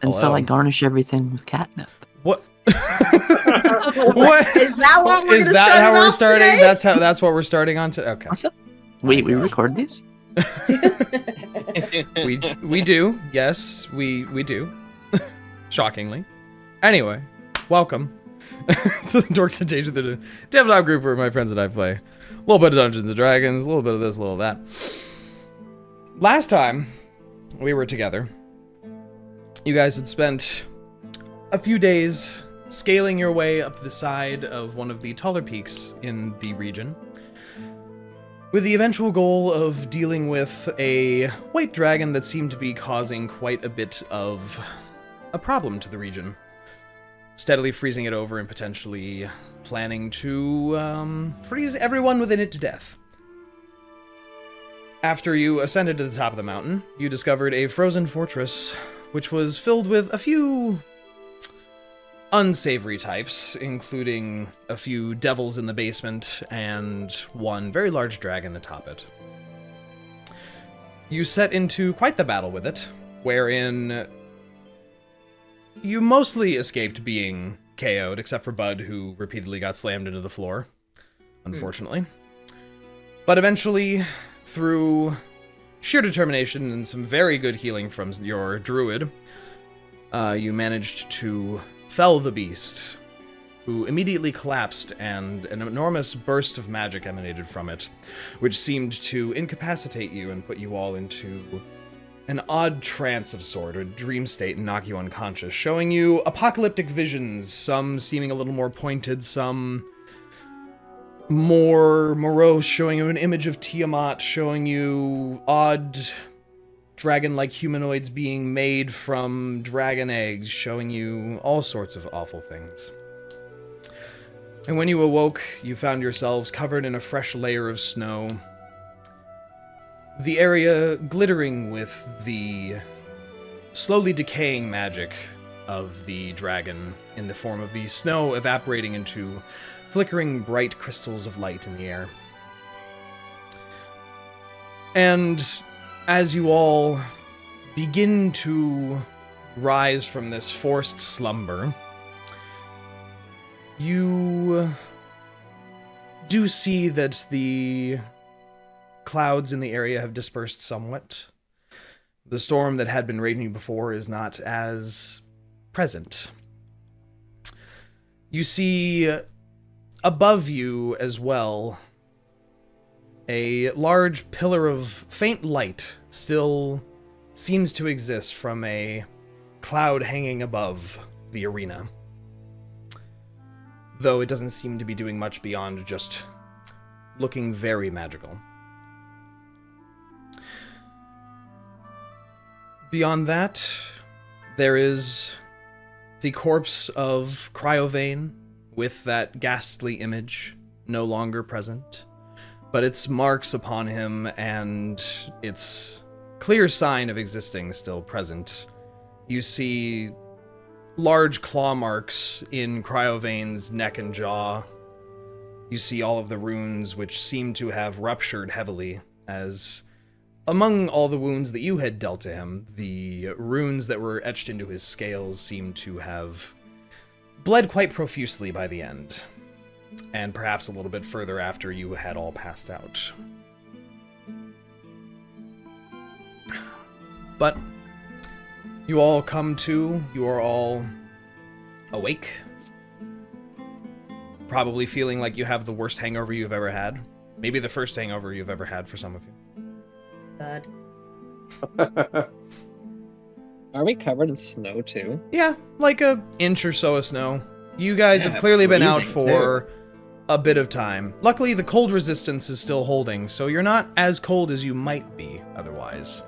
And so I Hello. garnish everything with catnip. What? What? Is that what we're Is gonna that start how it we're off starting? today? That's what we're starting on today. Okay. What's up? Wait, we God. record these? We do. Yes, we do. Shockingly. Anyway, welcome to the Dorks and Tales of the Tabletop group where my friends and I play a little bit of Dungeons and Dragons, a little bit of this, a little of that. Last time we were together, you guys had spent a few days scaling your way up the side of one of the taller peaks in the region, with the eventual goal of dealing with a white dragon that seemed to be causing quite a bit of a problem to the region, steadily freezing it over and potentially planning to freeze everyone within it to death. After you ascended to the top of the mountain, you discovered a frozen fortress, which was filled with a few unsavory types, including a few devils in the basement and one very large dragon atop it. You set into quite the battle with it, wherein you mostly escaped being KO'd, except for Bud, who repeatedly got slammed into the floor, unfortunately. But eventually, through sheer determination and some very good healing from your druid, you managed to fell the beast, who immediately collapsed, and an enormous burst of magic emanated from it, which seemed to incapacitate you and put you all into an odd trance of sort, or dream state, and knock you unconscious, showing you apocalyptic visions, some seeming a little more pointed, some more morose, showing you an image of Tiamat, showing you odd dragon-like humanoids being made from dragon eggs, showing you all sorts of awful things. And when you awoke, you found yourselves covered in a fresh layer of snow, the area glittering with the slowly decaying magic of the dragon in the form of the snow evaporating into flickering bright crystals of light in the air. And as you all begin to rise from this forced slumber, you do see that the clouds in the area have dispersed somewhat. The storm that had been raging before is not as present. You see above you as well a large pillar of faint light still seems to exist from a cloud hanging above the arena, though it doesn't seem to be doing much beyond just looking very magical. Beyond that, there is the corpse of Cryovane with that ghastly image no longer present, but its marks upon him and its clear sign of existing still present. You see large claw marks in Cryovane's neck and jaw. You see all of the runes which seem to have ruptured heavily, as among all the wounds that you had dealt to him, the runes that were etched into his scales seemed to have bled quite profusely by the end, and perhaps a little bit further after you had all passed out. But you all come to, you are all awake, probably feeling like you have the worst hangover you've ever had. Maybe the first hangover you've ever had for some of you. God. Are we covered in snow too? Yeah, like an inch or so of snow. You guys Yeah, have clearly been out freezing, for a bit of time. Luckily, the cold resistance is still holding, so you're not as cold as you might be otherwise.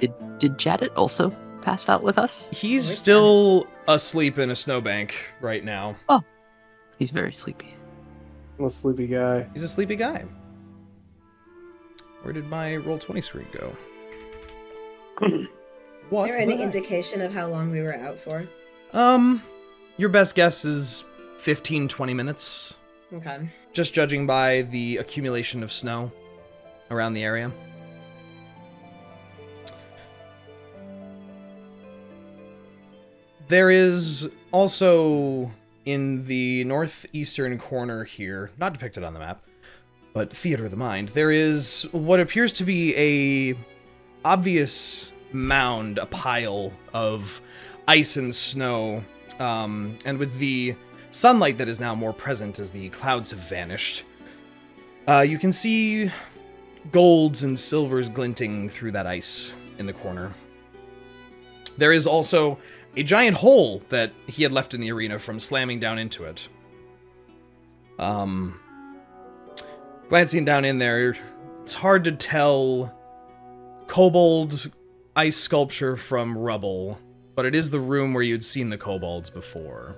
Did Jadit also pass out with us? He's Where's still asleep in a snowbank right now. He's very sleepy. I'm a sleepy guy. He's a sleepy guy. Where did my Roll20 screen go? What? Is there any the heck? indication of how long we were out for? Your best guess is 15-20 minutes, Okay. just judging by the accumulation of snow around the area. There is also in the northeastern corner here, not depicted on the map, but theater of the mind, there is what appears to be a obvious mound, a pile of ice and snow, and with the sunlight that is now more present as the clouds have vanished, you can see golds and silvers glinting through that ice in the corner. There is also a giant hole that he had left in the arena from slamming down into it. Glancing down in there, it's hard to tell kobold ice sculpture from rubble, but it is the room where you'd seen the kobolds before.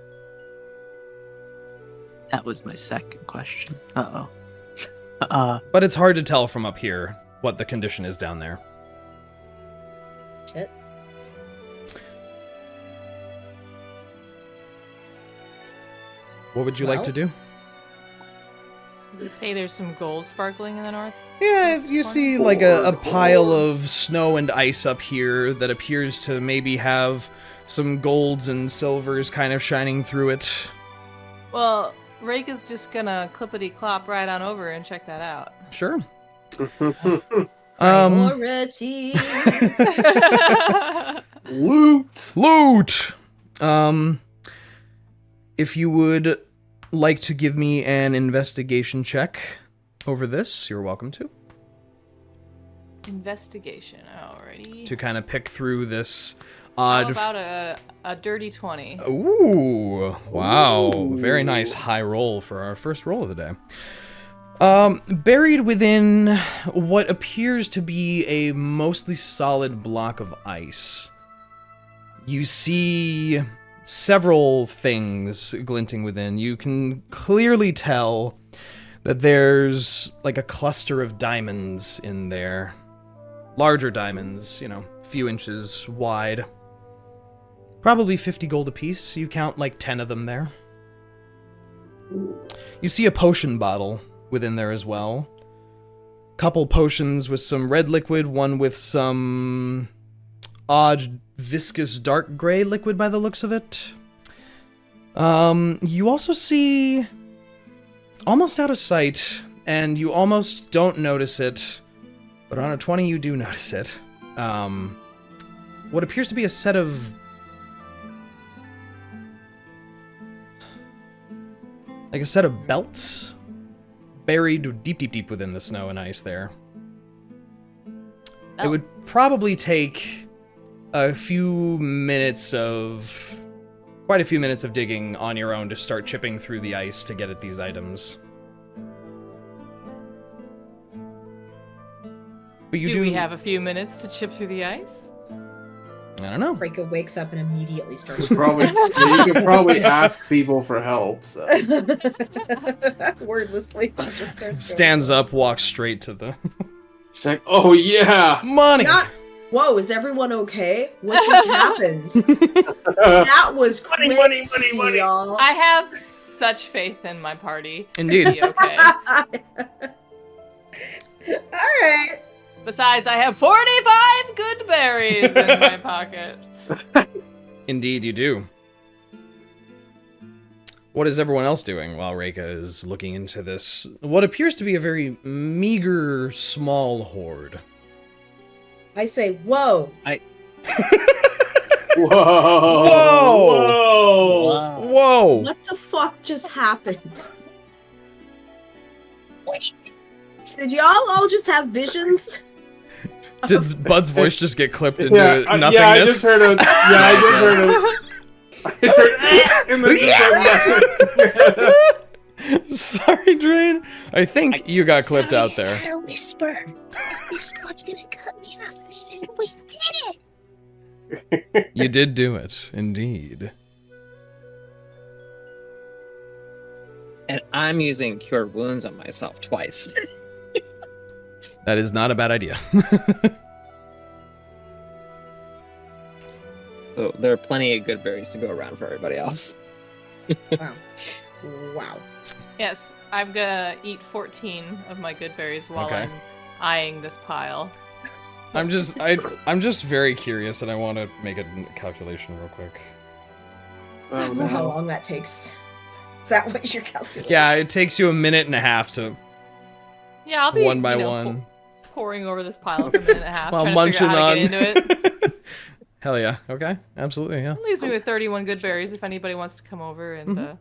That was my second question. Uh-oh. But it's hard to tell from up here what the condition is down there. Shit. What would you like to do? Did you say there's some gold sparkling in the north? Yeah, you see like a pile of snow and ice up here that appears to maybe have some golds and silvers kind of shining through it. Well, Reyka's just gonna clippity-clop right on over and check that out. Sure. Priorities. Loot. If you would like to give me an investigation check over this, you're welcome to. Investigation, alrighty. To kind of pick through this How odd... about a dirty 20? Ooh, wow. Very nice high roll for our first roll of the day. Buried within what appears to be a mostly solid block of ice, you see several things glinting within. You can clearly tell that there's like a cluster of diamonds in there. Larger diamonds, a few inches wide. Probably 50 gold apiece. You count like 10 of them there. You see a potion bottle within there as well. Couple potions with some red liquid, one with some odd viscous dark gray liquid by the looks of it. You also see, almost out of sight, and you almost don't notice it, but on a 20 you do notice it. What appears to be a set of belts buried deep within the snow and ice there. It would probably take quite a few minutes of digging on your own to start chipping through the ice to get at these items. But Do we have a few minutes to chip through the ice? I don't know. Reyka wakes up and immediately starts. You could probably ask people for help. So. Wordlessly, she just starts. Stands up, walks straight to the She's like, oh yeah, money. Whoa, is everyone okay? What just happened? That was crazy, money. y'all. I have such faith in my party. Indeed. To be okay. All right. Besides, I have 45 good berries in my pocket. Indeed, you do. What is everyone else doing while Reyka is looking into this, what appears to be a very meager, small horde? I say, whoa. Whoa! What the fuck just happened? Did y'all all just have visions? Did Bud's voice just get clipped into nothingness? Yeah, I just heard a. I just heard. And then just Sorry, Jrain. I think you got clipped out there. I heard a whisper. This squad's gonna cut me off. I said, we did it! You did do it, indeed. And I'm using Cure Wounds on myself twice. That is not a bad idea. So there are plenty of good berries to go around for everybody else. Wow. Yes, I'm gonna eat 14 of my good berries while Okay. I'm eyeing this pile. I'm just very curious, and I want to make a calculation real quick. I don't know how long that takes. Is that what you're calculating? Yeah, it takes you a minute and a half to Yeah, I'll be one by you know, one. pouring over this pile for a minute and a half, While trying munching to figure out how on. to get into it. Hell yeah. Okay. Absolutely. Yeah. It leaves me with 31 good berries if anybody wants to come over and.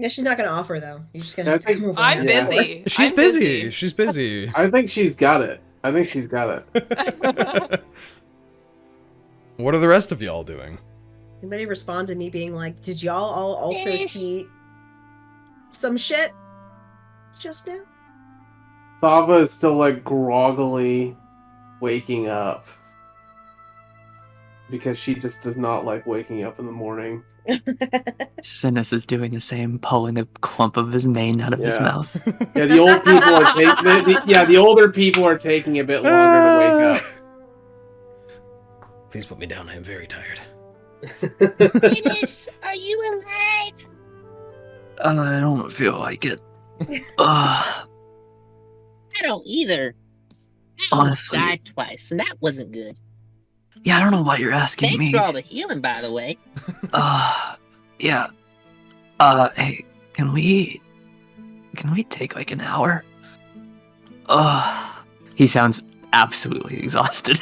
Yeah, she's not gonna offer though. You're just gonna I have to think- come over. I'm and ask for it. busy. She's I'm busy. She's busy. I think she's got it. What are the rest of y'all doing? Anybody respond to me being like, "Did y'all all also Yes. see some shit just now?" Thava is still like groggily waking up because she just does not like waking up in the morning. Synas is doing the same, pulling a clump of his mane out of his Yeah. mouth. Yeah, the old people are the older people are taking a bit longer to wake up. Please put me down. I am very tired. Synas, are you alive? I don't feel like it. I don't either. I almost Honestly. died twice, and that wasn't good. Yeah, I don't know why you're asking Thanks me. for all the healing, by the way. Yeah. Hey, can we take like an hour? He sounds absolutely exhausted.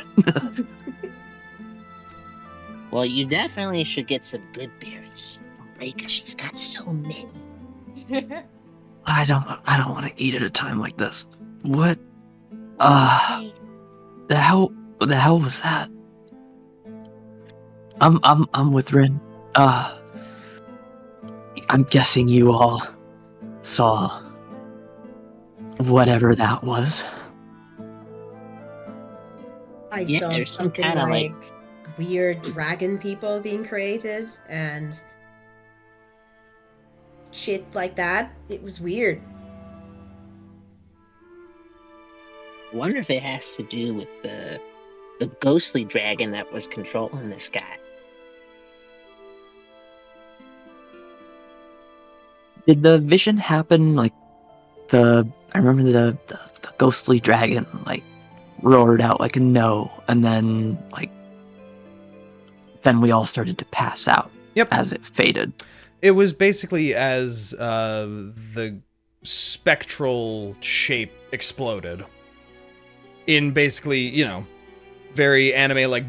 Well, you definitely should get some good berries from Reyka. She's got so many. I don't want to eat at a time like this. What? Okay. The hell was that? I'm with Rinn. I'm guessing you all saw whatever that was. I Yeah, saw there's some something kinda, like weird dragon people being created and shit like that. It was weird. I wonder if it has to do with the ghostly dragon that was controlling this guy. Did the vision happen like I remember the ghostly dragon like roared out like a no, and then we all started to pass out. Yep. As it faded. It was basically as the spectral shape exploded. In basically, very anime like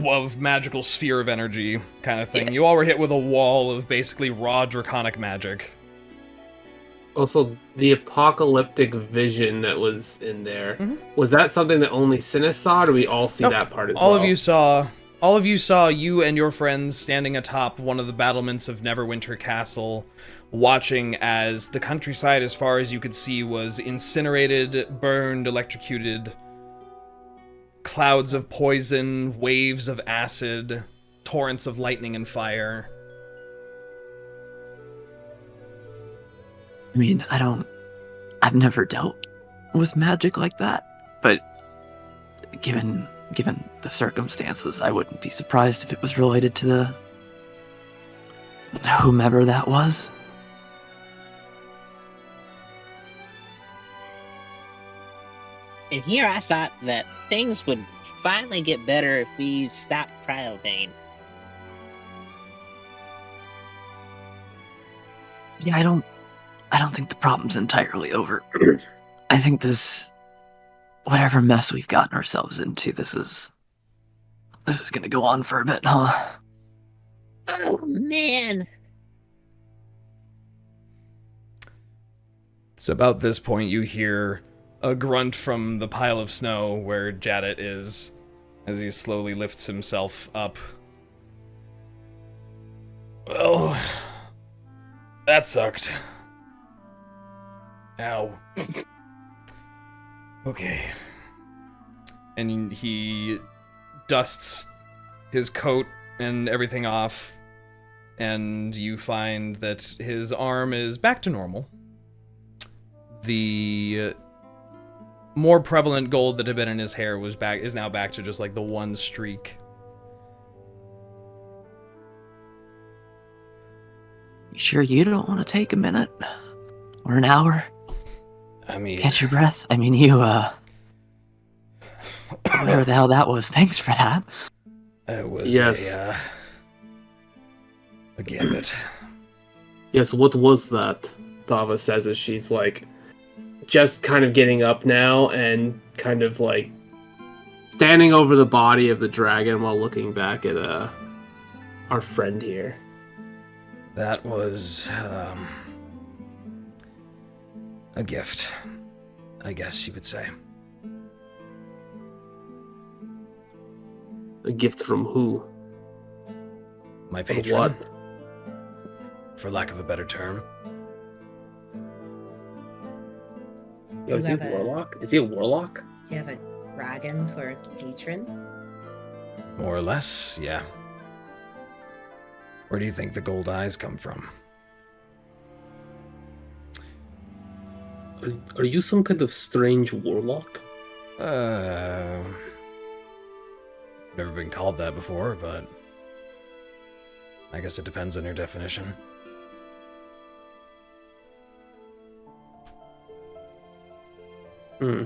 of magical sphere of energy kind of thing. Yeah. You all were hit with a wall of basically raw draconic magic. Also, the apocalyptic vision that was in there, Mhm. was that something that only Synas saw, or do we all see Nope. that part as All well? of you saw you and your friends standing atop one of the battlements of Neverwinter Castle, watching as the countryside, as far as you could see, was incinerated, burned, electrocuted. Clouds of poison, waves of acid, torrents of lightning and fire. I mean, I've never dealt with magic like that, but given the circumstances, I wouldn't be surprised if it was related to the whomever that was. And here I thought that things would finally get better if we stopped Cryobane. Yeah, I don't think the problem's entirely over. I think whatever mess we've gotten ourselves into, this is gonna go on for a bit, huh? Oh, man. It's about this point you hear a grunt from the pile of snow where Jadit is, as he slowly lifts himself up. Well, that sucked. Ow. Okay. And he dusts his coat and everything off, and you find that his arm is back to normal. The more prevalent gold that had been in his hair is now back to just like the one streak. You sure you don't want to take a minute? Or an hour? I mean, Catch your breath? I mean, you, whatever the hell that was, thanks for that. it was Yes. A gambit. Yes, what was that? Thava says as she's like just kind of getting up now and kind of like standing over the body of the dragon while looking back at our friend here. That was a gift, I guess you would say. A gift from who? My Or patron, what? for lack of a better term. Yo, is he a You have a- warlock? Is he a warlock? Do you have a dragon for a patron? More or less, yeah. Where do you think the gold eyes come from? Are you some kind of strange warlock? Never been called that before, but I guess it depends on your definition. Hmm.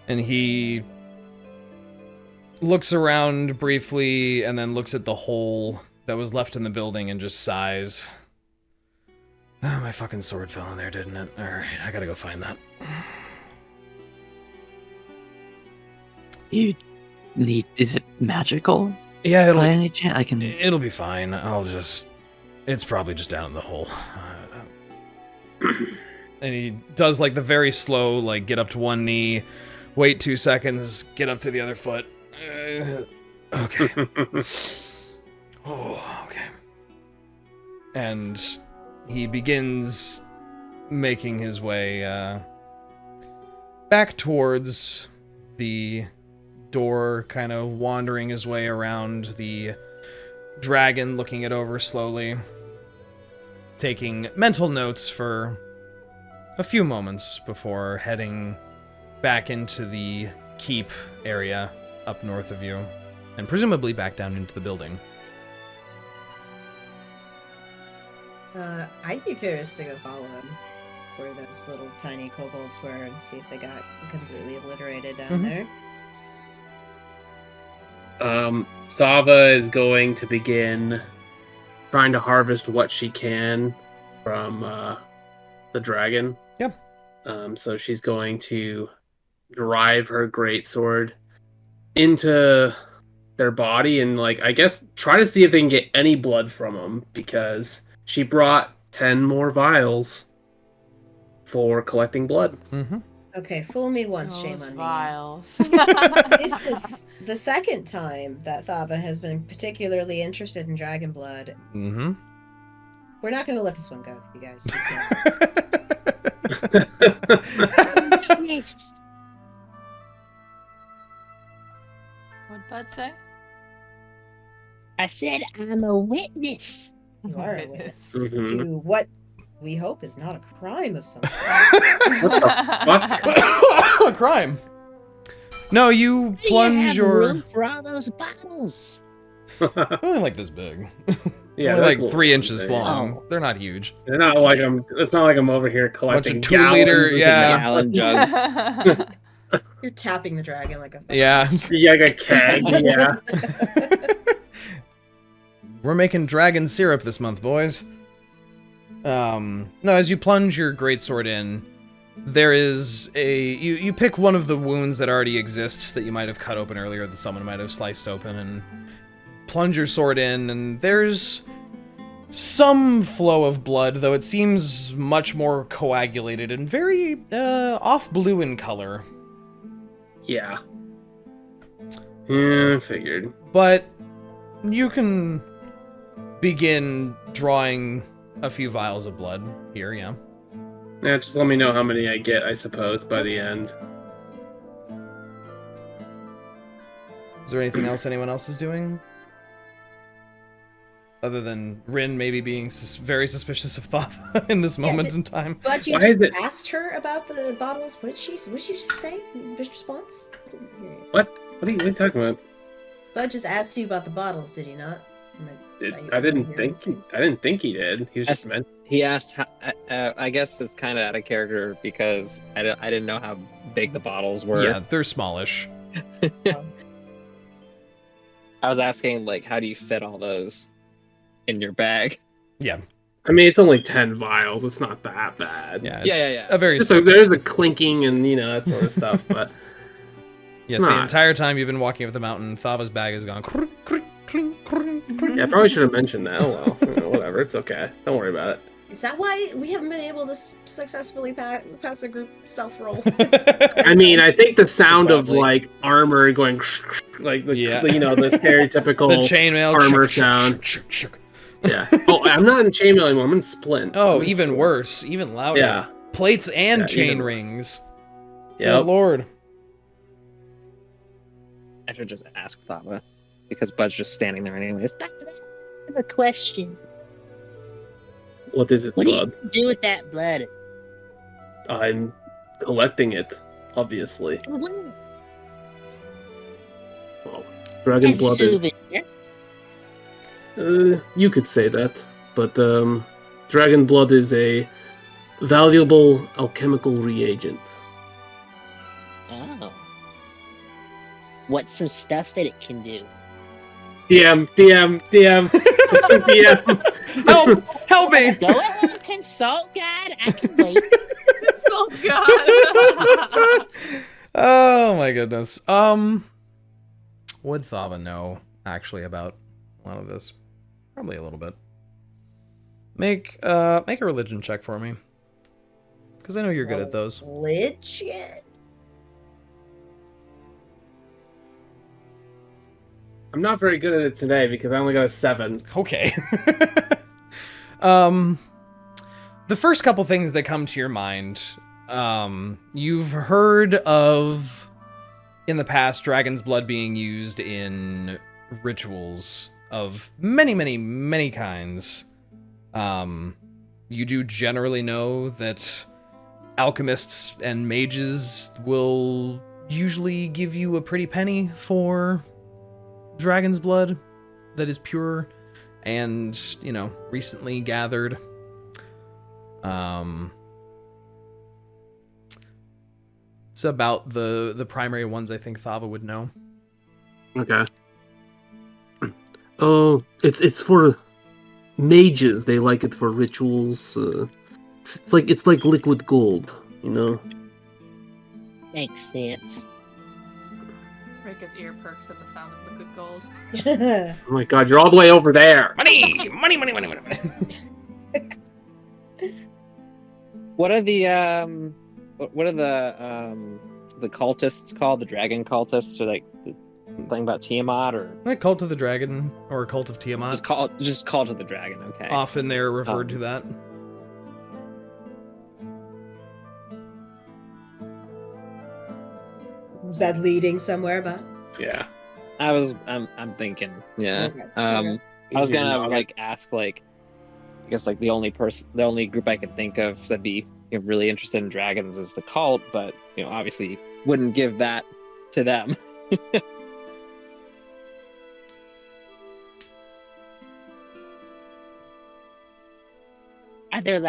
And he looks around briefly and then looks at the hole that was left in the building and just sighs. Oh, my fucking sword fell in there, didn't it? Alright, I gotta go find that. You need. Is it magical? Yeah, By any chance? I can. it'll be fine. It's probably just down in the hole. And he does like the very slow, like get up to one knee, wait 2 seconds, get up to the other foot. Okay. Oh, okay. And he begins making his way back towards the door, kind of wandering his way around the dragon, looking it over slowly, taking mental notes for a few moments before heading back into the keep area up north of you, and presumably back down into the building. I'd be curious to go follow him where those little tiny kobolds were and see if they got completely obliterated down Mhm. there. Thava is going to begin trying to harvest what she can from the dragon. Yep. So she's going to drive her greatsword into their body and, like, I guess try to see if they can get any blood from them, because she brought 10 more vials for collecting blood. Mm-hmm. Okay, fool me once, shame Those on vials. me. This is the second time that Thava has been particularly interested in dragon blood. Mm-hmm. We're not going to let this one go, you guys. We can't. Goodness. What'd Bud say? I said I'm a witness. You are a Witness. witness Mhm. to what we hope is not a crime of some sort. A crime. No, you Do you plunge have your. room for all those bottles? Only like this big. Yeah, Only they're like cool. 3 inches They- long. They're not huge. They're not like it's not like I'm over here Bunch collecting of 2-liter, gallons yeah. Gallon jugs. You're tapping the dragon like a Yeah. Yeah, like a keg. Yeah. We're making dragon syrup this month, boys. No, as you plunge your greatsword in, there is you pick one of the wounds that already exists that you might have cut open earlier, that someone might have sliced open, and plunge your sword in, and there's some flow of blood, though it seems much more coagulated and very off blue in color. Yeah. Yeah, figured. But you can begin drawing a few vials of blood here, yeah. Yeah, just let me know how many I get, I suppose, by the end. Is there anything else anyone else is doing? Other than Rinn maybe being very suspicious of Thava in this moment in time. But you Why just is it- asked her about the bottles. What did you just say in response? I didn't hear you. What are you talking about? Bud just asked you about the bottles, did he not? I didn't think he did. He was just That's- meant. He asked, I guess it's kind of out of character because I didn't know how big the bottles were. Yeah, they're smallish. I was asking, like, how do you fit all those in your bag? Yeah. I mean, it's only 10 vials. It's not that bad. Yeah. Yeah. A very There's a clinking and, that sort of stuff, but... Yes, the entire time you've been walking up the mountain, Thava's bag has gone... Yeah, I probably should have mentioned that. Oh, well. Whatever. It's okay. Don't worry about it. Is that why we haven't been able to successfully pass a group stealth roll? I mean, I think the sound of, Probably. like, armor going... Like, the stereotypical the chainmail armor sound. Yeah. Oh, I'm not in chainmail anymore. I'm in splint. Oh, I'm in even splint. worse. Even louder. Yeah. Plates and Yeah, chain even- rings. Yep. Good lord. I should just ask Thava, because Bud's just standing there anyways. I have a question. What is it, What do bud? you do with that blood? I'm collecting it, obviously. What? Well, dragon As a blood is... souvenir? You could say that, but dragon blood is a valuable alchemical reagent. Oh. What's some stuff that it can do? DM. Help me! Go ahead, consult guide. I can wait. Oh god. Oh my goodness. Would Thava know actually about a lot of this? Probably a little bit. Make a religion check for me, because I know you're good at those. Legit. I'm not very good at it today because I only got a 7. Okay. The first couple things that come to your mind, you've heard of in the past dragon's blood being used in rituals of many kinds. You do generally know that alchemists and mages will usually give you a pretty penny for dragon's blood that is pure and, recently gathered. It's about the primary ones I think Thava would know. Okay. Oh, it's for mages. They like it for rituals. It's like liquid gold, Makes sense. Reyka's ear perks at the sound of liquid gold. Oh my god, you're all the way over there. Money! What are the cultists called? The dragon cultists, or like the thing about Tiamat, or Like Cult of the Dragon or Cult of Tiamat. just call to the dragon? Okay. Often they're referred to that. Was that leading somewhere, bud? Yeah. I'm thinking. Yeah. Okay, I was Easier gonna than ask I guess the only group I could think of that'd be really interested in dragons is the cult, but obviously wouldn't give that to them. Are there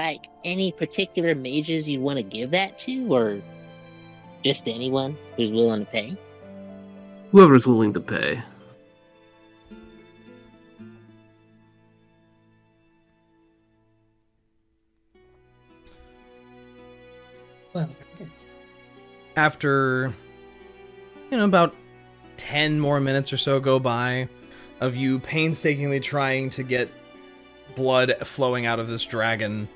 any particular mages you want to give that to, or just anyone who's willing to pay? Whoever's willing to pay. Well, After, about 10 more minutes or so go by of you painstakingly trying to get blood flowing out of this dragon,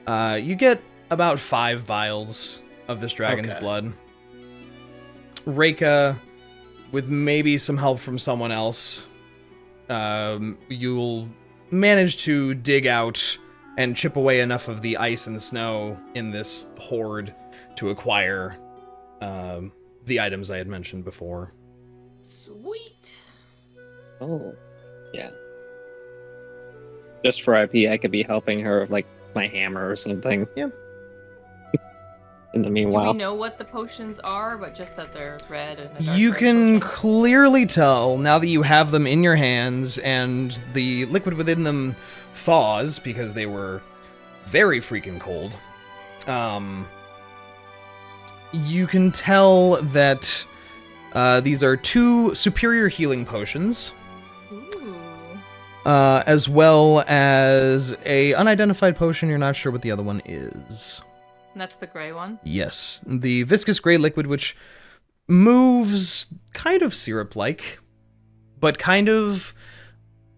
you get about 5 vials of this dragon's Okay. blood. Reyka, with maybe some help from someone else, you'll manage to dig out and chip away enough of the ice and snow in this hoard to acquire the items I had mentioned before. Sweet. Oh, yeah. Just for IP, I could be helping her with my hammer or something. Yeah. In the Do meanwhile, we know what the potions are, but just that they're red and a dark You red can potion? clearly tell now that you have them in your hands and the liquid within them thaws because they were very freaking cold. You can tell that These are 2 superior healing potions, Ooh. as well as a unidentified potion. You're not sure what the other one is. And that's the gray one. Yes, the viscous gray liquid, which moves kind of syrup-like, but kind of,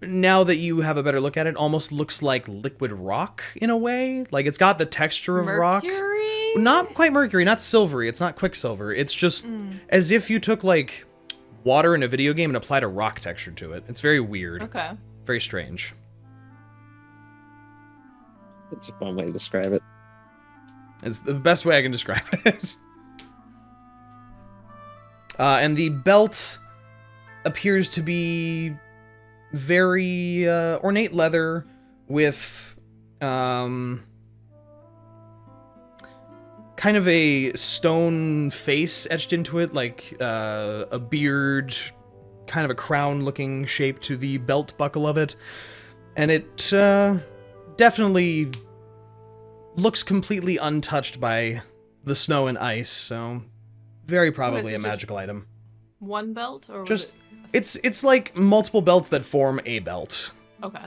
now that you have a better look at it, almost looks like liquid rock in a way. Like, it's got the texture of rock. Mercury? Not quite mercury, not silvery. It's not quicksilver. It's just as if you took, like, water in a video game and applied a rock texture to it. It's very weird. Okay. Very strange. It's a fun way to describe it. It's the best way I can describe it. And the belt appears to be very ornate leather with kind of a stone face etched into it, like a beard, kind of a crown-looking shape to the belt buckle of it. And it definitely looks completely untouched by the snow and ice, so very probably a magical item. One belt, or was Just it... it's like multiple belts that form a belt. Okay.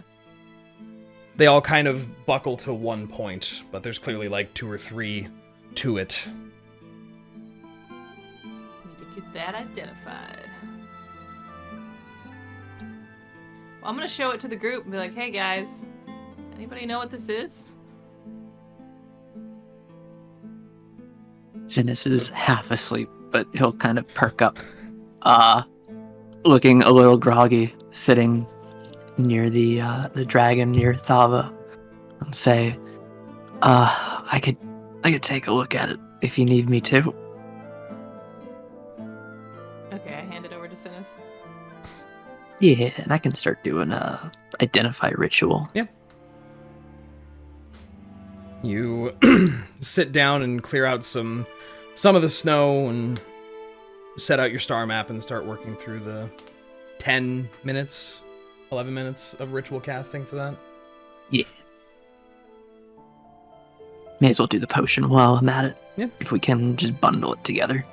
They all kind of buckle to one point, but there's clearly like 2 or 3 to it. Need to get that identified. Well, I'm gonna show it to the group and be like, "Hey guys, anybody know what this is?" Synas is half asleep, but he'll kind of perk up, looking a little groggy, sitting near the dragon near Thava, and say, I could take a look at it if you need me to." Okay, I hand it over to Synas. Yeah, and I can start doing a identify ritual. Yeah. You sit down and clear out some of the snow and set out your star map and start working through the 10 minutes, 11 minutes of ritual casting for that. Yeah. May as well do the potion while I'm at it. Yeah. If we can just bundle it together.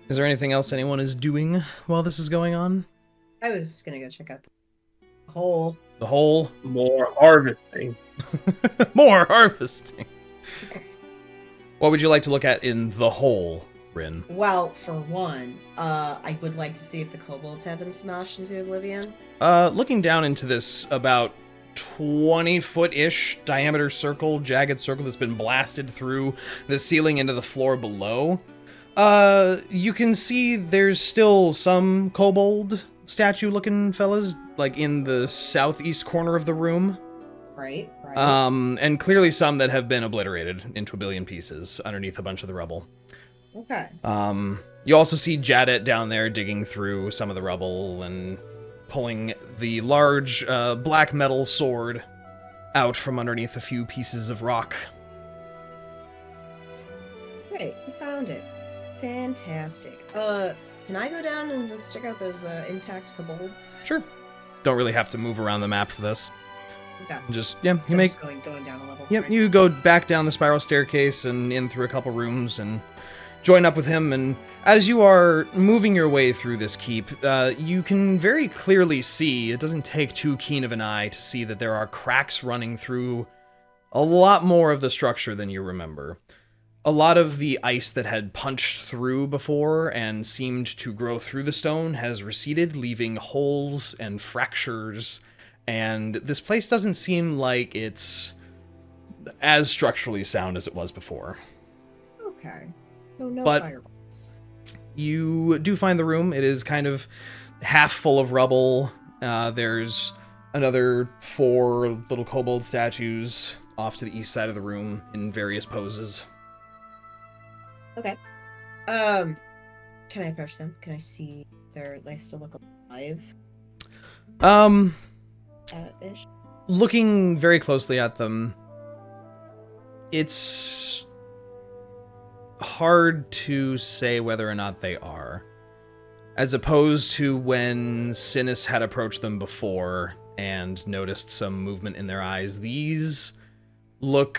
Is there anything else anyone is doing while this is going on? I was gonna go check out the hole. The hole? More harvesting. More harvesting. What would you like to look at in the hole, Rinn? Well, for one, I would like to see if the kobolds have been smashed into oblivion. Looking down into this about 20-foot-ish diameter circle, jagged circle that's been blasted through the ceiling into the floor below, you can see there's still some kobold statue-looking fellas, like in the southeast corner of the room. Right. And clearly some that have been obliterated into a billion pieces underneath a bunch of the rubble. Okay. You also see Jadet down there digging through some of the rubble and pulling the large black metal sword out from underneath a few pieces of rock. Great, you found it. Fantastic. Can I go down and just check out those intact kobolds? Sure. Don't really have to move around the map for this. Okay. Just, So you I'm make... just going down a level. Yep, right? you go back down the spiral staircase and in through a couple rooms and join up with him. And as you are moving your way through this keep, you can very clearly see, it doesn't take too keen of an eye to see that there are cracks running through a lot more of the structure than you remember. A lot of the ice that had punched through before and seemed to grow through the stone has receded, leaving holes and fractures. And this place doesn't seem like it's as structurally sound as it was before. Okay. So no But- fireballs. You do find the room. It is kind of half full of rubble. There's another 4 little kobold statues off to the east side of the room in various poses. Okay. Can I approach them? Can I see they still look alive? Ish. Looking very closely at them, it's hard to say whether or not they are. As opposed to when Synas had approached them before and noticed some movement in their eyes, these look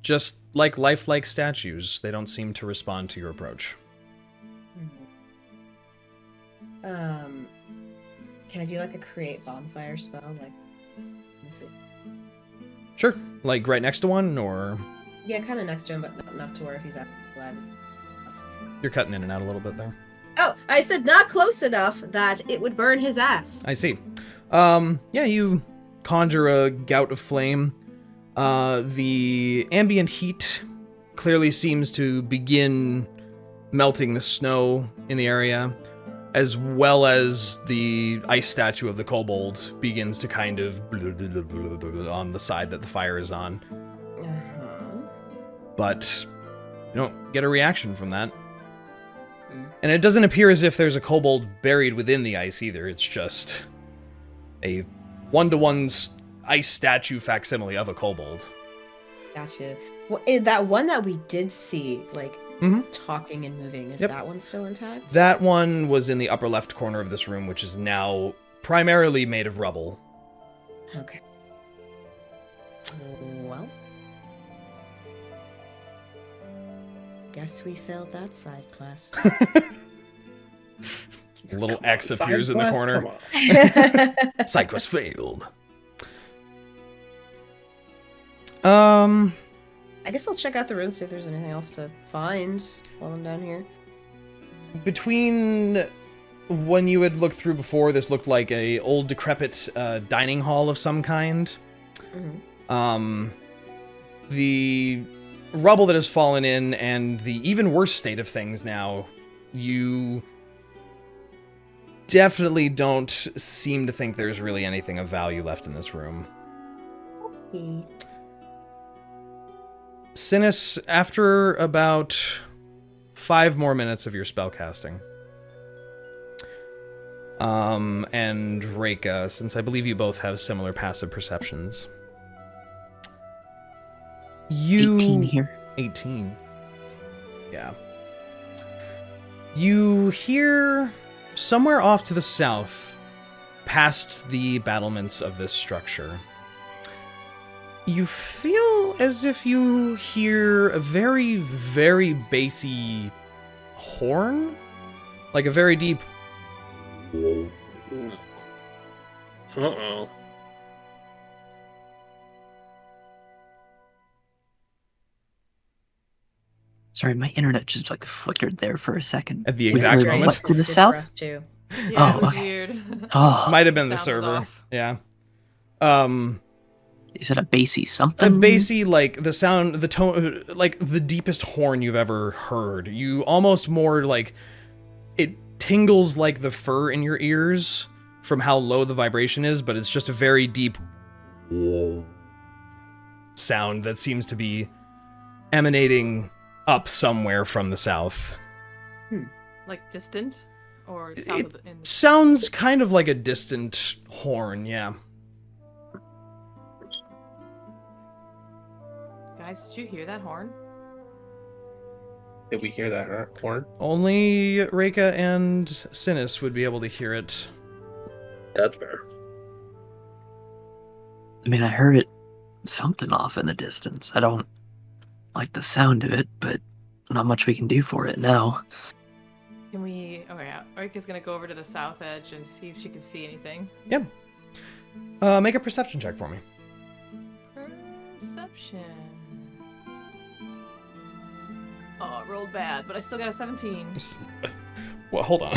just like lifelike statues. They don't seem to respond to your approach. Can I do like a create bonfire spell? Like, let's see. Sure. Like right next to one, or Yeah, kind of next to him, but not enough to where if he's alive. you're cutting in and out a little bit there. Oh, I said not close enough that it would burn his ass. I see. Yeah, you conjure a gout of flame. The ambient heat clearly seems to begin melting the snow in the area, as well as the ice statue of the kobold begins to kind of on the side that the fire is on. But you don't get a reaction from that. And it doesn't appear as if there's a kobold buried within the ice either. It's just a one-to-one ice statue facsimile of a kobold. Gotcha. Well, that one that we did see, like, talking and moving, is that one still intact? That one was in the upper left corner of this room, which is now primarily made of rubble. Okay. Well, guess we failed that side quest. A little X appears in the corner. Side quest failed. I guess I'll check out the room, see if there's anything else to find while I'm down here. Between when you had looked through before, this looked like a old decrepit dining hall of some kind. The rubble that has fallen in and the even worse state of things now, you definitely don't seem to think there's really anything of value left in this room. Synas, after about 5 more minutes of your spellcasting, and Reyka, since I believe you both have similar passive perceptions. 18 here. 18. Yeah. You hear somewhere off to the south, past the battlements of this structure, you feel as if you hear a very, very bassy horn, like a very deep. Uh-oh. Sorry, my internet just like flickered there for a second. At the exact moment. What, to the south? Too. Yeah, Oh, it was okay. weird. Oh, Might have been the Sound was server. off. Yeah. is it a bassy A something? bassy, like the sound, the tone, like the deepest horn you've ever heard. You almost more like it tingles like the fur in your ears from how low the vibration is, but it's just a very deep sound that seems to be emanating up somewhere from the south. Like distant? Or south of the... Sounds kind of like a distant horn, yeah. Guys, did you hear that horn? Did we hear that horn? Only Reyka and Synas would be able to hear it. That's fair. I mean, I heard it something off in the distance. I don't like the sound of it, but not much we can do for it now. Can we... Oh yeah, Reyka's gonna go over to the south edge and see if she can see anything. Yeah. Make a perception check for me. Perception. Oh, it rolled bad, but I still got a 17. Well, hold on.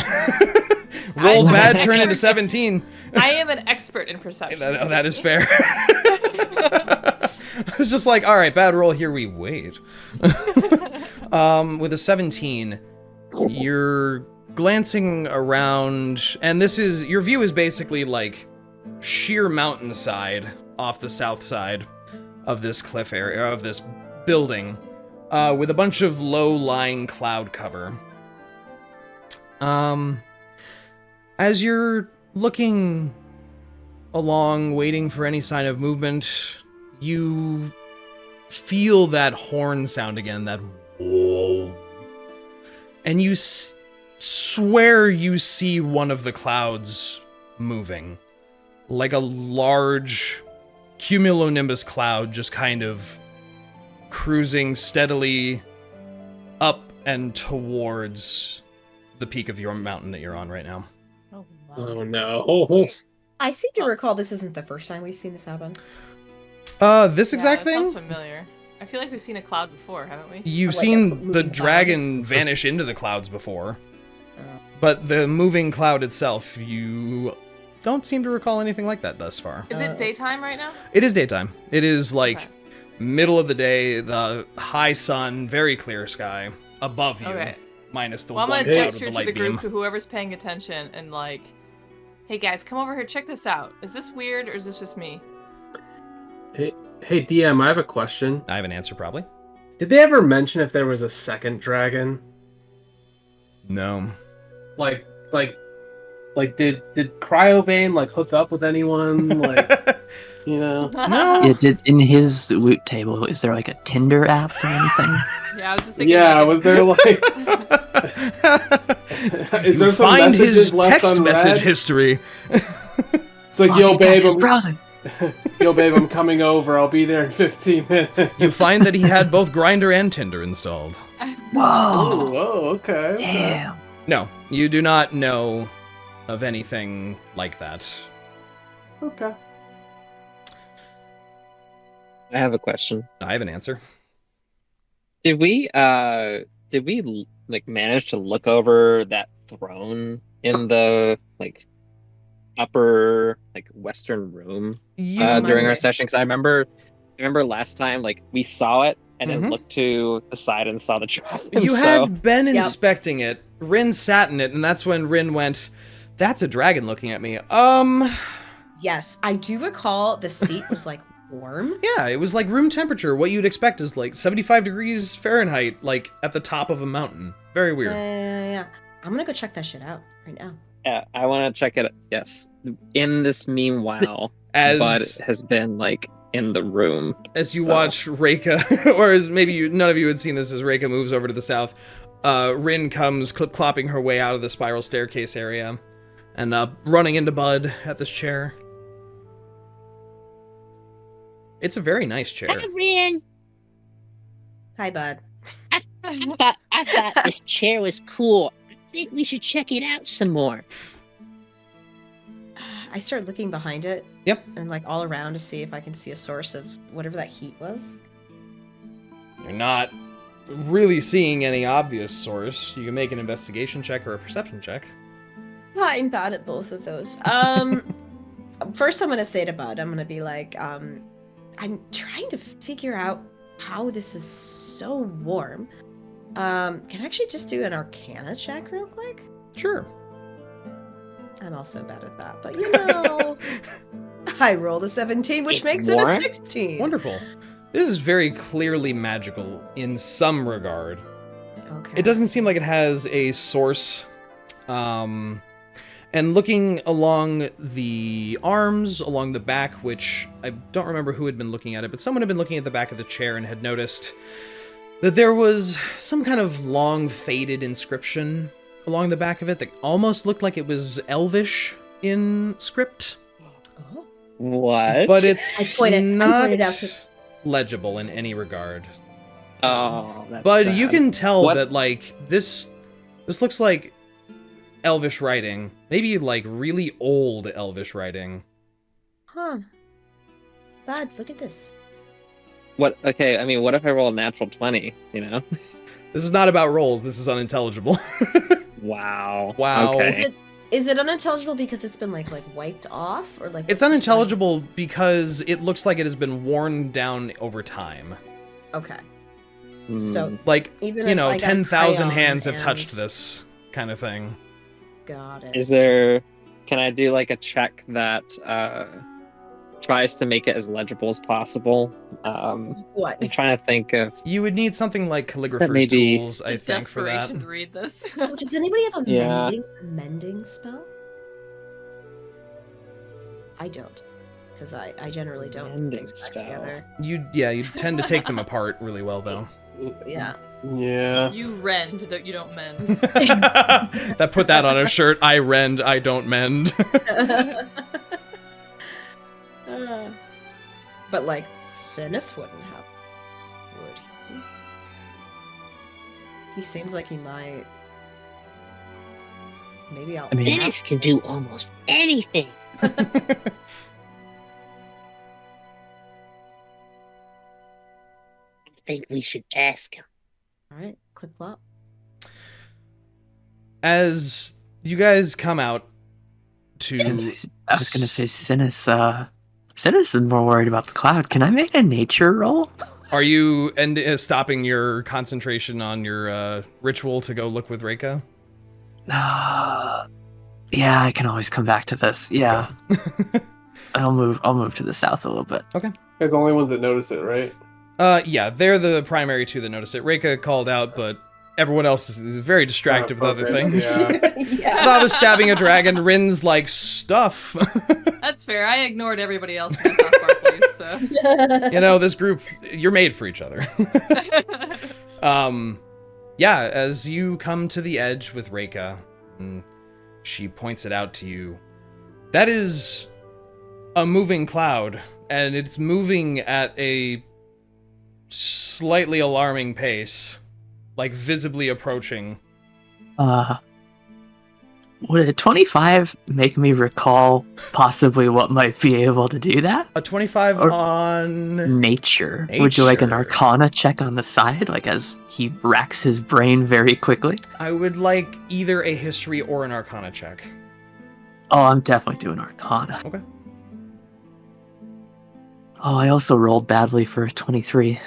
Rolled bad, turned into 17. I am an expert in perception. That is fair. It's just like, all right, bad roll, here we wait. With a 17, you're glancing around, and this is, your view is basically like sheer mountainside off the south side of this cliff area, of this building, with a bunch of low-lying cloud cover. As you're looking along, waiting for any sign of movement, you feel that horn sound again, that whoa. And you swear you see one of the clouds moving. Like a large cumulonimbus cloud just kind of cruising steadily up and towards the peak of your mountain that you're on right now. Oh, wow. Oh no. I seem to recall this isn't the first time we've seen this happen. This exact that sounds thing? familiar. I feel like we've seen a cloud before, haven't we? You've Like a seen the moving dragon vanish into the clouds before, but the moving cloud itself, you don't seem to recall anything like that thus far. Is it daytime right now? It is daytime. It is like Okay. middle of the day, the high sun, very clear sky above you, Okay. minus the Well, I'm one gonna cloud with gesture the to light the beam. group, to whoever's paying attention, and like, hey guys, come over here, check this out. Is this weird, or is this just me? Hey DM, I have a question. I have an answer, probably. Did they ever mention if there was a second dragon? No. Like did Cryovane like hook up with anyone? Like, you know? No. Yeah, did in his loot table, is there like a Tinder app or anything? Yeah, I was just thinking. Yeah, like, was there like is there You some find messages his left text unread? message history. It's like, Oh, yo dude, babe, guys, he's I'm, browsing. yo babe, I'm coming over. I'll be there in 15 minutes. You find that he had both Grindr and Tinder installed. Oh, Whoa! whoa, okay. Damn. No, you do not know of anything like that. Okay. I have a question. I have an answer. Did we like manage to look over that throne in the like upper like western room during our way. session? Because I remember last time like we saw it and then Mhm. looked to the side and saw the dragon. You so had been Yep. inspecting it. Rinn sat in it, and that's when Rinn went, "That's a dragon looking at me." Yes, I do recall the seat was like warm. Yeah, it was like room temperature. What you'd expect is like 75 degrees Fahrenheit, like at the top of a mountain. Very weird. Yeah. I'm gonna go check that shit out right now. yeah, I want to check it. Yes, in this meanwhile, As Bud has been like in the room. as you So- watch Reyka, or as maybe none of you had seen this, as Reyka moves over to the south, Rinn comes clip-clopping her way out of the spiral staircase area, and running into Bud at this chair. It's a very nice chair. Hi, Rinn. Hi, bud. I thought this chair was cool. I think we should check it out some more. I started looking behind it. Yep. And like all around to see if I can see a source of whatever that heat was. You're not really seeing any obvious source. You can make an investigation check or a perception check. I'm bad at both of those. First I'm gonna say to Bud, I'm gonna be like, I'm trying to figure out how this is so warm. Can I actually just do an Arcana check real quick? Sure. I'm also bad at that, but you know, I rolled a 17, which It's makes it a warm? 16. Wonderful. This is very clearly magical in some regard. Okay. It doesn't seem like it has a source. And looking along the arms, along the back, which I don't remember who had been looking at it, but someone had been looking at the back of the chair and had noticed that there was some kind of long faded inscription along the back of it that almost looked like it was Elvish in script, Oh. What? but it's I pointed not out to- legible in any regard. Oh, that's But sad. you can tell What- that like this looks like Elvish writing, maybe like really old Elvish writing. Huh. Bud, look at this. What? Okay, I mean, what if I roll a natural 20? You know? This is not about rolls. This is unintelligible. Wow. Wow. Okay. Is it unintelligible because it's been like wiped off, or like It's what's- unintelligible because it looks like it has been worn down over time. Okay. Hmm. So Like, even you if know, I got 10,000 crayon hands have and- touched this kind of thing. Got it. Is there? Can I do like a check that tries to make it as legible as possible? What? I'm trying to think of. You would need something like calligrapher's maybe- tools, I The think, for that. desperation to read this. Oh, does anybody have a Yeah. mending spell? I don't, because I generally don't put Mending things back spell. together. You tend to take them apart really well, though. Yeah. Yeah. You rend, you don't mend. That put that on a shirt. I rend, I don't mend. But like Synas wouldn't have, would He seems like he might. Maybe I'll. I mean, Dennis can do almost anything. I think we should ask him. All right, clip flop. As you guys come out to... I was gonna say Synas, Synas is more worried about the cloud. Can I make a nature roll? Are you stopping your concentration on your ritual to go look with Reyka? Yeah, I can always come back to this. Yeah. I'll move to the south a little bit. Okay. Guys, the only ones that notice it, right? Yeah, they're the primary two that notice it. Reyka called out, but everyone else is very distracted with other things. Yeah. Thava stabbing a dragon, Rinn's like, stuff. That's fair. I ignored everybody else in the South Park place, so. You know, this group, you're made for each other. Yeah, as you come to the edge with Reyka, and she points it out to you, that is a moving cloud, and it's moving at a slightly alarming pace, like visibly approaching. Would a 25 make me recall possibly what might be able to do that? A 25 Or- on... Nature. Would you like an Nature. Arcana check on the side, like as he racks his brain very quickly? I would like either a history or an arcana check. Oh, I'm definitely doing Arcana. Okay. Oh, I also rolled badly for a 23.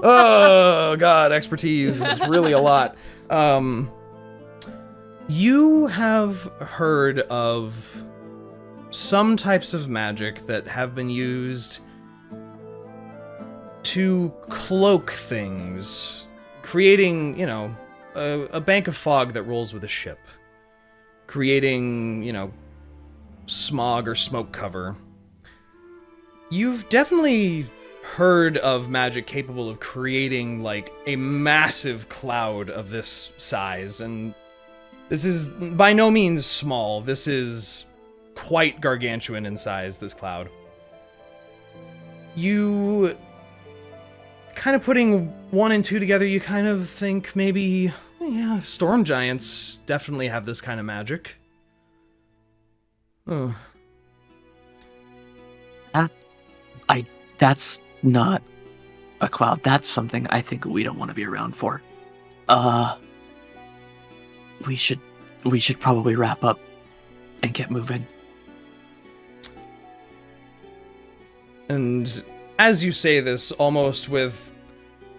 Oh god, expertise is really a lot. You have heard of some types of magic that have been used to cloak things, creating, you know, a bank of fog that rolls with a ship, creating, you know, smog or smoke cover. You've definitely heard of magic capable of creating like a massive cloud of this size, and this is by no means small. This is quite gargantuan in size, this cloud. You kind of putting 1 and 2 together, you kind of think maybe, yeah, storm giants definitely have this kind of magic. Oh. That's not a cloud. That's something I think we don't want to be around for. We should probably wrap up and get moving. And as you say this, almost with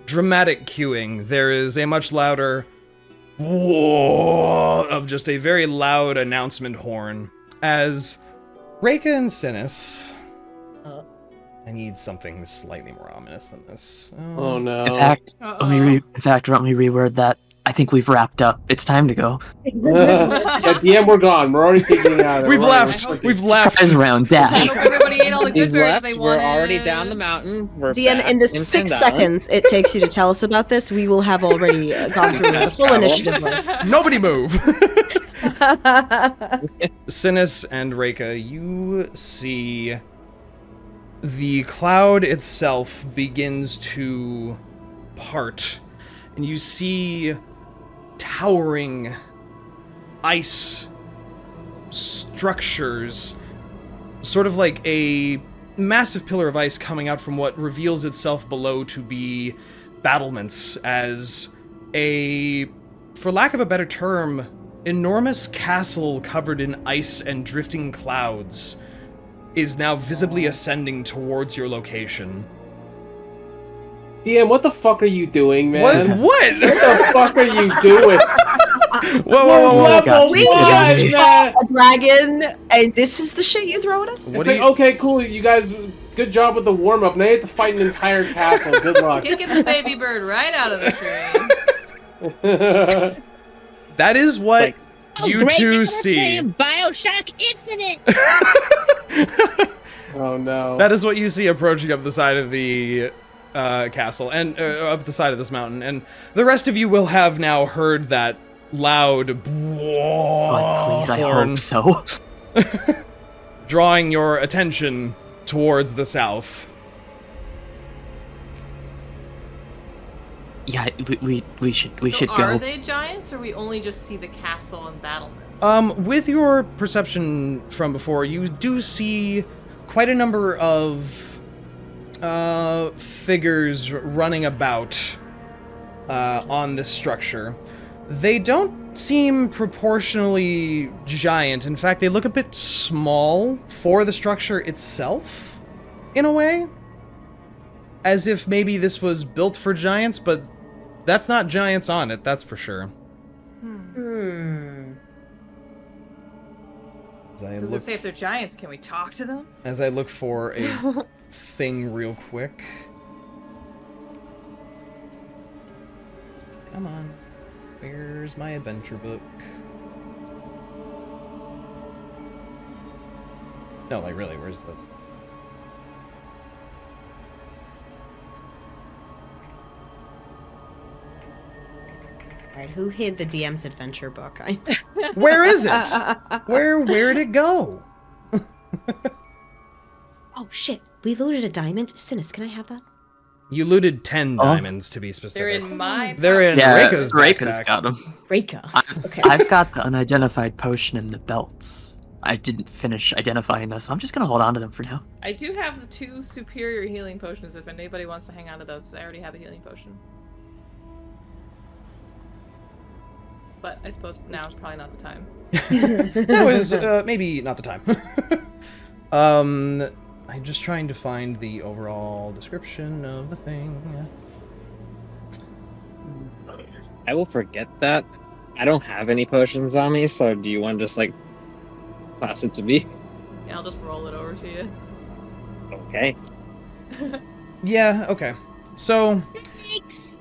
dramatic cueing, there is a much louder whoa of just a very loud announcement horn as Reyka and Synas. I need something slightly more ominous than this. Oh no. In fact, let me reword that. I think we've wrapped up. It's time to go. Yeah, DM, we're gone. We're already kicking you out. We've left. We've left. Surprise round I dash. hope everybody ate all the good We've berries left. they We're wanted. already down the mountain. We're DM, back in the in 6 Sandala. seconds it takes you to tell us about this, we will have already gone through the full Travel. initiative list. Nobody move. Synas and Reyka, you see the cloud itself begins to part, and you see towering ice structures, sort of like a massive pillar of ice coming out from what reveals itself below to be battlements, as a, for lack of a better term, enormous castle covered in ice and drifting clouds is now visibly ascending towards your location. DM, what the fuck are you doing, man? What? What the fuck are you doing? Whoa. Level We five, just man. fought a dragon, and this is the shit you throw at us? What It's do like, you- okay, cool, you guys, good job with the warm-up. Now you have to fight an entire castle. Good luck. Kicking the baby bird right out of the tree. That is what Like, you great, two now we're see. playing Bioshock Infinite. Oh no. That is what you see approaching up the side of the castle, and up the side of this mountain. And the rest of you will have now heard that loud Oh, please, I horn hope so. drawing your attention towards the south. Yeah, we should So go. are they giants, or we only just see the castle and battlements? With your perception from before, you do see quite a number of figures running about on this structure. They don't seem proportionally giant. In fact, they look a bit small for the structure itself, in a way. As if maybe this was built for giants, but that's not giants on it, that's for sure. Does it say if they're giants, can we talk to them? As I look for a thing real quick. Come on. Where's my adventure book? No, like really, where's the... Alright, who hid the DM's adventure book? Where is it? Where'd it go? Oh shit, we looted a diamond. Synas, can I have that? You looted 10 diamonds, to be specific. They're in my. They're in Reyka's backpack. got them. Reyka. Okay. I've got the unidentified potion in the belts. I didn't finish identifying those, so I'm just gonna hold on to them for now. I do have the 2 superior healing potions. If anybody wants to hang on to those, I already have a healing potion. But I suppose now is probably not the time. That was maybe not the time. I'm just trying to find the overall description of the thing. I will forget that. I don't have any potions on me, so do you want to just like pass it to me? Yeah, I'll just roll it over to you. Okay. Yeah, okay. So, Thanks.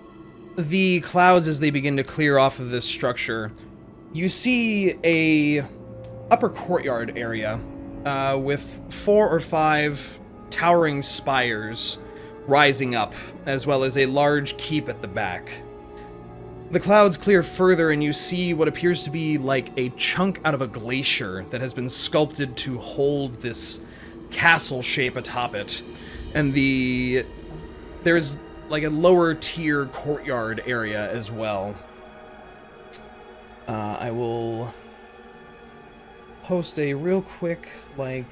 the clouds, as they begin to clear off of this structure, you see a upper courtyard area with 4 or 5 towering spires rising up, as well as a large keep at the back. The clouds clear further, and you see what appears to be like a chunk out of a glacier that has been sculpted to hold this castle shape atop it. And there's like a lower tier courtyard area as well. I will post a real quick, like,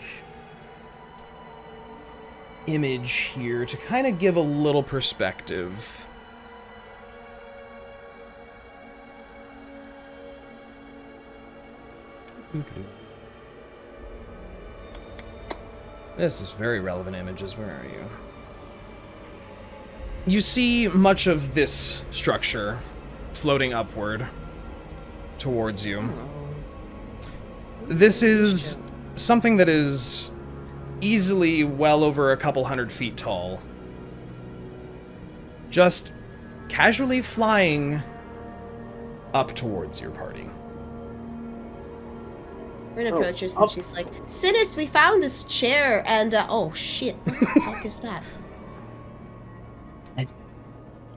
image here to kind of give a little perspective. This is very relevant images. Where are you? You see much of this structure floating upward towards you. This is something that is easily well over a couple 100 feet tall. Just casually flying up towards your party. Rinn approaches and she's like, Synas, we found this chair and, oh shit, what the fuck is that?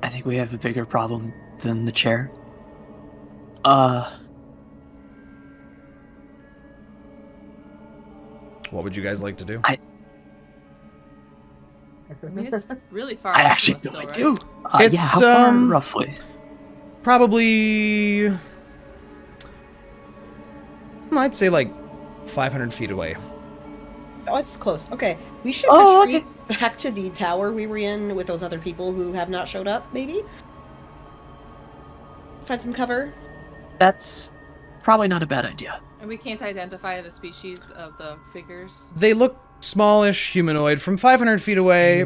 I think we have a bigger problem than the chair. What would you guys like to do? I mean, it's really far. I away actually from us know I still, do. right? It's, how far, roughly? Probably, I'd say like 500 feet away. Oh, it's close. Okay, we should retreat back to the tower we were in with those other people who have not showed up, maybe? Find some cover? That's probably not a bad idea. And we can't identify the species of the figures. They look smallish, humanoid. From 500 feet away,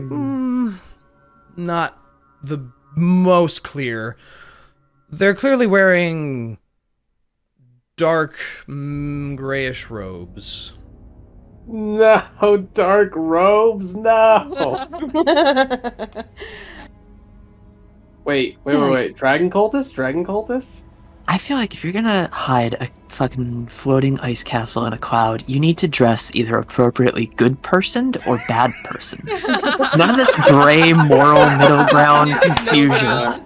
not the most clear. They're clearly wearing dark, grayish robes. No, dark robes, no. Wait. Dragon cultists? I feel like if you're gonna hide a fucking floating ice castle in a cloud, you need to dress either appropriately good personed or bad person. None of this gray moral middle ground confusion.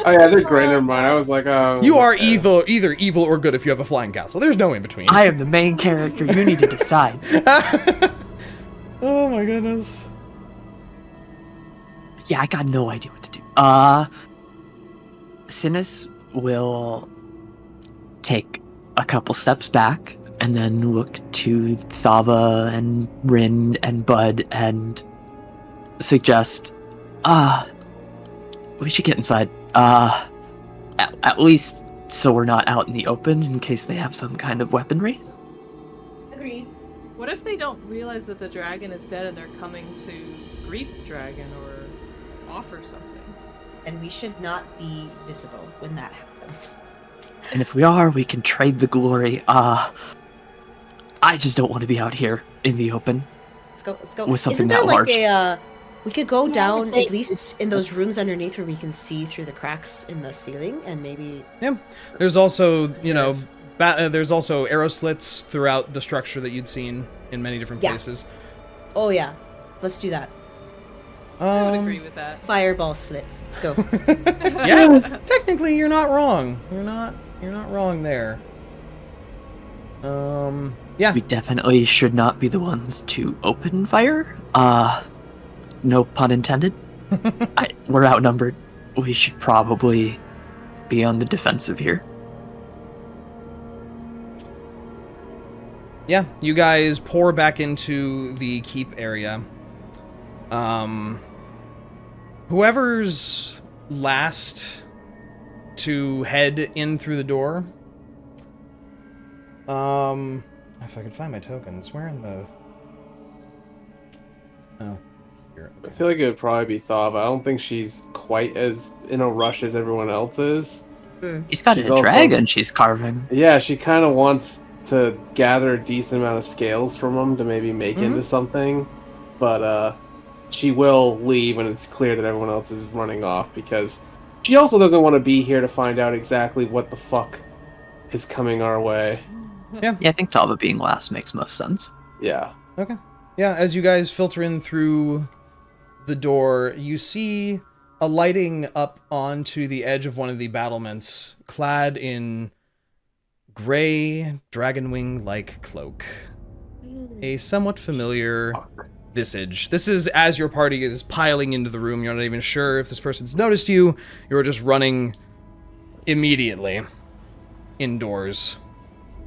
Oh yeah, they're gray. Never mind. I was like, oh. You are either evil or good if you have a flying castle. There's no in between. I am the main character. You need to decide. Oh my goodness. Yeah, I got no idea what to do. Synas will take a couple steps back and then look to Thava and Rinn and Bud and suggest, we should get inside. At least so we're not out in the open in case they have some kind of weaponry. Agreed. What if they don't realize that the dragon is dead and they're coming to greet the dragon or offer something? And we should not be visible when that happens. And if we are, we can trade the glory. I just don't want to be out here in the open. Let's go. Let's go. With something Isn't there that like large. we could go Yeah, I down would say- at least in those rooms underneath where we can see through the cracks in the ceiling, and maybe There's also, there's also arrow slits throughout the structure that you'd seen in many different Yeah. places. oh yeah, let's do that. I would agree with that. Fireball slits. Let's go. Yeah, technically you're not wrong. You're not wrong there. Yeah. We definitely should not be the ones to open fire. No pun intended. We're outnumbered. We should probably be on the defensive here. Yeah, you guys pour back into the keep area. Whoever's last to head in through the door. If I could find my tokens, where in the? Oh, here. I Okay. feel like it would probably be Thava. I don't think she's quite as in a rush as everyone else is. She's got She's a also- dragon she's carving. Yeah, she kind of wants to gather a decent amount of scales from them to maybe make into something, but she will leave when it's clear that everyone else is running off, because she also doesn't want to be here to find out exactly what the fuck is coming our way. Yeah, I think Thava being last makes most sense. Yeah. Okay. Yeah, as you guys filter in through the door, you see a lighting up onto the edge of one of the battlements, clad in gray dragonwing-like cloak. A somewhat familiar visage. This is as your party is piling into the room. You're not even sure if this person's noticed you. You're just running immediately indoors.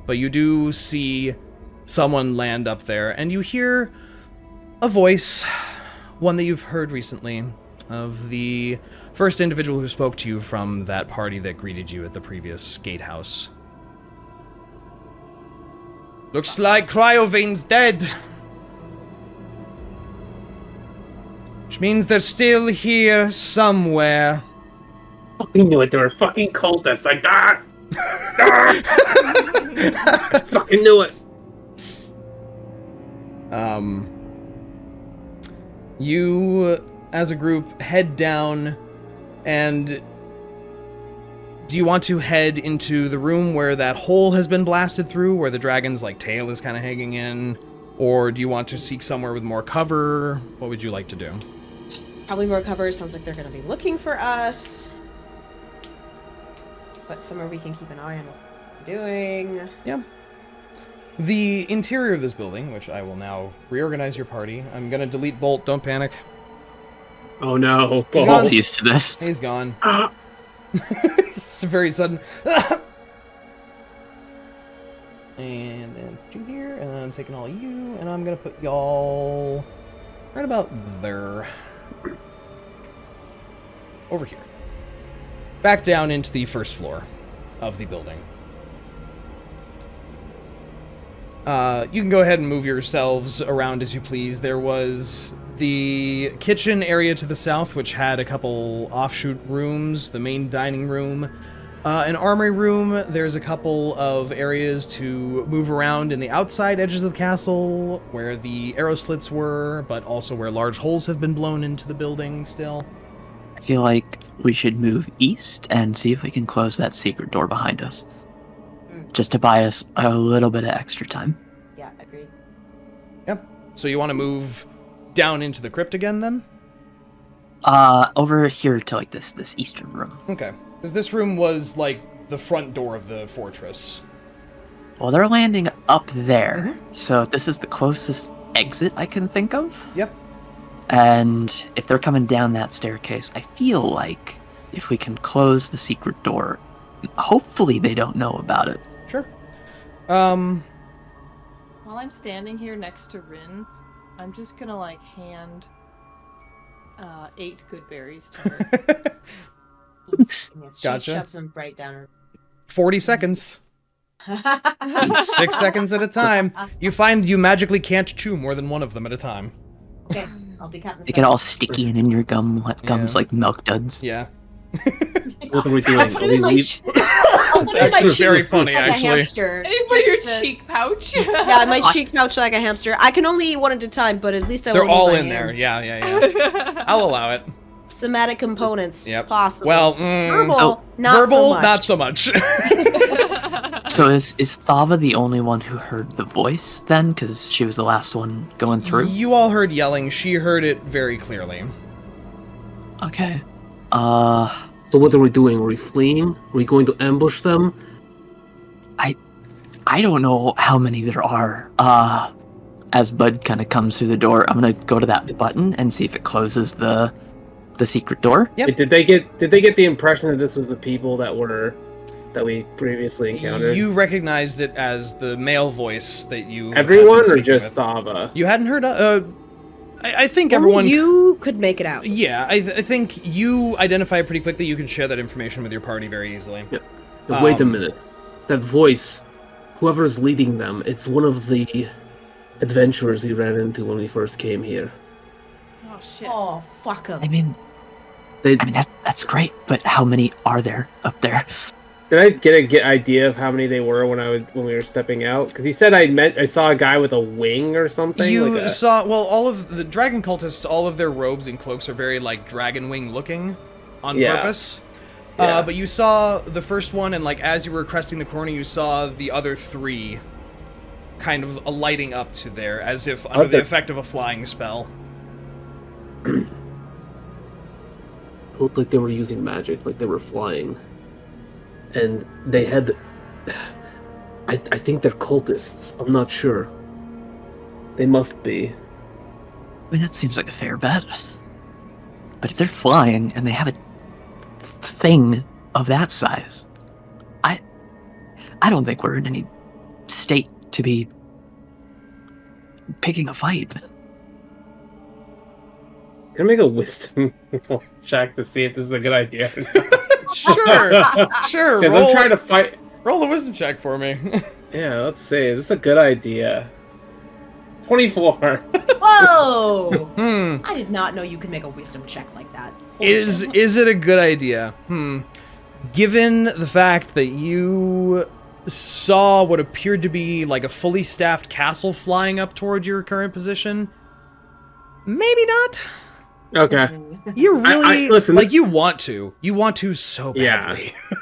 But you do see someone land up there, and you hear a voice, one that you've heard recently, of the first individual who spoke to you from that party that greeted you at the previous gatehouse. Looks like Cryovane's dead. Which means they're still here somewhere. fucking knew it. They were fucking cultists. Like that. I fucking knew it. You, as a group, head down, and do you want to head into the room where that hole has been blasted through, where the dragon's, tail is kind of hanging in? Or do you want to seek somewhere with more cover? What would you like to do? Probably more cover. Sounds like they're going to be looking for us. But somewhere we can keep an eye on what we're doing. Yeah. The interior of this building, which I will now reorganize your party. I'm going to delete Bolt, don't panic. Oh no. He's Bolt's used to this. He's gone. Ah. It's very sudden. And then put you here, and I'm taking all of you, and I'm gonna put y'all right about there. Over here. Back down into the first floor of the building. You can go ahead and move yourselves around as you please. There was the kitchen area to the south, which had a couple offshoot rooms, the main dining room, an armory room. There's a couple of areas to move around in the outside edges of the castle, where the arrow slits were, but also where large holes have been blown into the building still. I feel like we should move east and see if we can close that secret door behind us. Just to buy us a little bit of extra time. Yeah, agreed. Yep. So you want to move down into the crypt again, then? Over here to this eastern room. Okay. Because this room was the front door of the fortress. Well, they're landing up there, so this is the closest exit I can think of. Yep. And if they're coming down that staircase, I feel like if we can close the secret door, hopefully they don't know about it. Sure. While I'm standing here next to Rinn, I'm just gonna like hand 8 good berries to her. She Gotcha. shoves them right down her. 40 seconds. 6 seconds at a time. You find you magically can't chew more than one of them at a time. Okay, I'll be counting. They get all sticky and in your gums Yeah. like milk duds. Yeah. What are we doing? I'll put it in my leave- I'll put it in my actually cheek very funny, like actually. a hamster. And you put your Just to- cheek pouch. Yeah, my cheek pouch like a hamster. I can only eat one at a time, but at least I They're won't eat all my in there. hands. Yeah. I'll allow it. Somatic components. Yep. Possible. Well, verbal, So, not verbal, so much. not so much. So is Thava the only one who heard the voice then? Because she was the last one going through? You all heard yelling. She heard it very clearly. Okay. So what are we doing? Are we fleeing? Are we going to ambush them? I don't know how many there are. As Bud kind of comes through the door, I'm gonna go to that button and see if it closes the secret door. Yep. Did they get the impression that this was the people that we previously encountered? You recognized it as the male voice that you. had Everyone been or speaking just with. Thava? You hadn't heard. I think Only everyone. you could make it out. Yeah, I think you identify pretty quickly. You can share that information with your party very easily. Yep. But wait a Um, minute. That voice, whoever's leading them, it's one of the adventurers we ran into when we first came here. Oh shit. Oh, fuck I them. mean, They, that's great, but how many are there up there? did I get an idea of how many they were when we were stepping out? Because you said I saw a guy with a wing or something. You like a- saw, well, all of the dragon cultists, all of their robes and cloaks are very like dragon wing looking on Yeah. purpose. Yeah. But you saw the first one, and like as you were cresting the corner, you saw the other 3 kind of lighting up to there, as if under the Okay. effect of a flying spell. looked like they were using magic, like they were flying. And they had... I think they're cultists. I'm not sure. They must be. I mean, that seems like a fair bet. But if they're flying and they have a thing of that size, I don't think we're in any state to be picking a fight. Can I make a wisdom check to see if this is a good idea? Sure, sure. Because Roll, I'm trying to fight... roll a wisdom check for me. Yeah, let's see. Is this a good idea? 24. Whoa! Hmm. I did not know you could make a wisdom check like that. Holy Is shit. it a good idea? Given the fact that you saw what appeared to be like a fully staffed castle flying up toward your current position, maybe not. Okay. You really listen, like you want to so Yeah.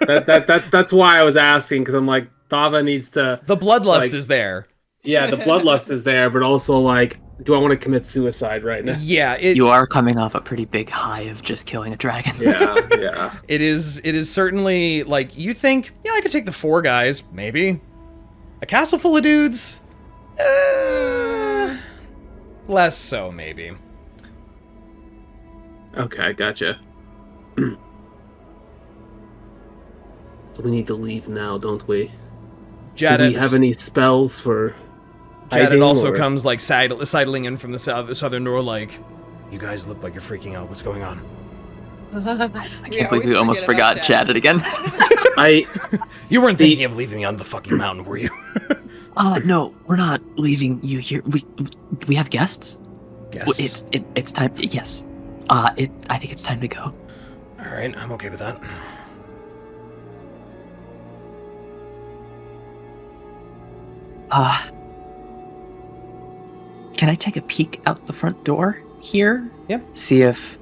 badly. That's why I was asking, because I'm like, Thava needs to... The bloodlust Like- is there. Yeah, the bloodlust is there, but also, like, do I want to commit suicide right now? Yeah, You are coming off a pretty big high of just killing a dragon. Yeah. it is certainly like you think, yeah, I could take the 4 guys, maybe. A castle full of dudes? Less so, maybe. Okay, gotcha. So we need to leave now, don't we? Do we Jadet, have any spells for Jadet hiding, also or- comes like sidling in from the southern door like, you guys look like you're freaking out. What's going on? I We can't believe we always almost forget forgot about chat it again. I You weren't thinking of leaving me on the fucking mountain, were you? No, we're not leaving you here. We have guests. Well, Yes. it's time. Yes. I think it's time to go. All right, I'm okay with that. Can I take a peek out the front door here? Yep. See if,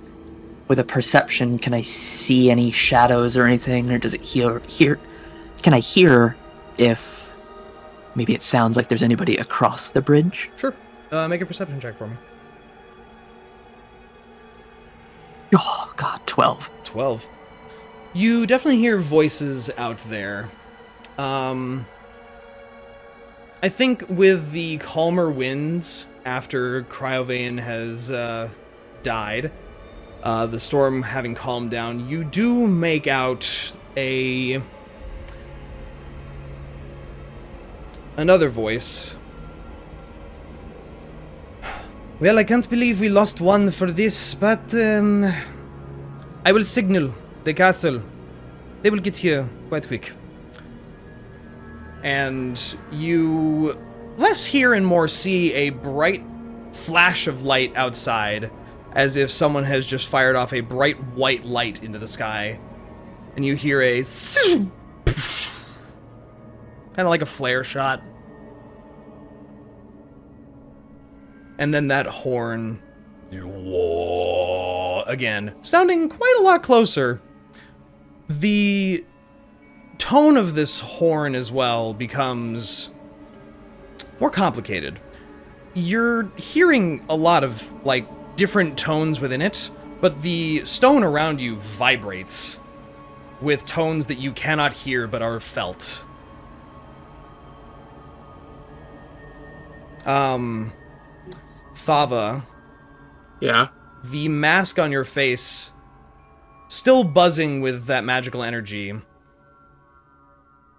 with a perception, can I see any shadows or anything, or does it hear? Can I hear if maybe it sounds like there's anybody across the bridge? Sure. Make a perception check for me. Oh God, 12. 12. You definitely hear voices out there. I think with the calmer winds after Cryovane has died, the storm having calmed down, you do make out another voice. Well, I can't believe we lost one for this, but I will signal the castle. They will get here quite quick. And you less hear and more see a bright flash of light outside, as if someone has just fired off a bright white light into the sky. And you hear a kind of like a flare shot. And then that horn again, sounding quite a lot closer. The tone of this horn as well becomes more complicated. You're hearing a lot of, like, different tones within it, but the stone around you vibrates with tones that you cannot hear but are felt. Thava. Yeah? The mask on your face, still buzzing with that magical energy.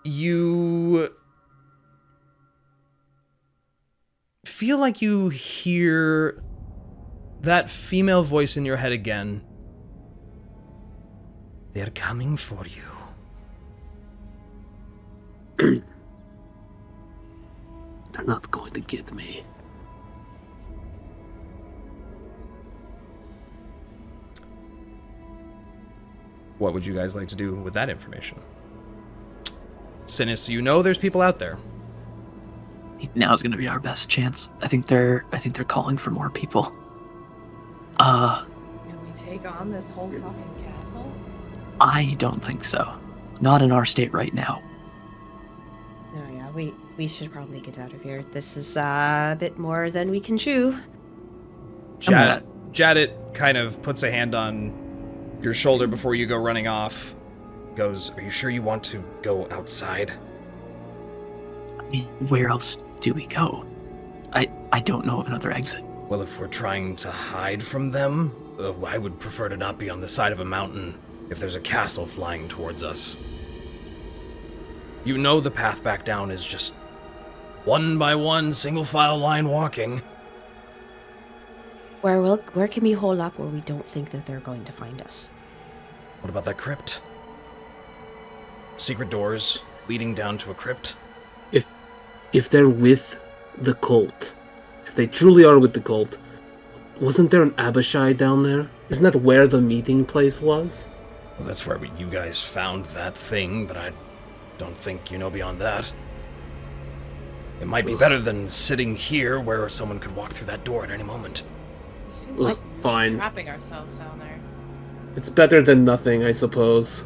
You feel like you hear that female voice in your head again. They're coming for you. They're not going to get me. What would you guys like to do with that information? Synas, you know there's people out there. Now's gonna be our best chance. I think they're calling for more people. Can we take on this whole fucking castle? I don't think so. Not in our state right now. Oh yeah, we should probably get out of here. This is a bit more than we can chew. Jadit kind of puts a hand on your shoulder before you go running off. Goes, are you sure you want to go outside? I mean, where else do we go? I don't know of another exit. Well, if we're trying to hide from them, I would prefer to not be on the side of a mountain if there's a castle flying towards us. You know the path back down is just one by one, single file line walking. Where can we hole up where we don't think that they're going to find us? What about that crypt? Secret doors leading down to a crypt? If they're with the cult, if they truly are with the cult, wasn't there an Abishai down there? Isn't that where the meeting place was? Well, that's where you guys found that thing, but I don't think you know beyond that. It might be better than sitting here where someone could walk through that door at any moment. This feels like fine. trapping ourselves down there. It's better than nothing, I suppose.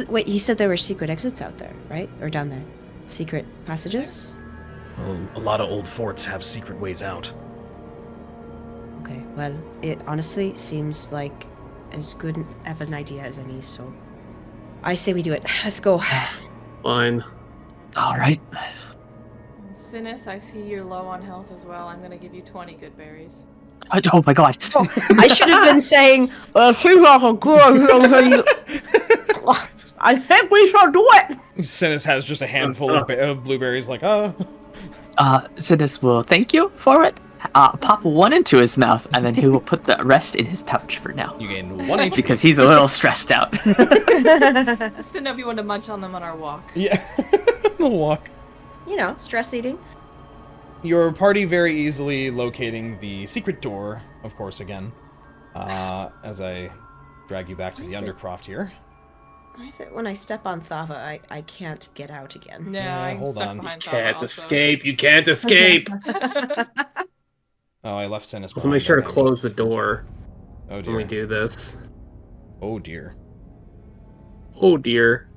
Wait, you said there were secret exits out there, right? Or down there? Secret passages? Well, a lot of old forts have secret ways out. Okay, well, it honestly seems like as good of an idea as any, so I say we do it. Let's go. Fine. All right. Synas, I see you're low on health as well. I'm gonna give you 20 good berries. Oh my god. I should have been saying, I think we shall do it. Synas has just a handful of blueberries, like, Synas will thank you for it. Pop one into his mouth, and then he will put the rest in his pouch for now. You gain 1 HP. Because he's a little stressed out. Just didn't know if you wanted to munch on them on our walk. Yeah, the walk. You know, stress eating. Your party very easily locating the secret door, of course, again, as I drag you back to the Undercroft here. Why is it when I step on Thava, I can't get out again? No, Yeah, I'm hold stuck on. behind You Thava can't also. escape. You can't escape. Oh, I left Synas So make sure to behind. close the door Oh when we dear. do this. Oh dear. Oh dear.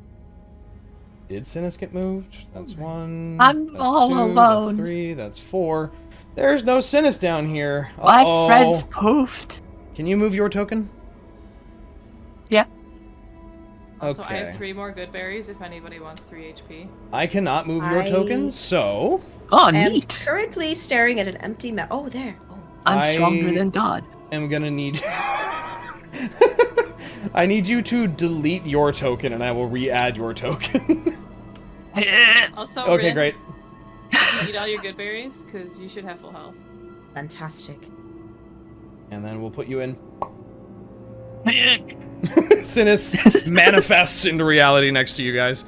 Did Synas get moved? That's 1. I'm that's all 2, alone. That's 3. That's 4. There's no Synas down here. My Uh-oh. friend's poofed. Can you move your token? Yeah. Also, I Okay. have 3 more good berries if anybody wants 3 HP. I cannot move your I- token, so Oh, I'm neat. currently staring at an empty map. Oh, there. Oh. I'm I- stronger than God. am gonna need... I need you to delete your token, and I will re-add your token. Also, Okay, Rinn, great. did you eat all your good berries? Because you should have full health. Fantastic. And then we'll put you in. Synas manifests into reality next to you guys.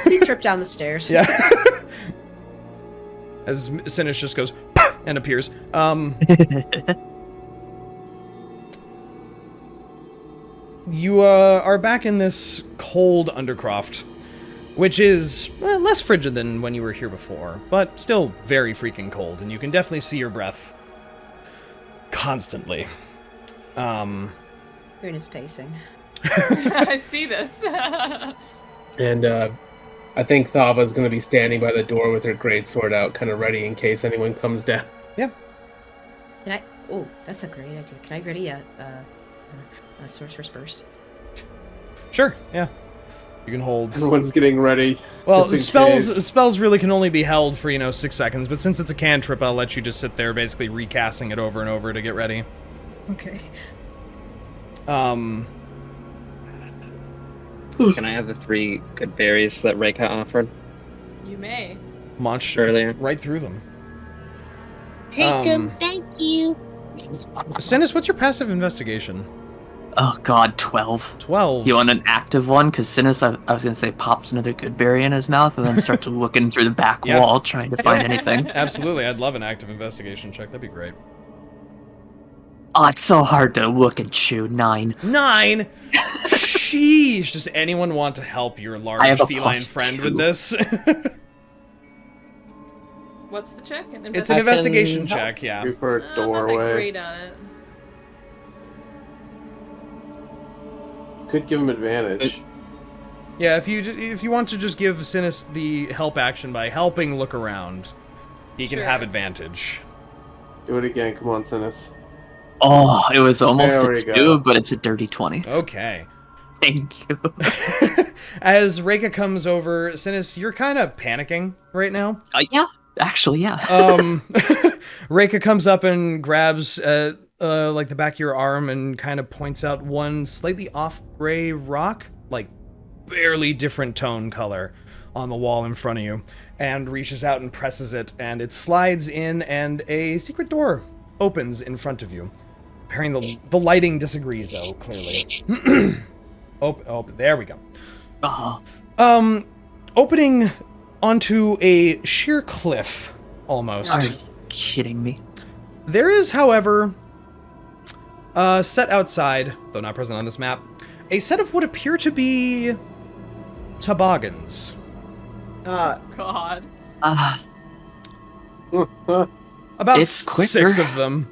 He tripped down the stairs. Yeah. As Synas just goes and appears. You are back in this cold Undercroft, which is less frigid than when you were here before, but still very freaking cold, and you can definitely see your breath constantly. Rinn is pacing. I see this. And I think Thava's going to be standing by the door with her greatsword out, kind of ready in case anyone comes down. Yeah. Can I? Oh, that's a great idea. Can I ready a sorcerer's burst? Sure. Yeah. You can hold. Everyone's getting ready. Well, just in case. spells really can only be held for 6 seconds, but since it's a cantrip, I'll let you just sit there, basically recasting it over and over to get ready. Okay. Can I have the 3 good berries that Reyka offered? You may. Munch Earlier. right through them. Take them, thank you. Synas, what's your passive investigation? Oh god, 12. 12. You want an active one? Because Synas, I was going to say, pops another good berry in his mouth and then starts looking through the back Yeah. wall trying to find anything. Absolutely, I'd love an active investigation check. That'd be great. Oh, it's so hard to look and chew. 9. 9? Sheesh. Does anyone want to help your I large have a feline +2. friend with this? What's the check? It's an investigation help. check, yeah. Move for a I'm not that doorway. great on it. Could give him advantage. Yeah, if you want to just give Synas the help action by helping look around, he can Sure. have advantage. Do it again. Come on, Synas. Oh, it was almost There a we 2, go. but it's a dirty 20. Okay. Thank you. As Reyka comes over, Synas, you're kind of panicking right now. Yeah, actually, yeah. Reyka comes up and grabs like the back of your arm and kind of points out one slightly off gray rock, like barely different tone color on the wall in front of you, and reaches out and presses it, and it slides in, and a secret door opens in front of you. Apparently the lighting disagrees, though, clearly. Oh, there we go. Oh, Opening onto a sheer cliff, almost. are you kidding me? There is, however, set outside, though not present on this map, a set of what appear to be toboggans. God. About It's quicker. 6 of them.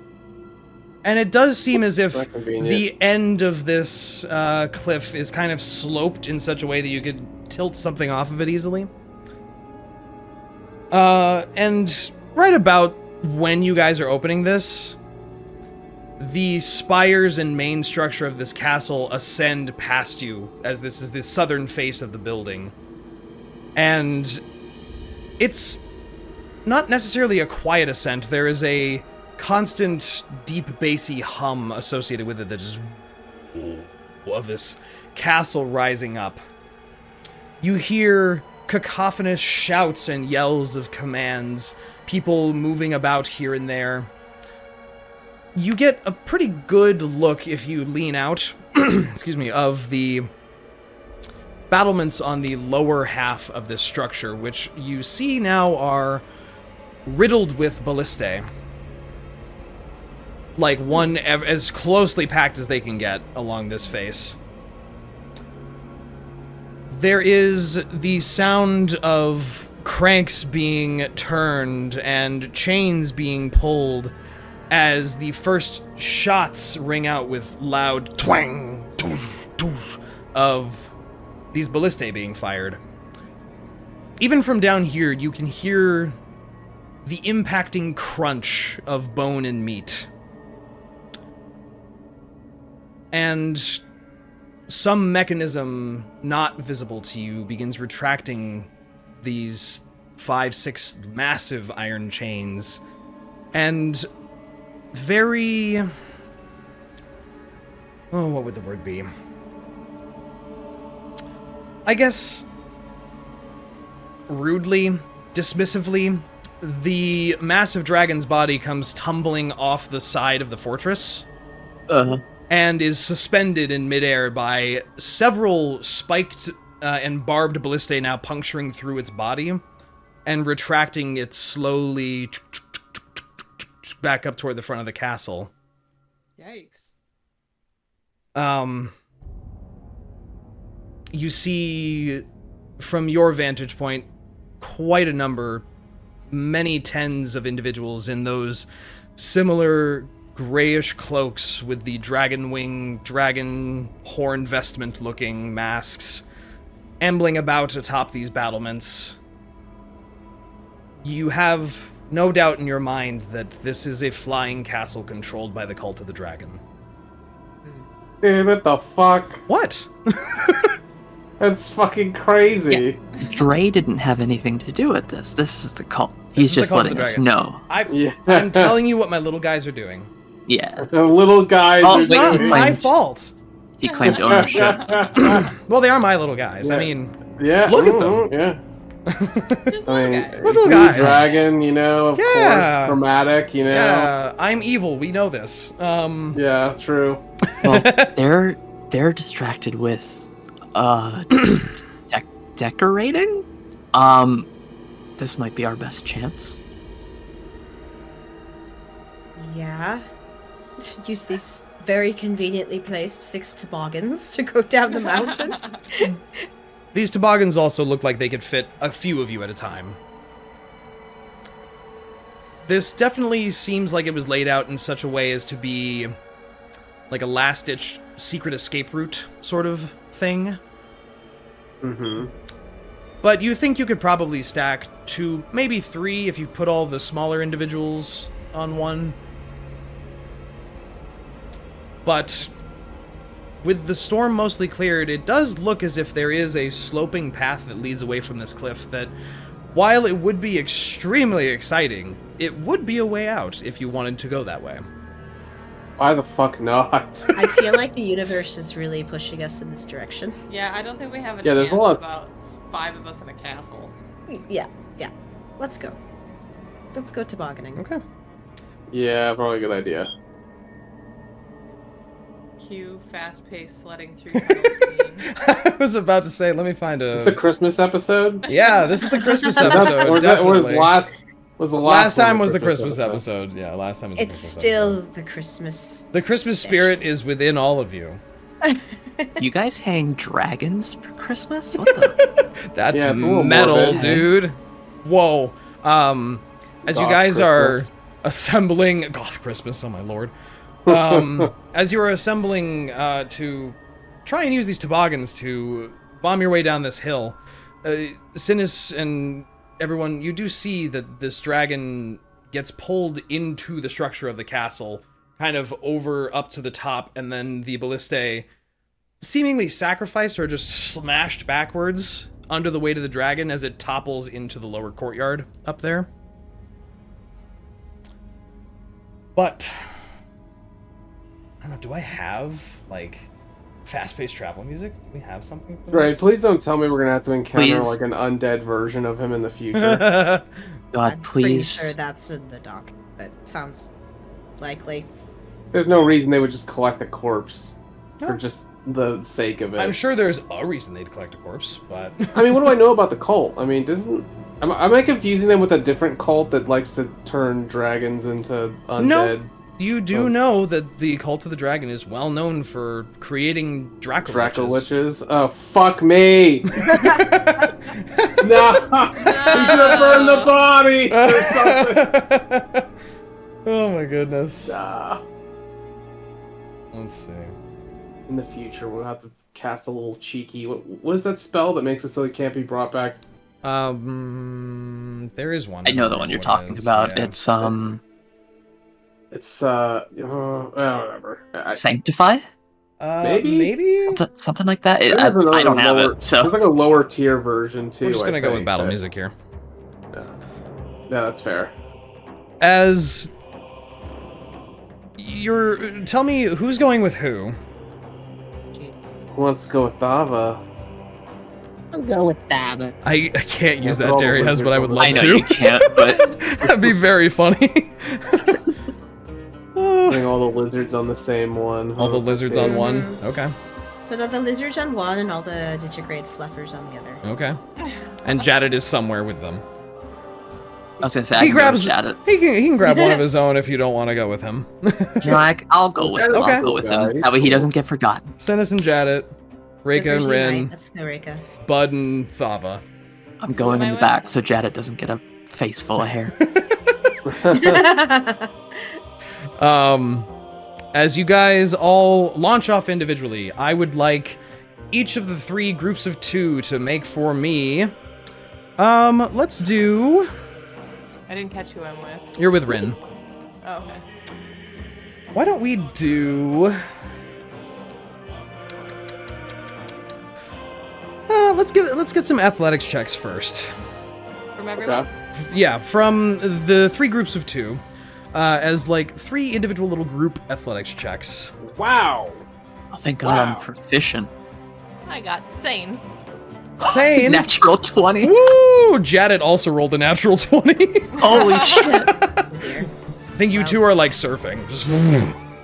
And it does seem as if Not convenient. the end of this cliff is kind of sloped in such a way that you could tilt something off of it easily. And right about when you guys are opening this, the spires and main structure of this castle ascend past you, as this is the southern face of the building. And it's not necessarily a quiet ascent. There is a constant, deep, bassy hum associated with it that just of this castle rising up. You hear cacophonous shouts and yells of commands, people moving about here and there. You get a pretty good look if you lean out, excuse me, of the battlements on the lower half of this structure, which you see now are riddled with ballistae. Like one as closely packed as they can get along this face. There is the sound of cranks being turned and chains being pulled as the first shots ring out with loud twang of these ballistae being fired. Even from down here, you can hear the impacting crunch of bone and meat. And some mechanism not visible to you begins retracting these 5-6 massive iron chains, and very Oh, what would the word be? I guess rudely, dismissively, the massive dragon's body comes tumbling off the side of the fortress and is suspended in midair by several spiked and barbed ballistae now puncturing through its body and retracting it slowly back up toward the front of the castle. Yikes. You see, from your vantage point, quite a number, many tens of individuals in those similar grayish cloaks with the dragon wing, dragon horn vestment looking masks, ambling about atop these battlements. You have no doubt in your mind that this is a flying castle controlled by the Cult of the Dragon. Dude, what the fuck? What? That's fucking crazy. Dre didn't have anything to do with this. This is the cult. He's just letting us know. I'm telling you what my little guys are doing. Yeah. The little guys. It's not my fault. He claimed ownership. Well, they are my little guys. Yeah. I mean, Yeah. look at them. Yeah. Just I little mean, guys. Those little blue guys. dragon, you know, of Yeah. course, chromatic, you know. Yeah, I'm evil. We know this. Yeah, true. Well, they're distracted with decorating. This might be our best chance. Yeah. Use these very conveniently placed 6 toboggans to go down the mountain. These toboggans also look like they could fit a few of you at a time. This definitely seems like it was laid out in such a way as to be like a last-ditch secret escape route sort of thing. Mm-hmm. But you think you could probably stack 2, maybe 3 if you put all the smaller individuals on one. But with the storm mostly cleared, it does look as if there is a sloping path that leads away from this cliff that, while it would be extremely exciting, it would be a way out if you wanted to go that way. Why the fuck not? I feel like the universe is really pushing us in this direction. Yeah, I don't think we have a Yeah, chance there's a lot of- about 5 of us in a castle. Yeah. Let's go. Let's go tobogganing. Okay. Yeah, probably a good idea. Cue fast-paced sledding through tunnel scene. I was about to say, let me find a... It's a Christmas episode. Yeah, this is the Christmas Or episode, was definitely. Was the Last time one was the Christmas episode. Yeah, last time was the It's Christmas still episode. the Christmas. The Christmas spirit is within all of you. You guys hang dragons for Christmas? What the? That's Yeah, it's a little metal, morbid. dude. Whoa. As you Goth guys are Christmas. assembling Goth Christmas, oh my lord. As you are assembling to try and use these toboggans to bomb your way down this hill, Synas and everyone, you do see that this dragon gets pulled into the structure of the castle, kind of over up to the top, and then the ballistae seemingly sacrificed or just smashed backwards under the weight of the dragon as it topples into the lower courtyard up there. But I don't know, do I have like fast-paced travel music? Do we have something for Right, this? please don't tell me we're gonna have to encounter Please. like an undead version of him in the future. God, I'm pretty please. sure that's in the doc. That sounds likely. There's no reason they would just collect a corpse No. for just the sake of it. I'm sure there's a reason they'd collect a corpse, but I mean, what do I know about the cult? I mean, am I confusing them with a different cult that likes to turn dragons into undead? No. You do Oh. know that the Cult of the Dragon is well known for creating Draco Draco Liches. Liches? Oh, fuck me! No! We should have burned the body! Or something! Oh my goodness. Ah. Let's see. In the future, we'll have to cast a little cheeky... What is that spell that makes it so it can't be brought back? There is one. I know the one you're What it talking is, about. yeah. It's It's, whatever. Sanctify? Maybe? Something like that. There's I another don't have lower- it, so There's like a lower tier version, too. We're just gonna I go with think, battle that- music here. Yeah, that's fair. As tell me who's going with who. Who wants to go with Thava? I'll go with Thava. I can't use Yeah, that, all the Deriaz, lizards but I on would the- love I know to. you can't, but That'd be very funny. Putting all the lizards on the same one. All the Huh, lizards let's on see. one. Mhm. Okay. Put all the lizards on one and all the digigrade fluffers on the other. Okay. And Jaded is somewhere with them. I was gonna say I He can go grabs. chat it. He can grab one of his own if you don't want to go with him. I'll go with him. Okay. I'll go with him. He's That way he cool. doesn't get forgotten. Synas and Jaded, Reyka and Thursday night, Rinn, Let's go, Reyka. Bud and Thava. I'm going am in I the with? back so Jadet doesn't get a face full of hair. As you guys all launch off individually, I would like each of the 3 groups of 2 to make for me. Let's do. I didn't catch who I'm with. You're with Rinn. Oh, okay. Why don't we do? Let's get some athletics checks first. From everyone? Okay. Yeah, from the 3 groups of 2, as like 3 individual little group athletics checks. Wow. Oh, thank God I'm Wow. proficient. I got sane. Sane. Natural 20. Woo! Jaded also rolled a natural 20. Holy shit. I think you 2 are like surfing. Just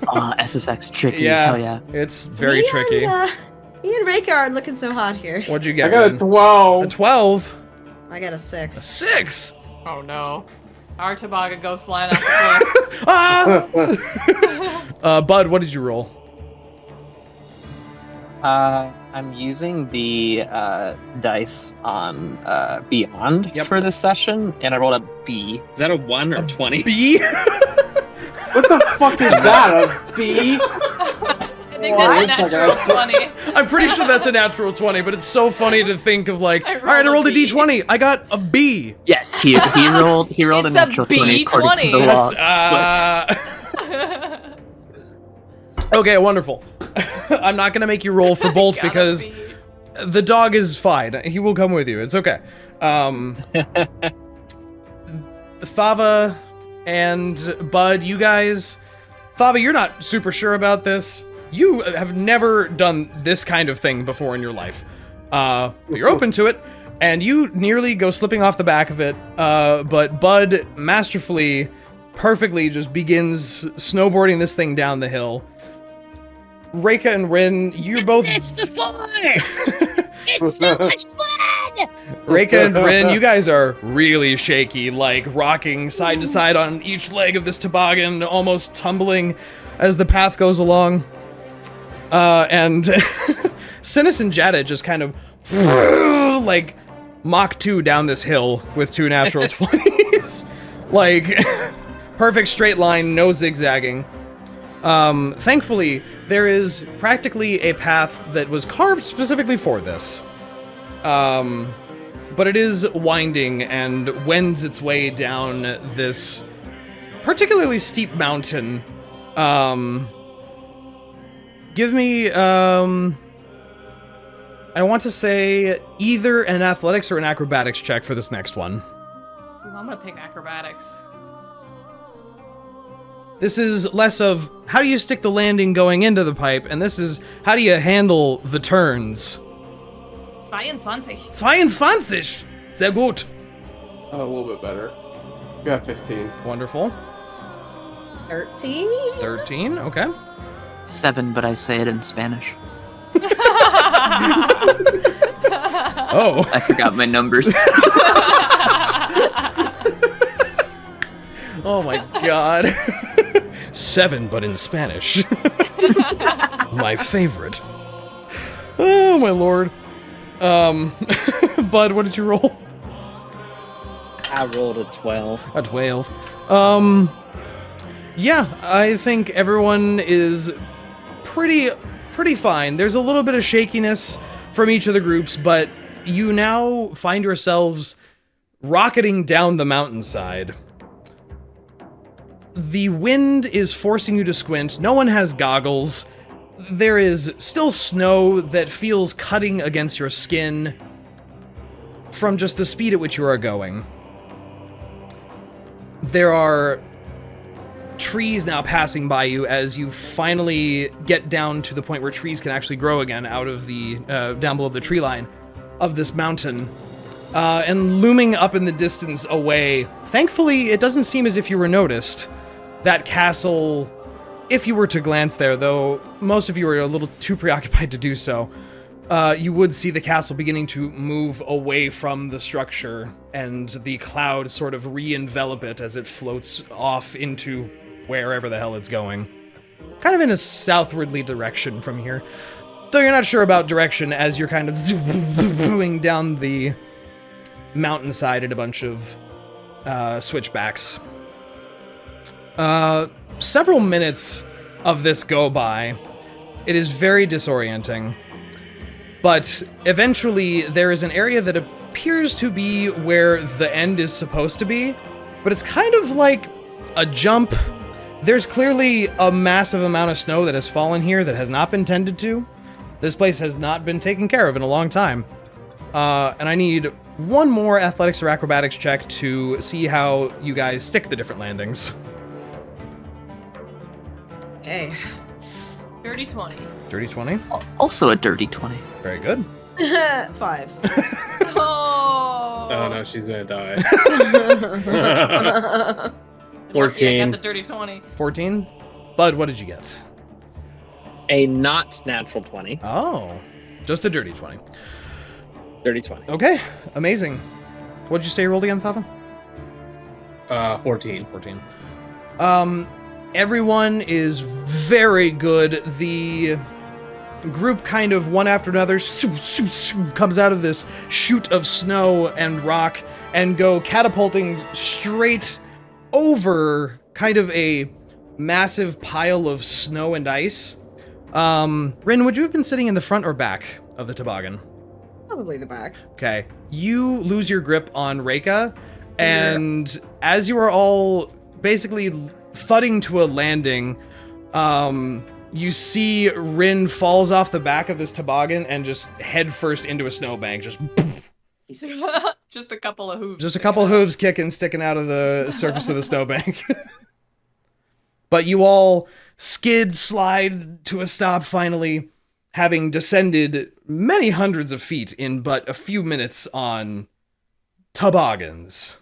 SSX tricky. yeah, Hell yeah. it's very me tricky. Me and Reyka are looking so hot here. What'd you I get? got a Rinn? 12. A 12. I got a A 6. 6. Oh no. Our toboggan goes flying off the Ah! Bud, what did you roll? I'm using the dice on Beyond Yep. for this session, and I rolled a B. Is that a 1 or 20? B. What the fuck is that? A B? cliff. I think What? that's a natural 20. I'm pretty sure that's a natural 20, but it's so funny to think of like, I all right, I rolled rolled a a B. D20. I got a B. Yes, he rolled a It's a natural 20 according to the B20. law. That's, okay, wonderful. I'm not gonna make you roll for Bolt Gotta because be. the dog is fine. He will come with you. It's okay. Thava and Bud, you guys. Thava, you're not super sure about this. You have never done this kind of thing before in your life. But you're open to it, and you nearly go slipping off the back of it. But Bud masterfully, perfectly just begins snowboarding this thing down the hill. Reyka and Rinn, you're both. This before. It's so much fun. Reyka and Rinn, you guys are really shaky, like rocking side to side on each leg of this toboggan, almost tumbling as the path goes along. And Synas and Jaded just kind of like Mach 2 down this hill with 2 natural 20s. Like perfect straight line, no zigzagging. Thankfully, there is practically a path that was carved specifically for this. But it is winding and wends its way down this particularly steep mountain. Give me, I want to say either an athletics or an acrobatics check for this next one. Ooh, I'm gonna pick acrobatics. This is less of how do you stick the landing going into the pipe, and this is how do you handle the turns. 22. 22. Sehr gut. A little bit better. You got 15. Wonderful. 13? 13, okay. 7, but I say it in Spanish. Oh. I forgot my numbers. Oh my god. 7, but in Spanish. My favorite. Oh my lord. Bud, what did you roll? I rolled a 12. A 12. Yeah, I think everyone is pretty fine. There's a little bit of shakiness from each of the groups, but you now find yourselves rocketing down the mountainside. The wind is forcing you to squint. No one has goggles. There is still snow that feels cutting against your skin from just the speed at which you are going. There are trees now passing by you as you finally get down to the point where trees can actually grow again out of the down below the tree line of this mountain. And looming up in the distance away, thankfully it doesn't seem as if you were noticed. That castle, if you were to glance there, though most of you are a little too preoccupied to do so, you would see the castle beginning to move away from the structure and the cloud sort of re-envelop it as it floats off into wherever the hell it's going. Kind of in a southwardly direction from here. Though you're not sure about direction as you're kind of zooming down the mountainside at a bunch of switchbacks. Several minutes of this go by. It is very disorienting. But eventually there is an area that appears to be where the end is supposed to be, but it's kind of like a jump. There's clearly a massive amount of snow that has fallen here that has not been tended to. This place has not been taken care of in a long time. And I need one more athletics or acrobatics check to see how you guys stick the different landings. Hey. Dirty 20. Dirty 20. Also a dirty 20. Very good. 5. Oh. Oh no, she's gonna die. Lucky I 14. got the dirty 20. 14. Bud, what did you get? A not natural 20. Oh, just a dirty 20. Dirty 20. Okay, amazing. What did you say you rolled again, Thava? 14. 14. Everyone is very good. The group kind of one after another comes out of this chute of snow and rock and go catapulting straight over kind of a massive pile of snow and ice. Rinn, would you have been sitting in the front or back of the toboggan? Probably the back. Okay. You lose your grip on Reyka, and as you are all basically thudding to a landing, you see Rinn falls off the back of this toboggan and just head first into a snowbank. Just Just a couple of hooves. Just a couple hooves sticking out of the surface of the snowbank. But you all slide to a stop finally, having descended many hundreds of feet in but a few minutes on toboggans.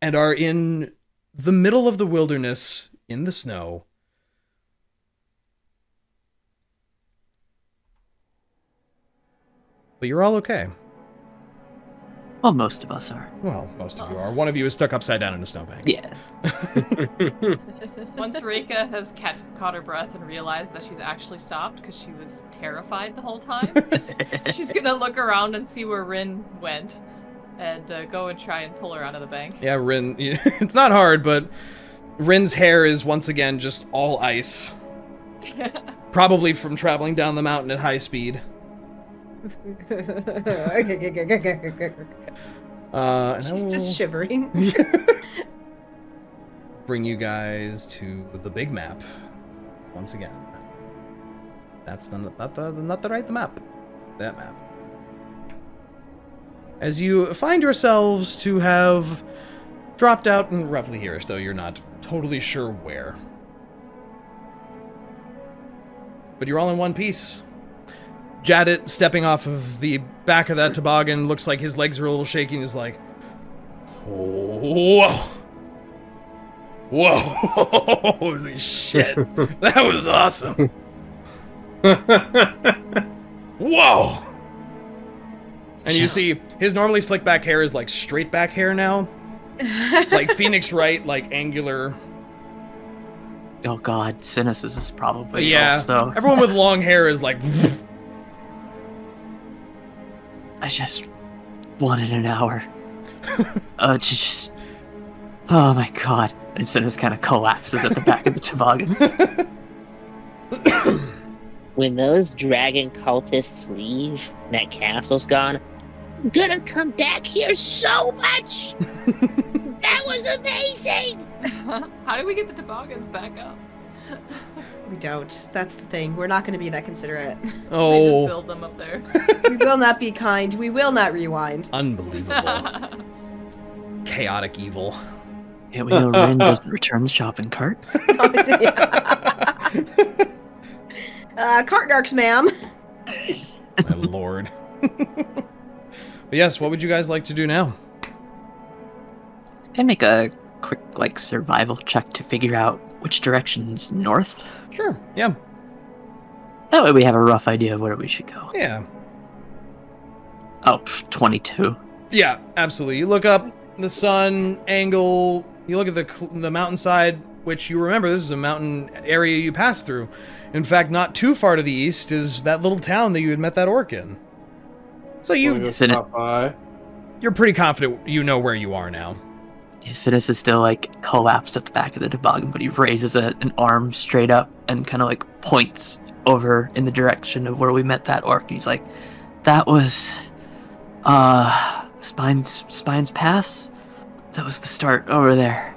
And are in the middle of the wilderness in the snow. But you're all okay. Well, most of us are. Well, most of you are. One of you is stuck upside down in a snowbank. Yeah. Once Reyka has caught her breath and realized that she's actually stopped because she was terrified the whole time, she's gonna look around and see where Rinn went and go and try and pull her out of the bank. Yeah, Rinn. It's not hard, but Rinn's hair is once again just all ice. Probably from traveling down the mountain at high speed. She's just shivering. Bring you guys to the big map once again. That's not the map. That map. As you find yourselves to have dropped out in roughly here-ish, though you're not totally sure where. But you're all in one piece. Jadit, stepping off of the back of that toboggan, looks like his legs are a little shaky and is like, whoa. Whoa. Holy shit. That was awesome. Whoa. And you see, his normally slick back hair is like straight back hair now. Like Phoenix Wright, like angular. Oh god, Synas is probably Yeah, also. everyone with long hair is like... I just wanted an hour. To just... Oh my god. And Synas kind of collapses at the back of the toboggan. When those dragon cultists leave, and that castle's gone, I'm gonna come back here so much! That was amazing! How do we get the toboggans back up? We don't. That's the thing. We're not going to be that considerate. They just Oh, build them up there. We will not be kind. We will not rewind. unbelievable. Chaotic evil. Yeah, we know Rinn doesn't return the shopping cart. Cart Dorks, ma'am. My lord. But yes, what would you guys like to do now? Can I make a quick, like, survival check to figure out which direction's north? Sure. Yeah. That way we have a rough idea of where we should go. Yeah. Oh, 22. Yeah, absolutely. You look up the sun angle. You look at the mountainside, which you remember this is a mountain area you passed through. In fact, not too far to the east is that little town that you had met that orc in. So you're pretty confident you know where you are now. Synas is still, like, collapsed at the back of the toboggan, but he raises an arm straight up and kind of, like, points over in the direction of where we met that orc. He's like, that was, Spine's Pass? That was the start over there.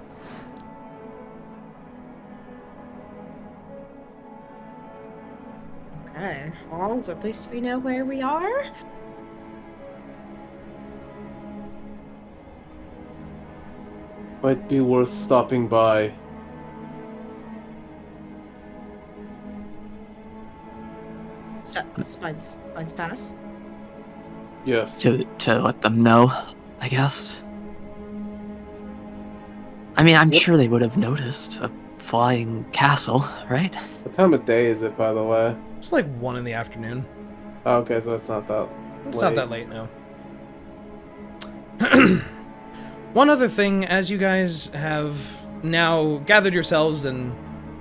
Okay, well, at least we know where we are. Might be worth stopping by. Spine's Pass. Yes. To let them know, I guess. I mean, I'm sure they would have noticed a flying castle, right? What time of day is it, by the way? It's like 1 in the afternoon. Oh, okay, so it's not that It's late. not that late, no. One other thing, as you guys have now gathered yourselves and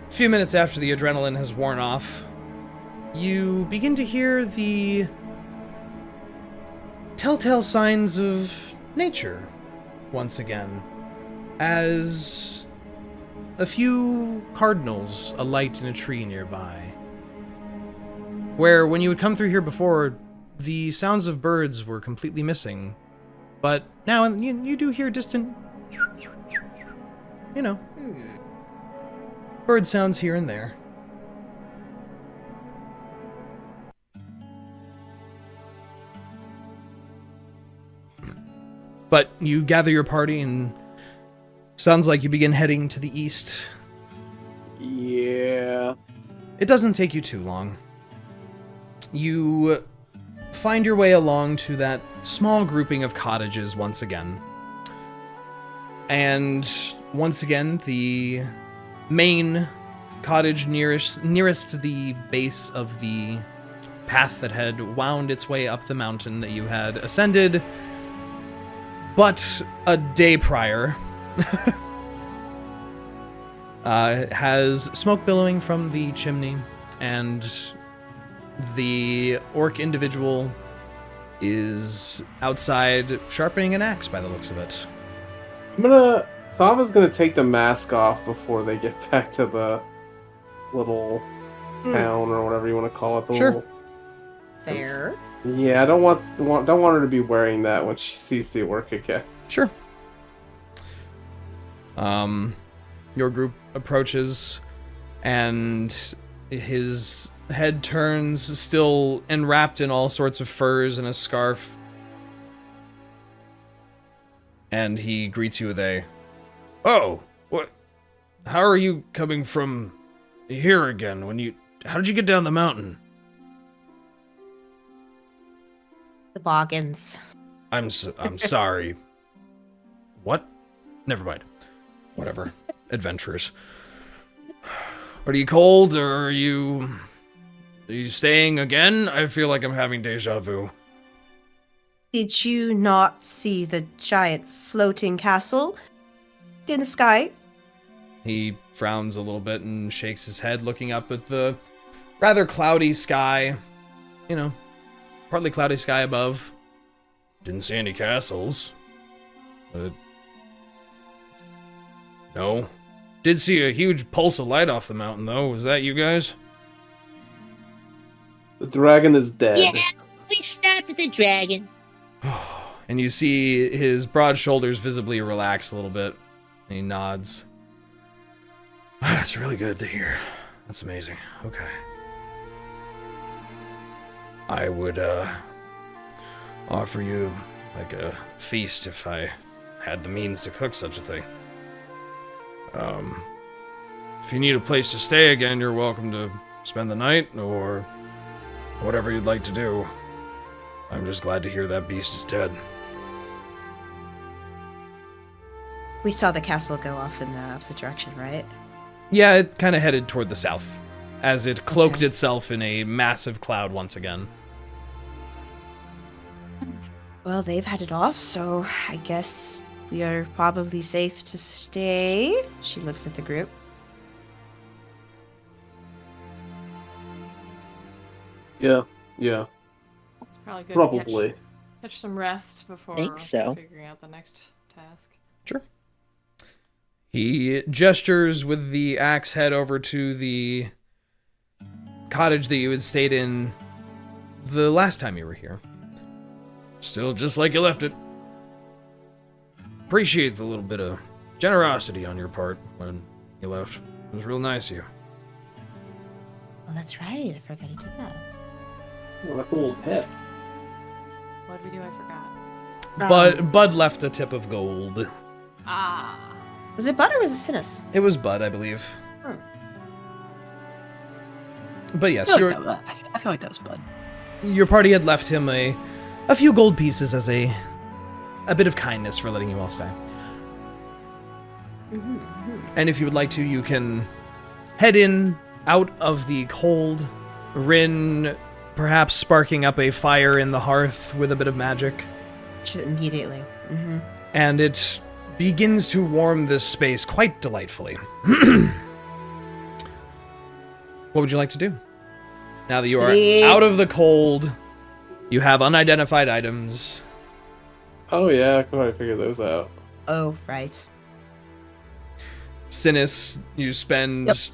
a few minutes after the adrenaline has worn off, you begin to hear the telltale signs of nature once again, as a few cardinals alight in a tree nearby. Where, when you had come through here before, the sounds of birds were completely missing. But now you do hear distant, you know, bird sounds here and there. But you gather your party and sounds like you begin heading to the east. Yeah. It doesn't take you too long. You find your way along to that small grouping of cottages once again. And once again, the main cottage nearest the base of the path that had wound its way up the mountain that you had ascended, but a day prior, has smoke billowing from the chimney, and the orc individual is outside sharpening an axe by the looks of it. Thava's gonna take the mask off before they get back to the little town or whatever you want to call it. Sure. Fair. Yeah, I don't want her to be wearing that when she sees the orc again. Sure. Your group approaches, and his head turns, still enwrapped in all sorts of furs and a scarf. And he greets you with a, "Oh, what? How are you coming from here again? How did you get down the mountain?" Toboggans. I'm sorry. What? Never mind. Whatever. Adventurers. Are you cold, or are you staying again? I feel like I'm having deja vu. Did you not see the giant floating castle in the sky? He frowns a little bit and shakes his head, looking up at the rather cloudy sky. You know, partly cloudy sky above. Didn't see any castles. No. Did see a huge pulse of light off the mountain, though. Was that you guys? The dragon is dead. Yeah, we stopped at the dragon. And you see his broad shoulders visibly relax a little bit. And he nods. That's really good to hear. That's amazing. Okay. I would, offer you, like, a feast if I had the means to cook such a thing. If you need a place to stay again, you're welcome to spend the night, or whatever you'd like to do. I'm just glad to hear that beast is dead. We saw the castle go off in the opposite direction, right? Yeah, it kind of headed toward the south, as it cloaked itself in a massive cloud once again. Well, they've headed off, so I guess we are probably safe to stay. She looks at the group. Yeah. It's probably good Probably. to catch some rest before Think so. figuring out the next task. Sure. He gestures with the axe head over to the cottage that you had stayed in the last time you were here. Still just like you left it. Appreciate the little bit of generosity on your part when you left. It was real nice of you. Oh, that's right. I forgot he did that. What a cool pet. What did we do? I forgot. Bud left a tip of gold. Ah. Was it Bud or was it Synas? It was Bud, I believe. Hmm. But yes, I feel like that was Bud. your party had left him a few gold pieces as a bit of kindness for letting you all stay. And if you would like to, you can head in out of the cold. Rinn perhaps sparking up a fire in the hearth with a bit of magic. Immediately. Mm-hmm. And it begins to warm this space quite delightfully. What would you like to do? Now that you are out of the cold, you have unidentified items. Oh yeah, I could probably figure those out. Oh, right. Synas, you spend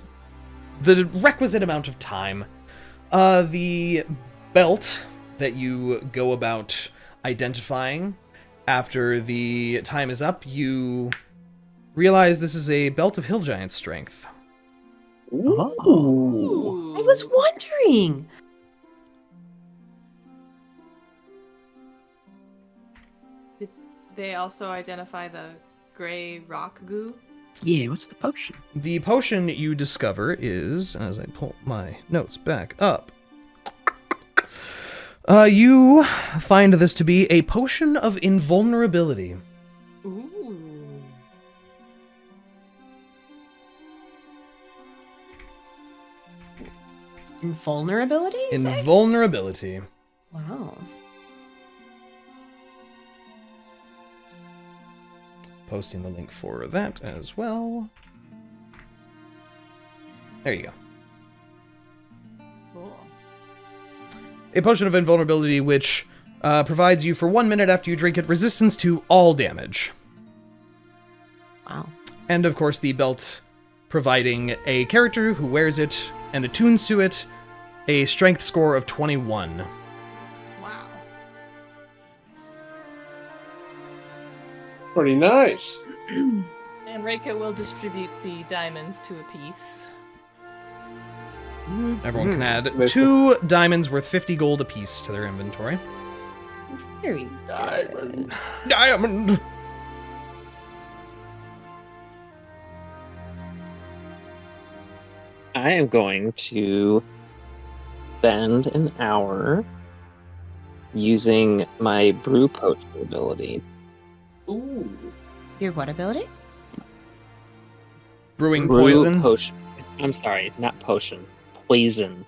the requisite amount of time. The belt that you go about identifying after the time is up, you realize this is a belt of hill giant strength. Ooh. I was wondering. Did they also identify the gray rock goo? Yeah, what's the potion? The potion you discover is, as I pull my notes back up, you find this to be a potion of invulnerability. Ooh. Invulnerability? you say? Invulnerability. Wow. Posting the link for that as well. There you go. Cool. A potion of invulnerability which provides you for 1 minute after you drink it resistance to all damage. Wow. And of course the belt providing a character who wears it and attunes to it a strength score of 21. Wow. Pretty nice. And Reyka will distribute the diamonds to a piece. Everyone can add Nice. 2 diamonds worth 50 gold apiece to their inventory. Very good. Diamond! I am going to spend an hour using my brew potion ability. Ooh. Your what ability? Brewing Brew poison. potion. I'm sorry, not potion. Poison.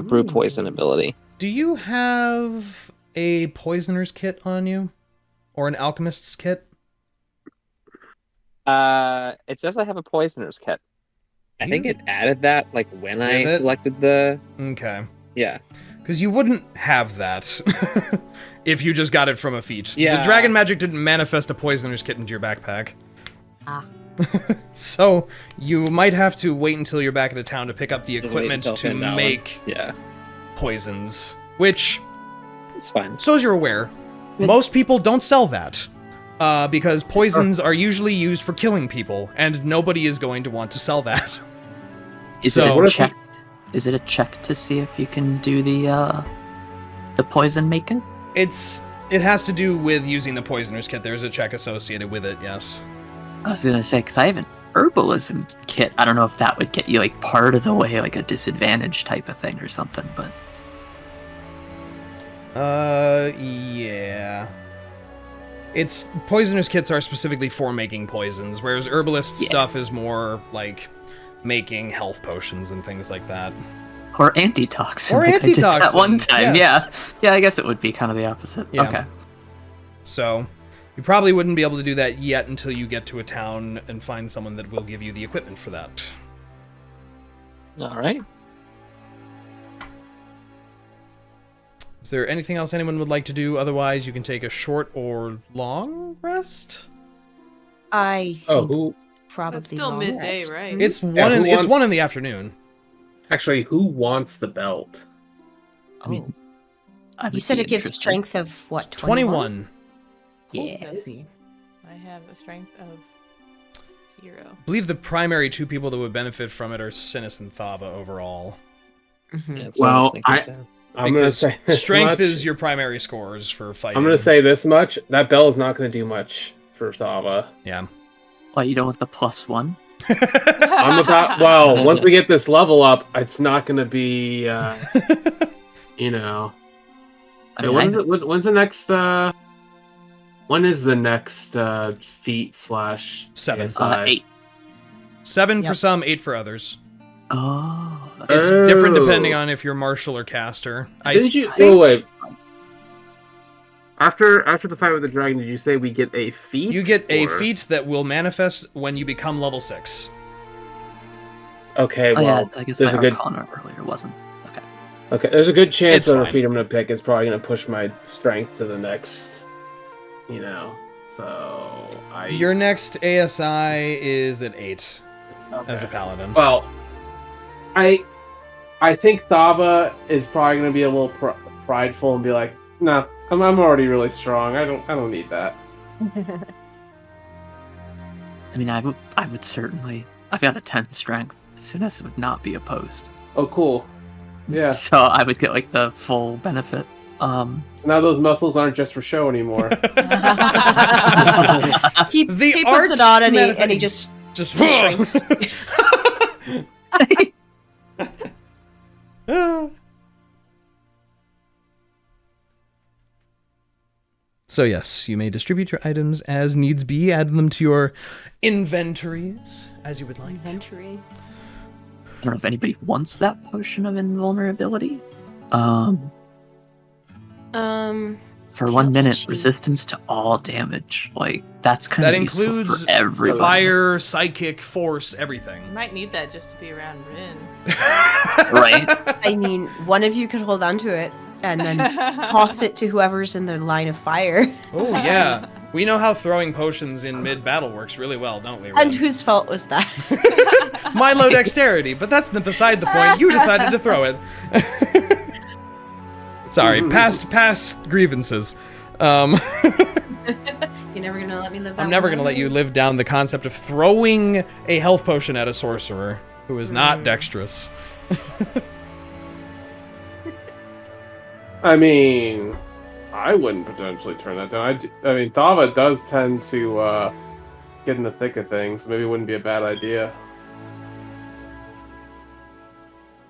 Brew poison ability. Do you have a poisoner's kit on you? Or an alchemist's kit? It says I have a poisoner's kit. I think it added that like when I Did it? selected the Okay. yeah. Because you wouldn't have that if you just got it from a feat. Yeah. The dragon magic didn't manifest a poisoner's kit into your backpack. Ah. So you might have to wait until you're back at a town to pick up the Just wait equipment until to $10. make Yeah, poisons. Which, it's fine. so as you're aware, most people don't sell that. Because poisons are usually used for killing people, and nobody is going to want to sell that. Is So- it a check? Is it a check to see if you can do the poison making? It has to do with using the poisoner's kit. There's a check associated with it, yes. I was gonna say, because I haven't herbalism kit. I don't know if that would get you like part of the way, like a disadvantage type of thing or something, but yeah. It's poisoners kits are specifically for making poisons, whereas herbalist stuff is more like making health potions and things like that. Or antitoxin. Or like I did antitoxin, that one time, yes. yeah. Yeah, I guess it would be kind of the opposite. Yeah. Okay. So, you probably wouldn't be able to do that yet until you get to a town and find someone that will give you the equipment for that. All right. Is there anything else anyone would like to do? Otherwise, you can take a short or long rest. I think Oh, who? probably It's still long midday, rest. right? It's Yeah, who it's wants- 1 in the afternoon. Actually, who wants the belt? I mean, I You would said be it gives interested. strength of what? 21. Yeah. Jesus. I have a strength of 0. I believe the primary 2 people that would benefit from it are Synas and Thava overall. Mhm. Yeah, that's what I was Well, thinking too. I'm gonna Because say this strength much. is your primary scores for fighting. I'm gonna say this much. That bell is not gonna do much for Thava. Yeah. Well, you don't want the +1? I'm about. Well, once we get this level up, it's not gonna be. You know. I Hey, mean, when's the next? When is the next feat / 7. ASI? 8. 7 for Yep. some, 8 for others. Oh. It's different Oh. depending on if you're martial or caster. Didn't you? Oh wait. After the fight with the dragon, did you say we get a feat? You get a or- feat that will manifest when you become level 6. Okay, Oh, well, yeah, I guess my there's a good. Arcana earlier wasn't. Okay. Okay, there's a good chance It's that the fine. feat I'm gonna pick is probably gonna push my strength to the next. You know, so I. Your next ASI is at 8 okay. as a paladin. Well, I think Thava is probably going to be a little prideful and be like, "Nah, I'm already really strong. I don't need that." I mean, I would certainly. I've got a 10 strength. Synas would not be opposed. Oh, cool. Yeah. So I would get like the full benefit. So now those muscles aren't just for show anymore. He The puts it arch on and manifest- he just Just shrinks. So yes, you may distribute your items as needs be, add them to your inventories as you would like. Inventory. I don't know if anybody wants that potion of invulnerability. For 1 minute, Gee. resistance to all damage. Like that's kind That of useful includes for everyone. fire, psychic, force, everything. You might need that just to be around Rinn. Right? I mean, one of you could hold on to it and then toss it to whoever's in the line of fire. Oh yeah, we know how throwing potions in mid-battle works really well, don't we? And Rinn? whose fault was that? My low dexterity, but that's beside the point. You decided to throw it. Sorry, past grievances. You're never gonna let me live that I'm never one gonna let down? you live down the concept of throwing a health potion at a sorcerer who is not dexterous. I mean, I wouldn't potentially turn that down. I mean, Thava does tend to get in the thick of things. So maybe it wouldn't be a bad idea.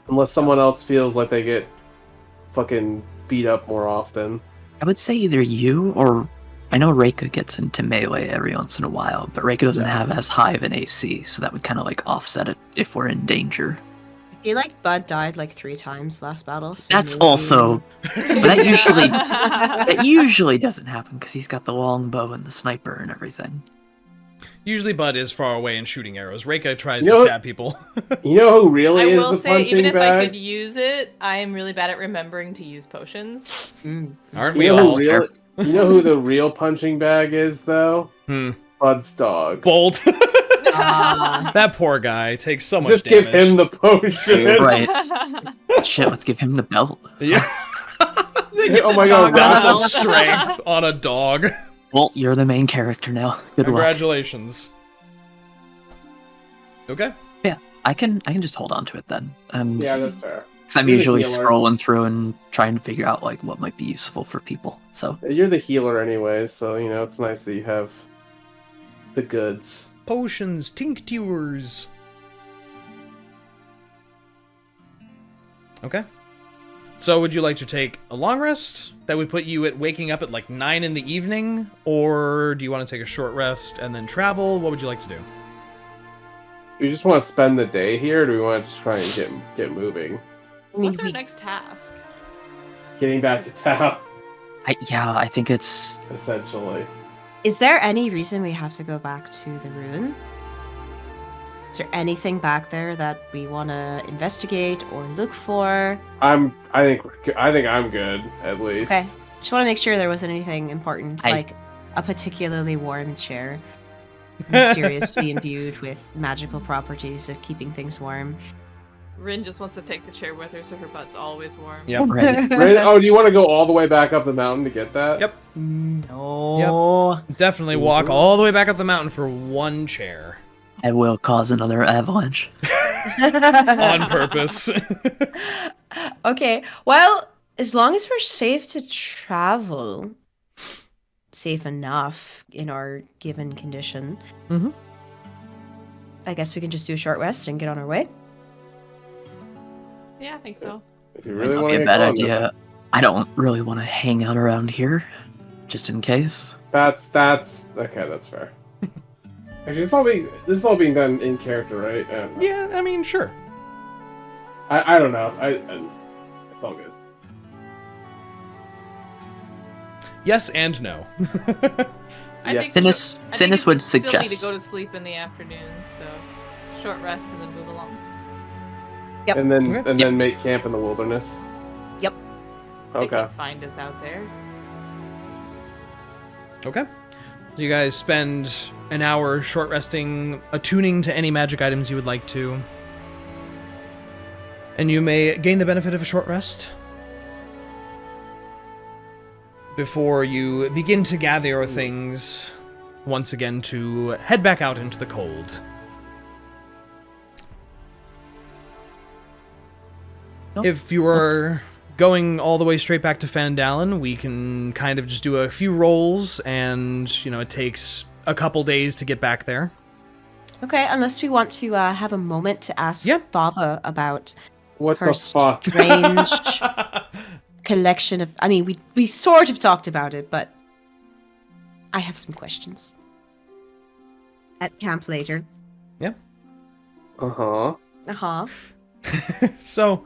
Unless someone else feels like they get fucking beat up more often. I would say either you or I know Reyka gets into melee every once in a while, but Reyka doesn't have as high of an AC, so that would kind of like offset it if we're in danger. I feel like Bud died like 3 times last battle. So That's maybe- also, but that usually doesn't happen because he's got the long bow and the sniper and everything. Usually Bud is far away and shooting arrows. Reyka tries You to know- stab people. You know who really I is will the say, punching even if I bag? could use it, I am really bad at remembering to use potions. Aren't You we know, all? you know who the real punching bag is, though? Hmm. Bud's dog. Bolt. Ah. That poor guy takes so much Just damage. give him the potion. Right. Shit, let's give him the belt. Yeah. Oh my god, Belt of Ron's strength on a dog. Bolt, you're the main character now. Good luck. Congratulations. Okay. Yeah, I can just hold on to it then. Yeah, that's fair. Because I'm You're the usually healer. scrolling through and trying to figure out like what might be useful for people. So You're the healer anyways, so you know it's nice that you have the goods. potions, tinctures. Okay. So would you like to take a long rest? That would put you at waking up at like 9 in the evening? Or do you want to take a short rest and then travel? What would you like to do? Do we just want to spend the day here, or do we want to just try and get moving? What's our next task? Getting back to town, I think it's... essentially. Is there any reason we have to go back to the ruin? Is there anything back there that we want to investigate or look for? I think I'm good, at least. Okay. Just want to make sure there wasn't anything important, I- like a particularly warm chair, mysteriously imbued with magical properties of keeping things warm. Rinn just wants to take the chair with her so her butt's always warm. Yep. Right. Oh, do you want to go all the way back up the mountain to get that? Yep. No. Definitely walk all the way back up the mountain for one chair. I will cause another avalanche. On purpose. Okay. Well, as long as we're safe to travel, safe enough in our given condition, Mhm. I guess we can just do a short rest and get on our way. Yeah, I think so. If you Might really not want be to a bad idea. I don't really want to hang out around here, just in case. That's okay. That's fair. Actually, this is all being done in character, right? I don't know. Yeah, I mean, sure. I don't know. It's all good. Yes and no. I Yes. think Synas would it's silly suggest. to go to sleep in the afternoon, so short rest and then move along. Yep. And then Okay. then make camp in the wilderness. Yep. They Okay. can find us out there. Okay. So you guys spend an hour short resting, attuning to any magic items you would like to. And you may gain the benefit of a short rest before you begin to gather your things once again to head back out into the cold. Nope. If you are going all the way straight back to Fandalin, we can kind of just do a few rolls, and, you know, it takes a couple days to get back there. Okay, unless we want to have a moment to ask Yep. Thava about What her the fuck? strange collection of... I mean, we sort of talked about it, but I have some questions. At camp later. Uh-huh. Uh-huh. So,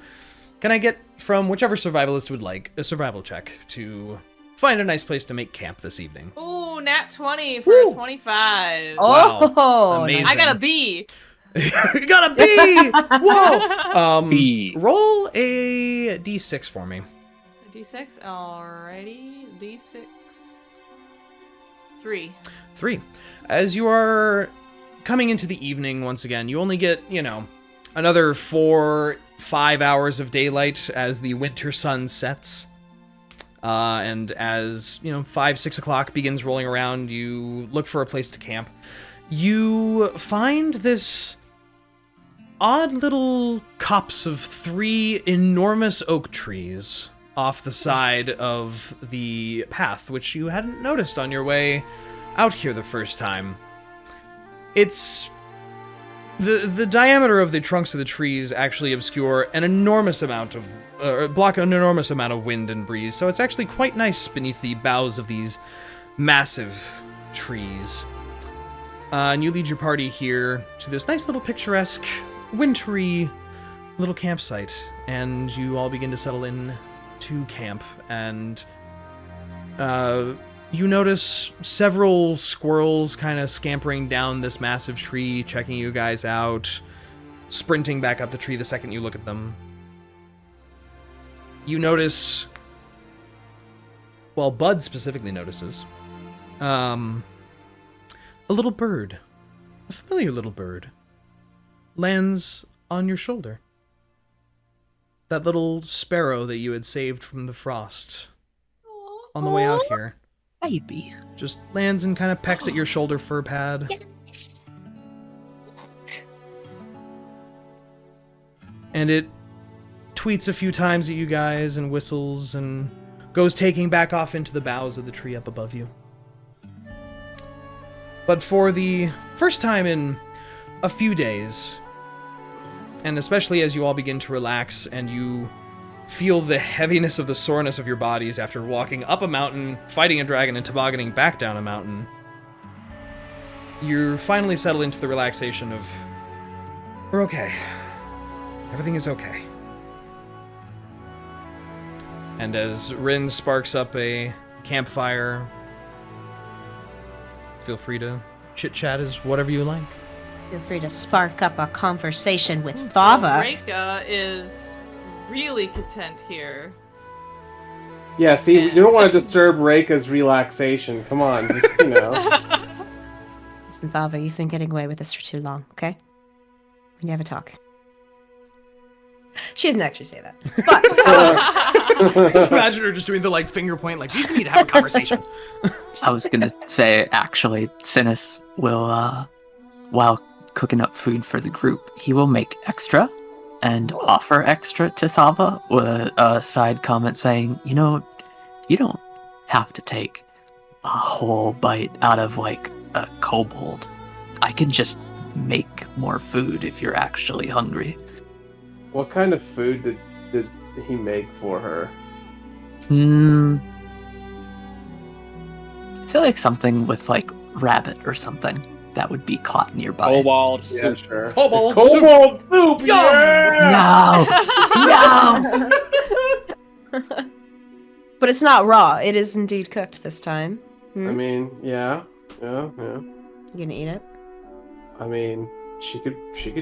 can I get from whichever survivalist would like a survival check to find a nice place to make camp this evening? Ooh, nat 20 for Woo! a 25. Wow. Oh, Amazing. I got a B. You got a B! Whoa! B. Roll a d6 for me. A D6, alrighty. D6. 3. 3. As you are coming into the evening once again, you only get, you know, another 4-5 hours of daylight as the winter sun sets. And as, you know, 5-6 o'clock begins rolling around, you look for a place to camp. You find this odd little copse of 3 enormous oak trees off the side of the path, which you hadn't noticed on your way out here the first time. It's... The diameter of the trunks of the trees actually obscure an enormous amount of... block an enormous amount of wind and breeze, so it's actually quite nice beneath the boughs of these massive trees. And you lead your party here to this nice little picturesque, wintry little campsite, and you all begin to settle in to camp, and you notice several squirrels kind of scampering down this massive tree, checking you guys out, sprinting back up the tree the second you look at them. You notice, well, Bud specifically notices, a little bird, a familiar little bird, lands on your shoulder. That little sparrow that you had saved from the frost on the way out here. Baby. Just lands and kind of pecks at your shoulder fur pad. Yes. And it tweets a few times at you guys and whistles and goes taking back off into the boughs of the tree up above you. But for the first time in a few days, and especially as you all begin to relax and you feel the heaviness of the soreness of your bodies after walking up a mountain, fighting a dragon, and tobogganing back down a mountain, you finally settle into the relaxation of, we're okay. Everything is okay. And as Rinn sparks up a campfire, feel free to chit-chat as whatever you like. Feel free to spark up a conversation with Thava. Reyka is really content here. Yeah, see, you don't want to disturb Reyka's relaxation. Come on, just, you know. Listen, Thava, you've been getting away with this for too long, okay? We can have a talk. She doesn't actually say that. But Just imagine her just doing the like finger point, like, we need to have a conversation. I was gonna say, actually, Synas will, while cooking up food for the group, he will make extra and offer extra to Thava with a side comment saying, you know, you don't have to take a whole bite out of, like, a kobold. I can just make more food if you're actually hungry. What kind of food did he make for her? I feel like something with, like, rabbit or something that would be caught nearby. Kobold Yeah, soup. sure. Kobold Soup! Yum! Yeah! No! No! but it's not raw. It is indeed cooked this time. I mean, yeah. You gonna eat it? I mean, she could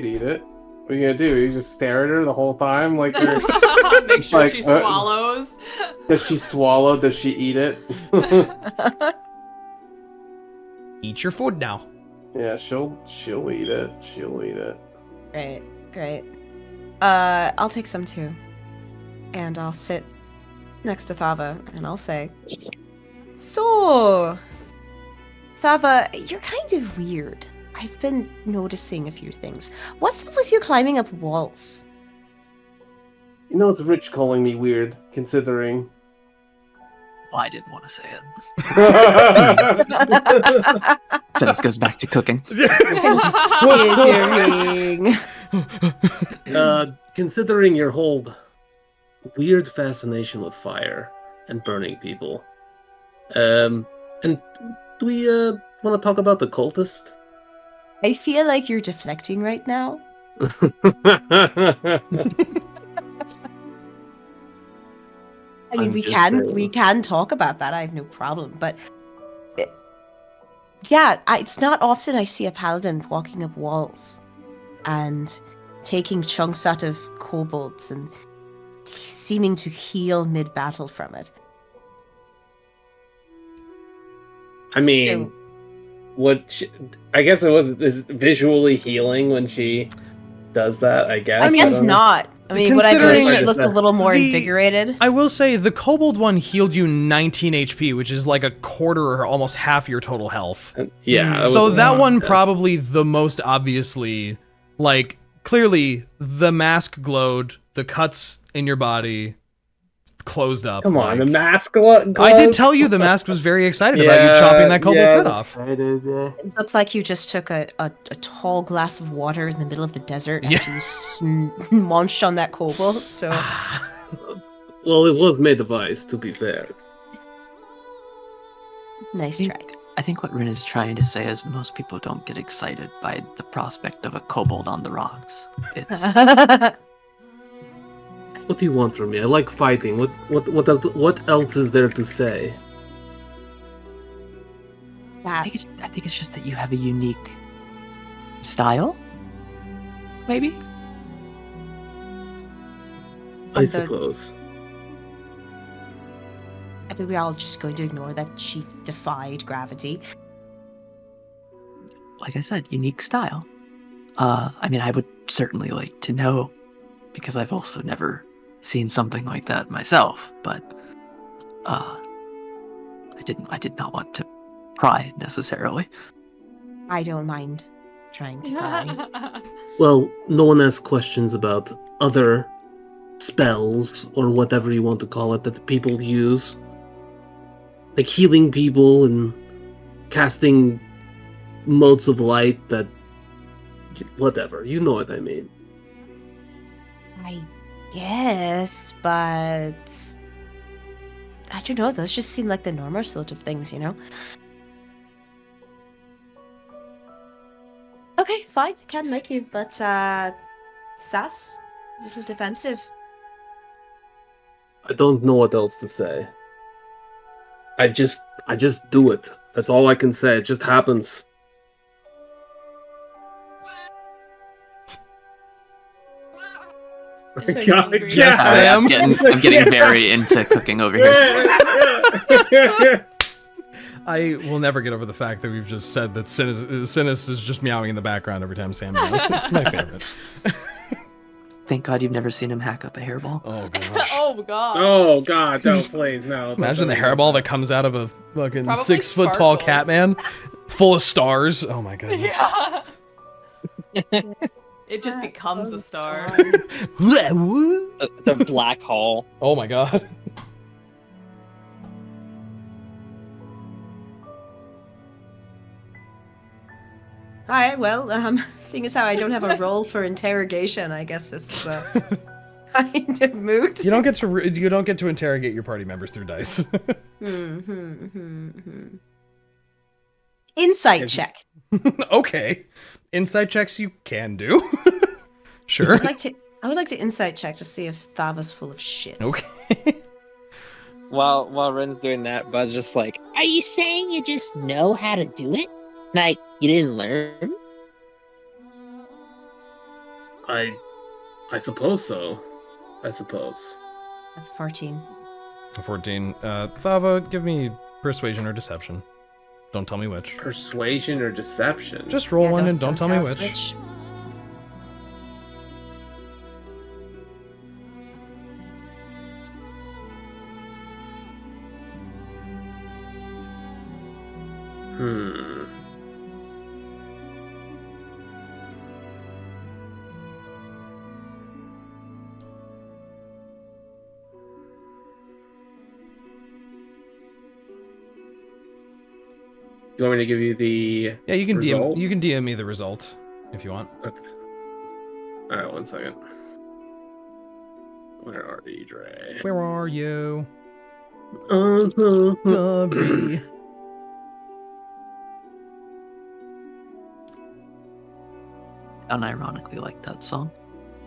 eat it. What are you gonna do? You just stare at her the whole time, like you're... Make sure like, she swallows. Does she swallow? Does she eat it? Eat your food now. Yeah, she'll eat it. She'll eat it. Great. I'll take some too. And I'll sit next to Thava and I'll say, so, Thava, you're kind of weird. I've been noticing a few things. What's up with you climbing up walls? You know, it's Rich calling me weird, considering. Well, I didn't want to say it. Synas goes back to cooking. Considering your whole weird fascination with fire and burning people. And do we want to talk about the cultist? I feel like you're deflecting right now. I mean, we can talk about that. I have no problem. But it's not often I see a paladin walking up walls and taking chunks out of kobolds and seeming to heal mid-battle from it. I mean, I guess is visually healing when she does that, I guess. I guess not. I mean, but I feel like she looked a little more invigorated. I will say, the kobold one healed you 19 HP, which is like a quarter or almost half your total health. Yeah. So that one probably the most obviously, like, clearly the mask glowed, the cuts in your body closed up. Come on, the mask glowed? I did tell you the mask was very excited about you chopping that kobold's head off. It looked like you just took a tall glass of water in the middle of the desert after you munched on that kobold, so... Well, it was made of ice, to be fair. Nice try. I think what Rinn is trying to say is most people don't get excited by the prospect of a kobold on the rocks. It's... What do you want from me? I like fighting. What else is there to say? I think it's just that you have a unique style, maybe? I suppose. I think we're all just going to ignore that she defied gravity. Like I said, unique style. I mean, I would certainly like to know, because I've also never seen something like that myself, but I did not want to pry necessarily. I don't mind trying to pry. Well, no one asks questions about other spells or whatever you want to call it that people use, like healing people and casting modes of light that, whatever, you know what I mean. I guess, but I don't know. Those just seem like the normal sort of things, you know? Okay, fine. I can like you, but sus, a little defensive. I don't know what else to say. I just do it. That's all I can say. It just happens. So Yeah, angry. Yes, Sorry, Sam. I'm getting very into cooking over here. I will never get over the fact that we've just said that Synas is just meowing in the background every time Sam meows. It's my favorite. Thank God you've never seen him hack up a hairball. Oh gosh. Oh god. Oh God, no, please, no. Imagine the hairball that comes out of a fucking Probably 6 foot tall sparkles. cat man, full of stars. Oh my goodness. Yeah. It just becomes a star. It's a black hole. Oh my god. All right, well, seeing as how I don't have a role for interrogation, I guess this is a kind of moot. You don't get to interrogate your party members through dice. Insight It's- check. Okay. Insight checks you can do. Sure. I would like to insight check to see if Thava's full of shit. Okay. While Rinn's doing that, Bud's just like, Are you saying you just know how to do it? Like, you didn't learn? I suppose so. I suppose. That's 14. 14. Thava, give me persuasion or deception. Don't tell me which. Persuasion or deception? Just roll Yeah, one and don't tell me us which. Hmm. You want me to give you the Yeah, you can result? DM. You can DM me the result if you want. Okay. All right, 1 second. Where are you, Dre? Where are you? Uh-huh. Lovely. Unironically like that song.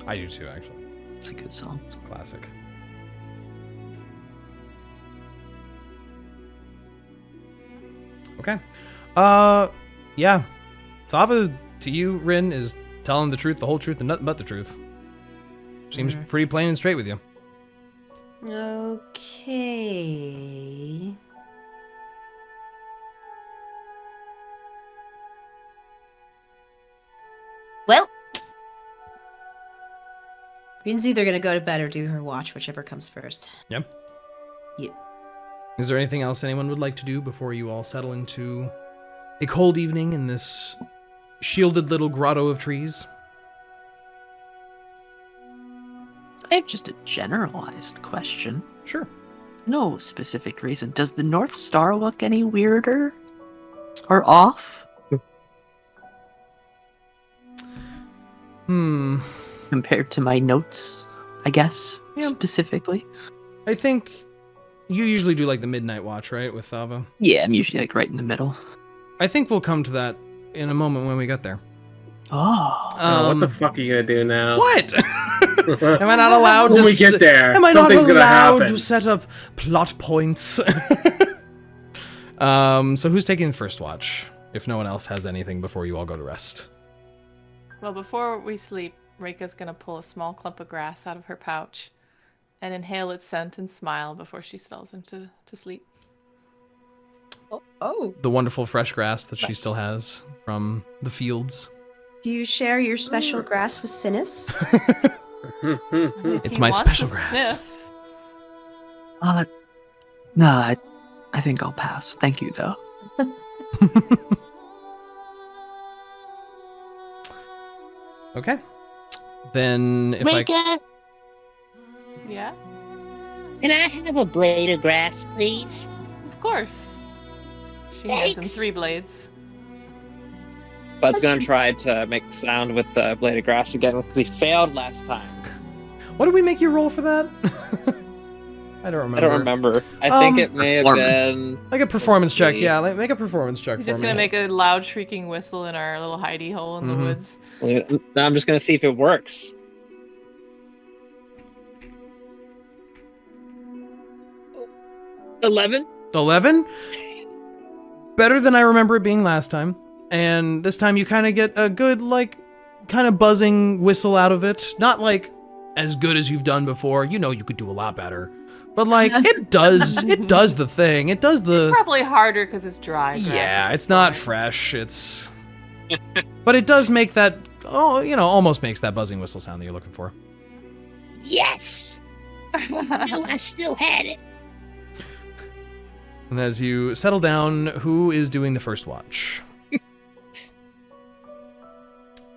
I do too, actually. It's a good song. It's a classic. Okay. Yeah. Thava, to you, Rinn, is telling the truth, the whole truth, and nothing but the truth. Seems pretty plain and straight with you. Okay. Well, Rinn's either gonna go to bed or do her watch, whichever comes first. Yep. Yeah. Is there anything else anyone would like to do before you all settle into a cold evening in this shielded little grotto of trees? I have just a generalized question. Sure. No specific reason. Does the North Star look any weirder? Or off? Compared to my notes, I guess, Yeah. specifically. I think you usually do like the midnight watch, right, with Thava? Yeah, I'm usually like right in the middle. I think we'll come to that in a moment when we get there. Oh. What the fuck are you gonna do now? What? Am I not allowed when to we get there? Am I something's not allowed gonna happen. to set up plot points? So who's taking the first watch? If no one else has anything before you all go to rest. Well, before we sleep, Reyka's gonna pull a small clump of grass out of her pouch and inhale its scent and smile before she settles into sleep. Oh. The wonderful fresh grass that she Nice. still has from the fields. Do you share your special grass with Synas? If It's he my wants special a grass. sniff. Nah, I think I'll pass. Thank you, though. Okay. Then if Reyka, Yeah, can I have a blade of grass, please? of course. She hands him Thanks. 3 blades. Bud's gonna try to make the sound with the blade of grass again because we failed last time. What did we make you roll for that? I don't remember. I don't remember. I think it may have Performance. been Like a performance Let's check, see. yeah. Like, make a performance check He's for just me. gonna make a loud shrieking whistle in our little hidey hole in the Mhm. woods. Now I'm just gonna see if it works. 11. 11? Better than I remember it being last time. And this time you kind of get a good, like, kind of buzzing whistle out of it. Not, like, as good as you've done before. You know you could do a lot better. But, like, it does the thing. It does the... It's probably harder because it's dry. grass Yeah, at this it's not point. fresh. It's... But it does make that... Oh, you know, almost makes that buzzing whistle sound that you're looking for. Yes! No, I still had it. And as you settle down, who is doing the first watch?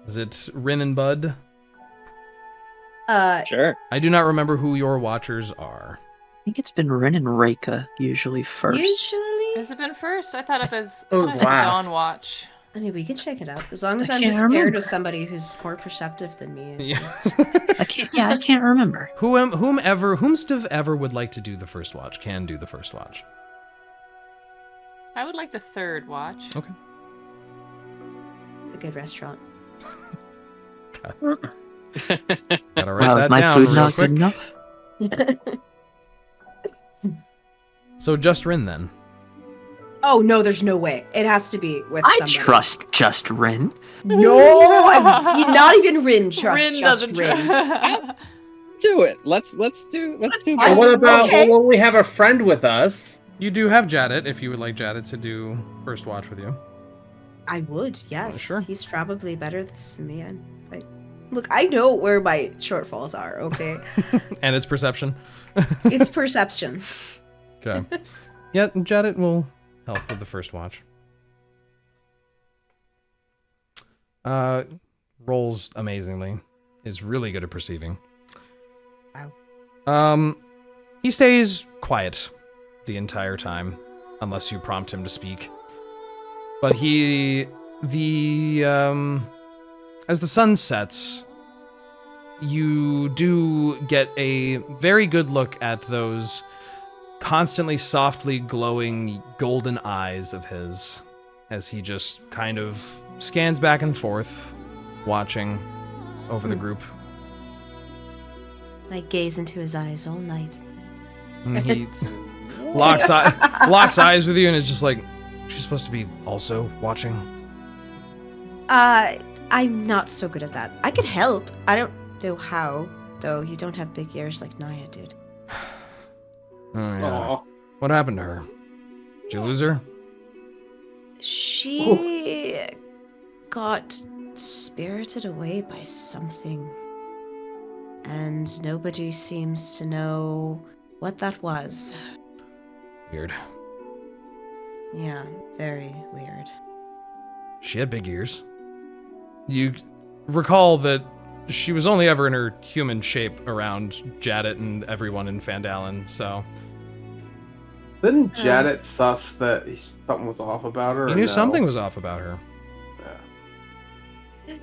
Is it Rinn and Bud? Sure. I do not remember who your watchers are. I think it's been Rinn and Reyka usually first. Usually, Has it been first? I thought it was Oh, I thought it was last. Dawn Watch. I mean, we can check it out as long as I I'm can't just paired remember. with somebody who's more perceptive than me. Yeah. I can't remember. Whomst ever would like to do the first watch can do the first watch. I would like the third watch. Okay. It's a good restaurant. Gotta write Wow, is that my down food real not quick. good enough? So just Rinn then. Oh no, there's no way. It has to be with I somebody. trust just Rinn. No, not even Rinn trusts Rinn just doesn't Rinn. Do it. Let's do. Well, what about Okay. when we have a friend with us? You do have Jadit, if you would like Jadit to do first watch with you. I would, yes. sure. He's probably better than me. Look, I know where my shortfalls are. Okay, And it's perception. it's perception. Okay. Yeah, Jadit will help with the first watch. Rolls amazingly. Is really good at perceiving. Wow. He stays quiet the entire time, unless you prompt him to speak. But as the sun sets, you do get a very good look at those constantly softly glowing golden eyes of his as he just kind of scans back and forth, watching over the group. I gaze into his eyes all night. And he locks eyes with you and is just like, she's supposed to be also watching. I'm not so good at that. I could help. I don't know how, though. You don't have big ears like Naya did. Oh, yeah. Aw. What happened to her? Did you lose her? She got spirited away by something. And nobody seems to know what that was. Weird. Yeah, very weird. She had big ears. You recall that she was only ever in her human shape around Jadit and everyone in Fandalen, so... Didn't Jadit suss that something was off about her? You or knew no? something was off about her. Yeah.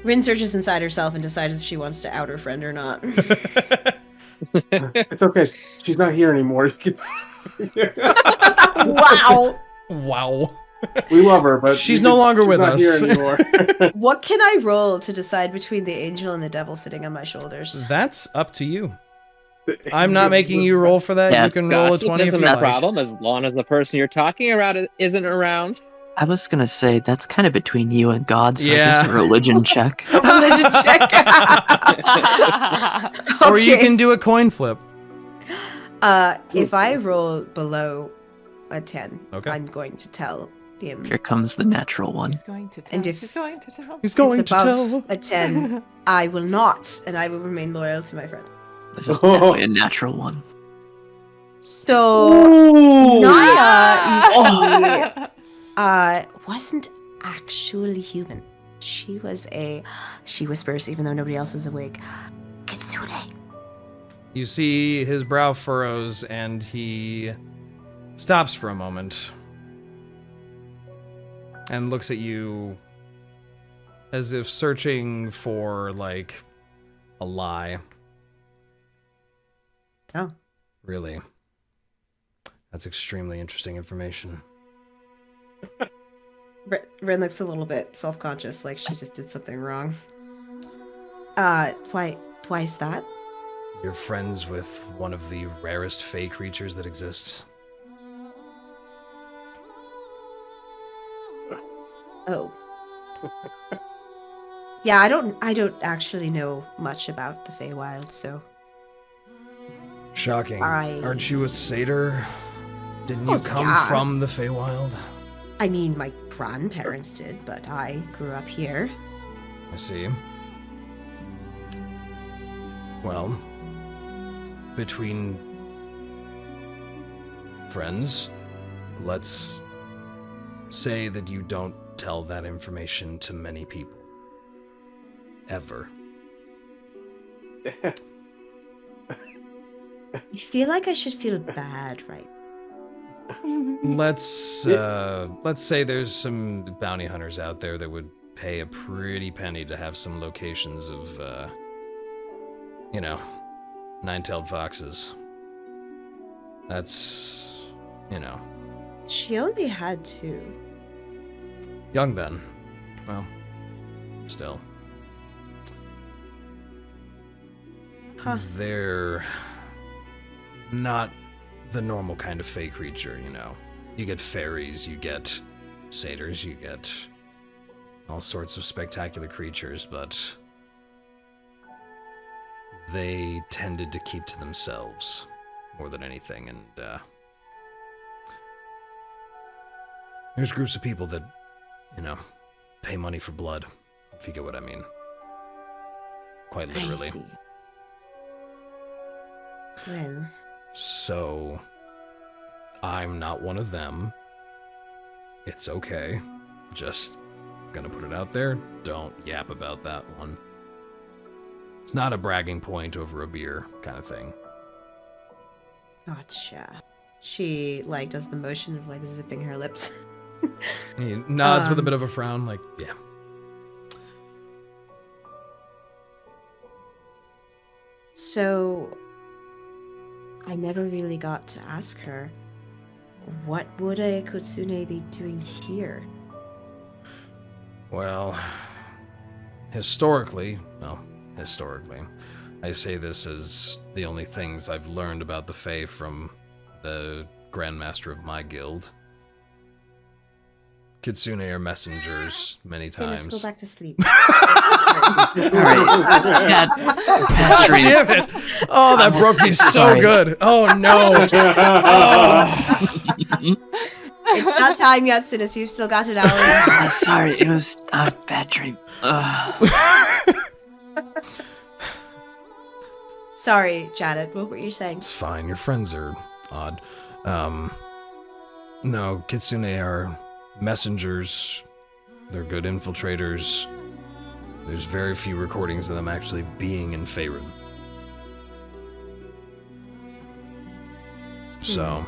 Rinn searches inside herself and decides if she wants to out her friend or not. It's okay. She's not here anymore. Wow! Wow. We love her, but She's no longer with not us. Here anymore. What can I roll to decide between the angel and the devil sitting on my shoulders? That's up to you. I'm not making you roll for that. Yeah, You can roll a Gossip 20 if isn't you a like. problem as long as the person you're talking about isn't around. I was gonna say that's kind of between you and God, so I Yeah. guess a religion check. Religion check. Or you Okay. can do a coin flip. If I roll below a 10, Okay. I'm going to tell him. Here comes the natural one. He's going to tell. And if- He's going to tell. He's going it's to above tell. a 10, I will not, and I will remain loyal to my friend. This is definitely a natural one. So, Ooh. Naya, you see, wasn't actually human. She whispers, even though nobody else is awake, Kitsune. You see his brow furrows and he stops for a moment and looks at you as if searching for, like, a lie. Oh. Really? That's extremely interesting information. Rinn looks a little bit self-conscious, like she just did something wrong. Why is that? You're friends with one of the rarest fey creatures that exists. Oh. Yeah, I don't actually know much about the Feywild, so. Shocking. Aren't you a satyr? Didn't you come yeah. from the Feywild? I mean, my grandparents did, but I grew up here. I see. Well, between friends, let's say that you don't tell that information to many people. Ever. I feel like I should feel bad, right? Let's say there's some bounty hunters out there that would pay a pretty penny to have some locations of, nine-tailed foxes. That's, She only had 2. young then. Well, still. Huh. They're not the normal kind of fey creature, You get fairies, you get satyrs, you get all sorts of spectacular creatures, but they tended to keep to themselves more than anything, and there's groups of people that, pay money for blood, if you get what I mean. Quite literally. I see. Well, So, I'm not one of them. It's okay. Just gonna put it out there. Don't yap about that one. It's not a bragging point over a beer kind of thing. gotcha. She, does the motion of, zipping her lips. He nods with a bit of a frown, like, yeah. So, I never really got to ask her, what would a Kitsune be doing here? Well, historically, I say this as the only things I've learned about the Fae from the Grandmaster of my guild. Kitsune are messengers many Synas, times. go back to sleep. Alright. God damn it! Oh, that broke me so Sorry. good. Oh no. Oh. It's not time yet, Synas. You've still got an hour and a half. Sorry, it was a bad dream. Ugh. Sorry, Janet. What were you saying? It's fine. Your friends are odd. No, Kitsune are messengers. They're good infiltrators. There's very few recordings of them actually being in Faerun. So,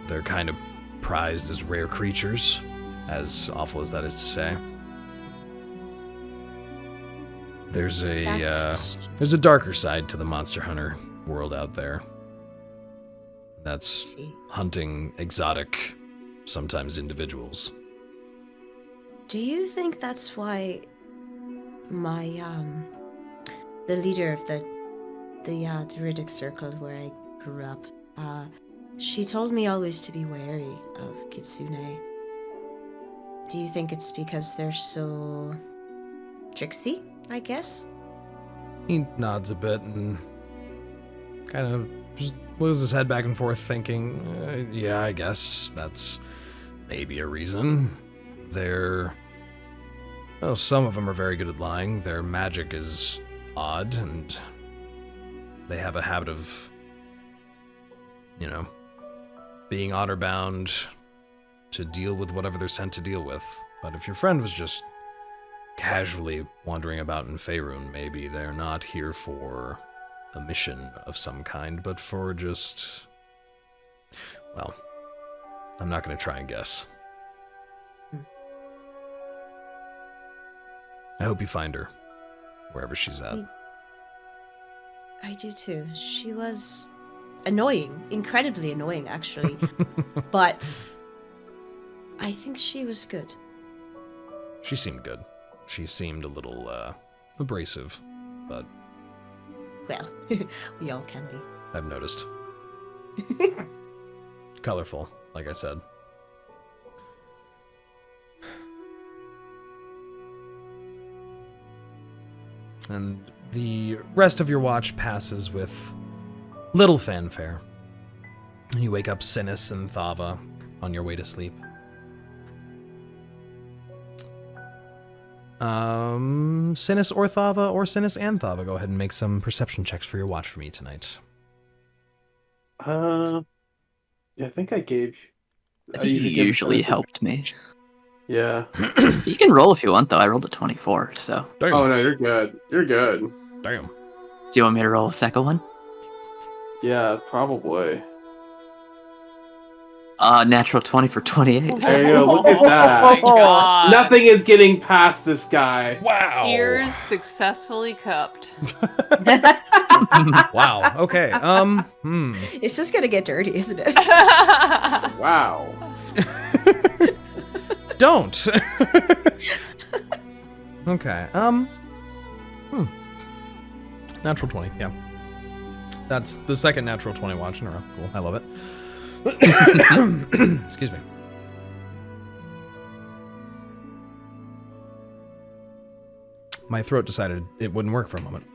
they're kind of prized as rare creatures, as awful as that is to say. There's a darker side to the monster hunter world out there. That's hunting exotic, sometimes individuals. Do you think that's why my the leader of the Druidic circle where I grew up, she told me always to be wary of Kitsune. Do you think it's because they're so tricksy, I guess? He nods a bit and kind of just moves his head back and forth thinking, yeah, I guess that's maybe a reason. Some of them are very good at lying. Their magic is odd, and they have a habit of, being honor-bound to deal with whatever they're sent to deal with. But if your friend was just casually wandering about in Faerun, maybe they're not here for a mission of some kind, but for just... Well, I'm not going to try and guess. I hope you find her, wherever she's at. I do too. She was annoying, incredibly annoying, actually. But I think she was good. She seemed good. She seemed a little, abrasive, but Well, we all can be. I've noticed. Colorful, like I said. And the rest of your watch passes with little fanfare. And you wake up Synas and Thava on your way to sleep. Synas or Thava, or Synas and Thava, go ahead and make some perception checks for your watch for me tonight. Yeah, I think I gave. I think you usually helped me. Yeah. You can roll if you want, though. I rolled a 24, so. Damn. Oh no, you're good. You're good. Damn. Do you want me to roll a second one? Yeah, probably. Natural 20 for 28. There you go. Look at Oh that. my god. Nothing is getting past this guy. Wow. Ears successfully cupped. Wow. Okay. It's just gonna get dirty, isn't it? Wow. Don't. Okay. Natural 20. Yeah. That's the second natural 20 watch in a row. Cool. I love it. Excuse me. My throat decided it wouldn't work for a moment.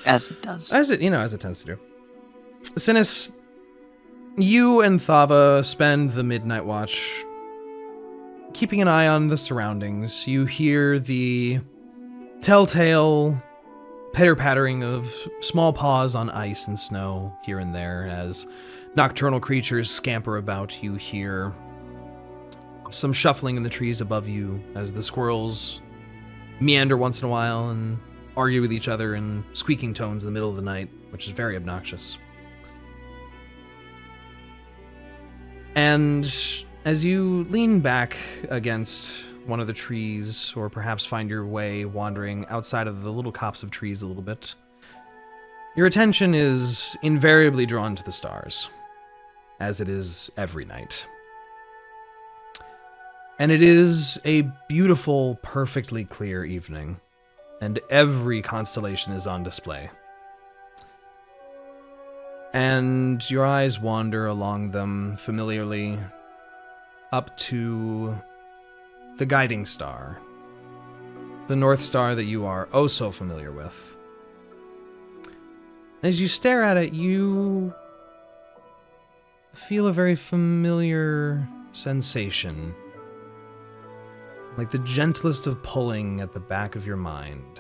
As it does. As it tends to do. Synas, you and Thava spend the midnight watch keeping an eye on the surroundings. You hear the telltale pitter-pattering of small paws on ice and snow here and there as nocturnal creatures scamper about. You hear some shuffling in the trees above you as the squirrels meander once in a while and argue with each other in squeaking tones in the middle of the night, which is very obnoxious. And as you lean back against one of the trees, or perhaps find your way wandering outside of the little copse of trees a little bit, your attention is invariably drawn to the stars, as it is every night. And it is a beautiful, perfectly clear evening, and every constellation is on display. And your eyes wander along them familiarly up to the guiding star, the North Star that you are oh so familiar with. As you stare at it, you feel a very familiar sensation, like the gentlest of pulling at the back of your mind.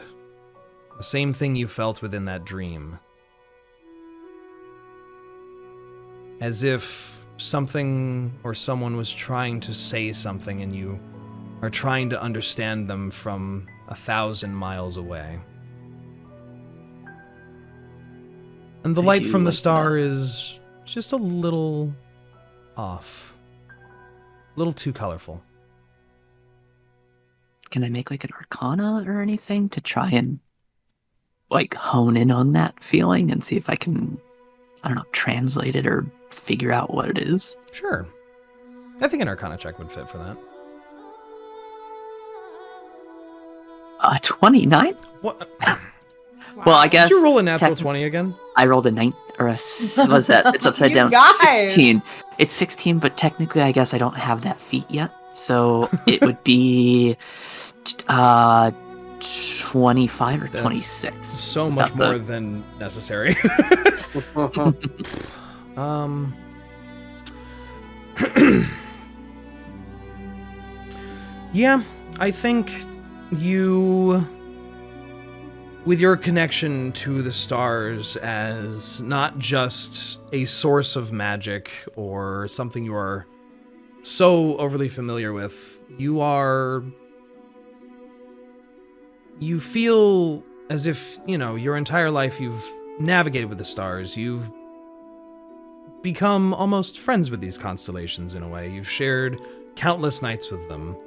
The same thing you felt within that dream. As if something or someone was trying to say something and you are trying to understand them from 1,000 miles away. And the light from the star is just a little off. A little too colorful. Can I make like an arcana or anything to try and like hone in on that feeling and see if I can, I don't know, translate it or figure out what it is? Sure. I think an arcana check would fit for that. 29? What? Well, I guess. Did you roll a natural 20 again? I rolled a 9 or a what's that? It's upside You down. guys! 16. It's 16, but technically, I guess I don't have that feat yet. So it would be 25 or 26. So much without more than necessary. Yeah, I think you, with your connection to the stars as not just a source of magic or something you are so overly familiar with, you feel as if, your entire life you've navigated with the stars. You've become almost friends with these constellations in a way. You've shared countless nights with them.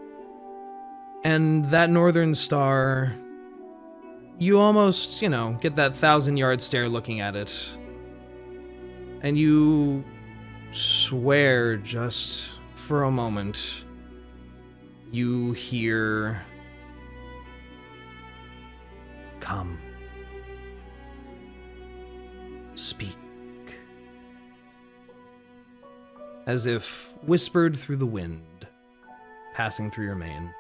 And that northern star, you almost, get that 1,000-yard stare looking at it. And you swear just for a moment you hear, "Come. Speak." As if whispered through the wind, passing through your mane.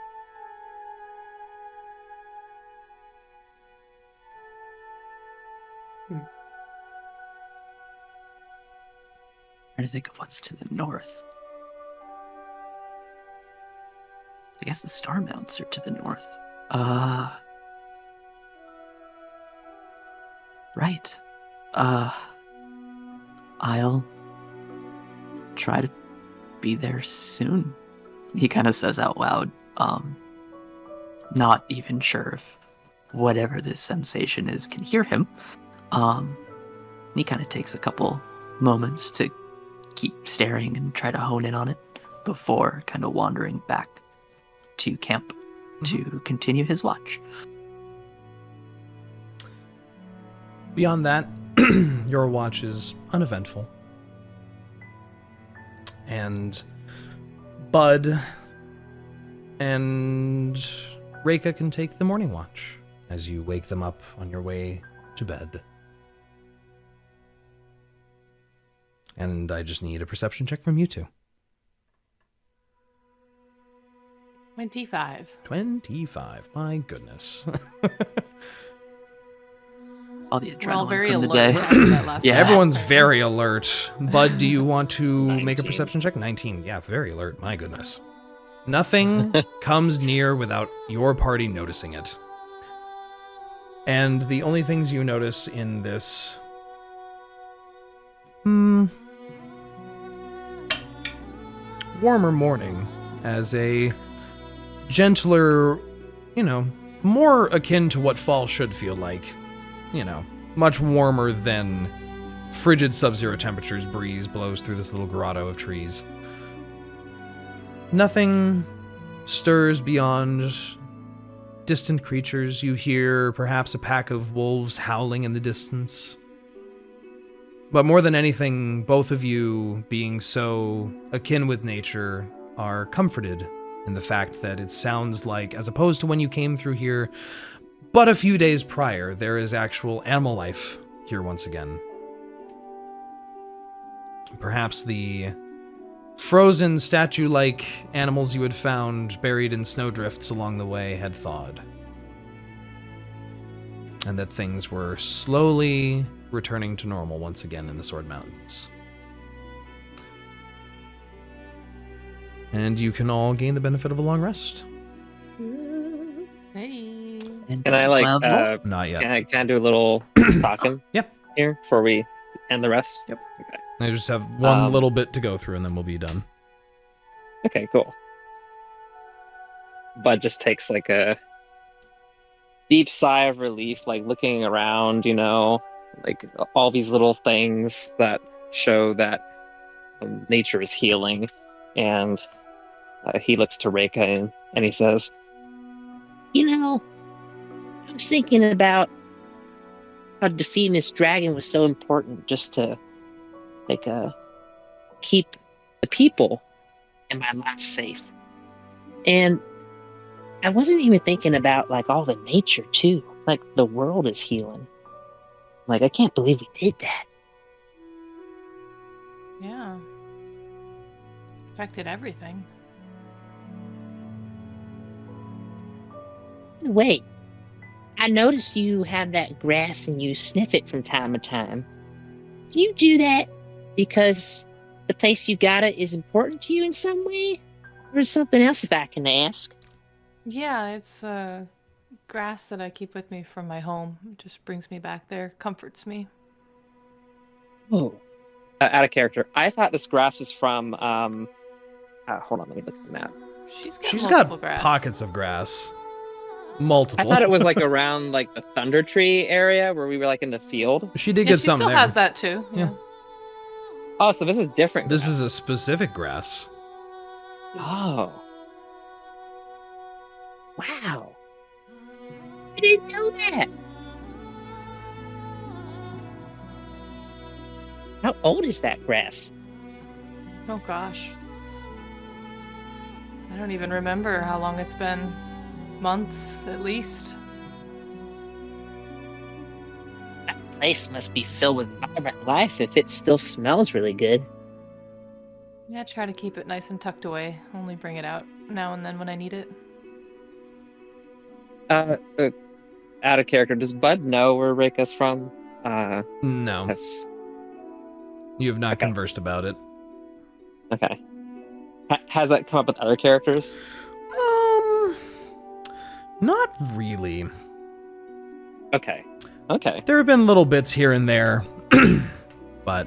Trying to think of what's to the north. I guess the star mounts are to the north. Right. I'll try to be there soon. He kind of says out loud, not even sure if whatever this sensation is can hear him. He kind of takes a couple moments to keep staring and try to hone in on it before kind of wandering back to camp to continue his watch. Beyond that, your watch is uneventful. And Bud and Reyka can take the morning watch as you wake them up on your way to bed. And I just need a perception check from you two. 25. 25. My goodness. All the We're all adrenaline very from the alert day. after that last Yeah, Yeah. everyone's very alert. Bud, do you want to make a 19. perception check? 19. Yeah, very alert. My goodness. Nothing comes near without your party noticing it. And the only things you notice in this... warmer morning as a gentler, more akin to what fall should feel like. Much warmer than frigid sub-zero temperatures breeze blows through this little grotto of trees. Nothing stirs beyond distant creatures. You hear perhaps a pack of wolves howling in the distance. But more than anything, both of you, being so akin with nature, are comforted in the fact that it sounds like, as opposed to when you came through here but a few days prior, there is actual animal life here once again. Perhaps the frozen statue-like animals you had found buried in snowdrifts along the way had thawed. And that things were slowly returning to normal once again in the Sword Mountains. And you can all gain the benefit of a long rest. Hey. And Can I level. Not yet. can I do a little talking? Yep. Here before we end the rest. Yep. Okay. I just have one Um, little bit to go through and then we'll be done. Okay. Cool. Bud just takes like a deep sigh of relief, like looking around, like all these little things that show that nature is healing, and he looks to Reyka and he says, I was thinking about how defeating this dragon was so important just to, keep the people in my life safe. And I wasn't even thinking about, all the nature, too. The world is healing. I can't believe we did that. Yeah. Affected everything. Wait, I noticed you have that grass and you sniff it from time to time. Do you do that because the place you got it is important to you in some way? Or is something else, if I can ask? Yeah, it's grass that I keep with me from my home. It just brings me back there, comforts me. Oh, out of character. I thought this grass is from. Hold on, let me look at the map. She's multiple got grass. pockets of grass. Multiple. I thought it was around the Thunder Tree area where we were in the field. She did Yeah, get she some still there. has that too. Yeah. Oh, so this is different. This grass. is a specific grass. Oh. Wow. I didn't know that. How old is that grass? Oh gosh. I don't even remember how long it's been. Months, at least. That place must be filled with vibrant life if it still smells really good. Yeah, try to keep it nice and tucked away. Only bring it out now and then when I need it. Out of character, does Bud know where Reyka's from? No, That's- you have not Okay. conversed about it. okay. Has that come up with other characters? Not really. Okay. Okay. There have been little bits here and there, but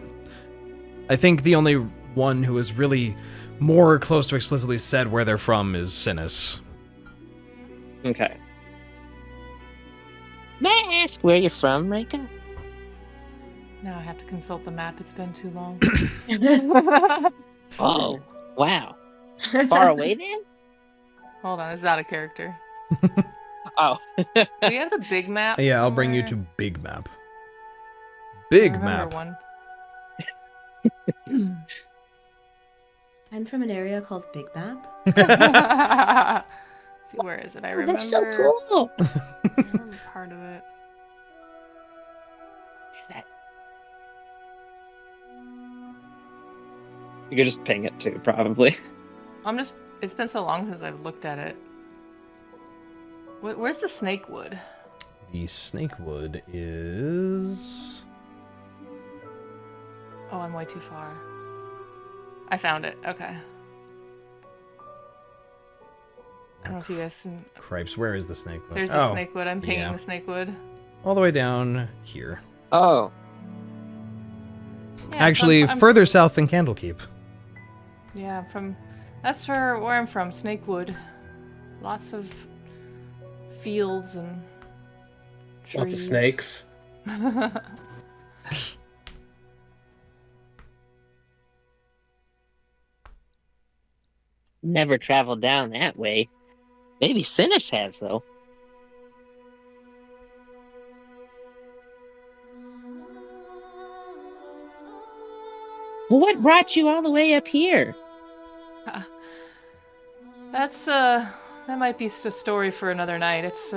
I think the only one who has really more close to explicitly said where they're from is Synas. Okay. May I ask where you're from, Reyka? Now I have to consult the map. It's been too long. Oh, wow. Far away then? Hold on, it's out of character. Oh. Do we have the big map? Yeah, I'll bring you to somewhere? Big Map. I Big remember Map. one. I'm from an area called Big Map. See, where is it? I Oh, remember. that's so cool. I remember part of it. Is that You could just ping it too, probably. It's been so long since I've looked at it. Where's the snake wood? The Snakewood is... Oh, I'm way too far. I found it. Okay. I don't know if you guys can... Cripes, where is the Snakewood? There's the Oh, snake wood. I'm pinging yeah. the snake wood. all the way down here. Oh. Yeah, so Actually, I'm further south than Candlekeep. Yeah, that's where I'm from, Snakewood. Lots of fields and trees. Lots of snakes. never traveled down that way? Maybe Synas has, though. Well, what brought you all the way up here? That might be a story for another night. It's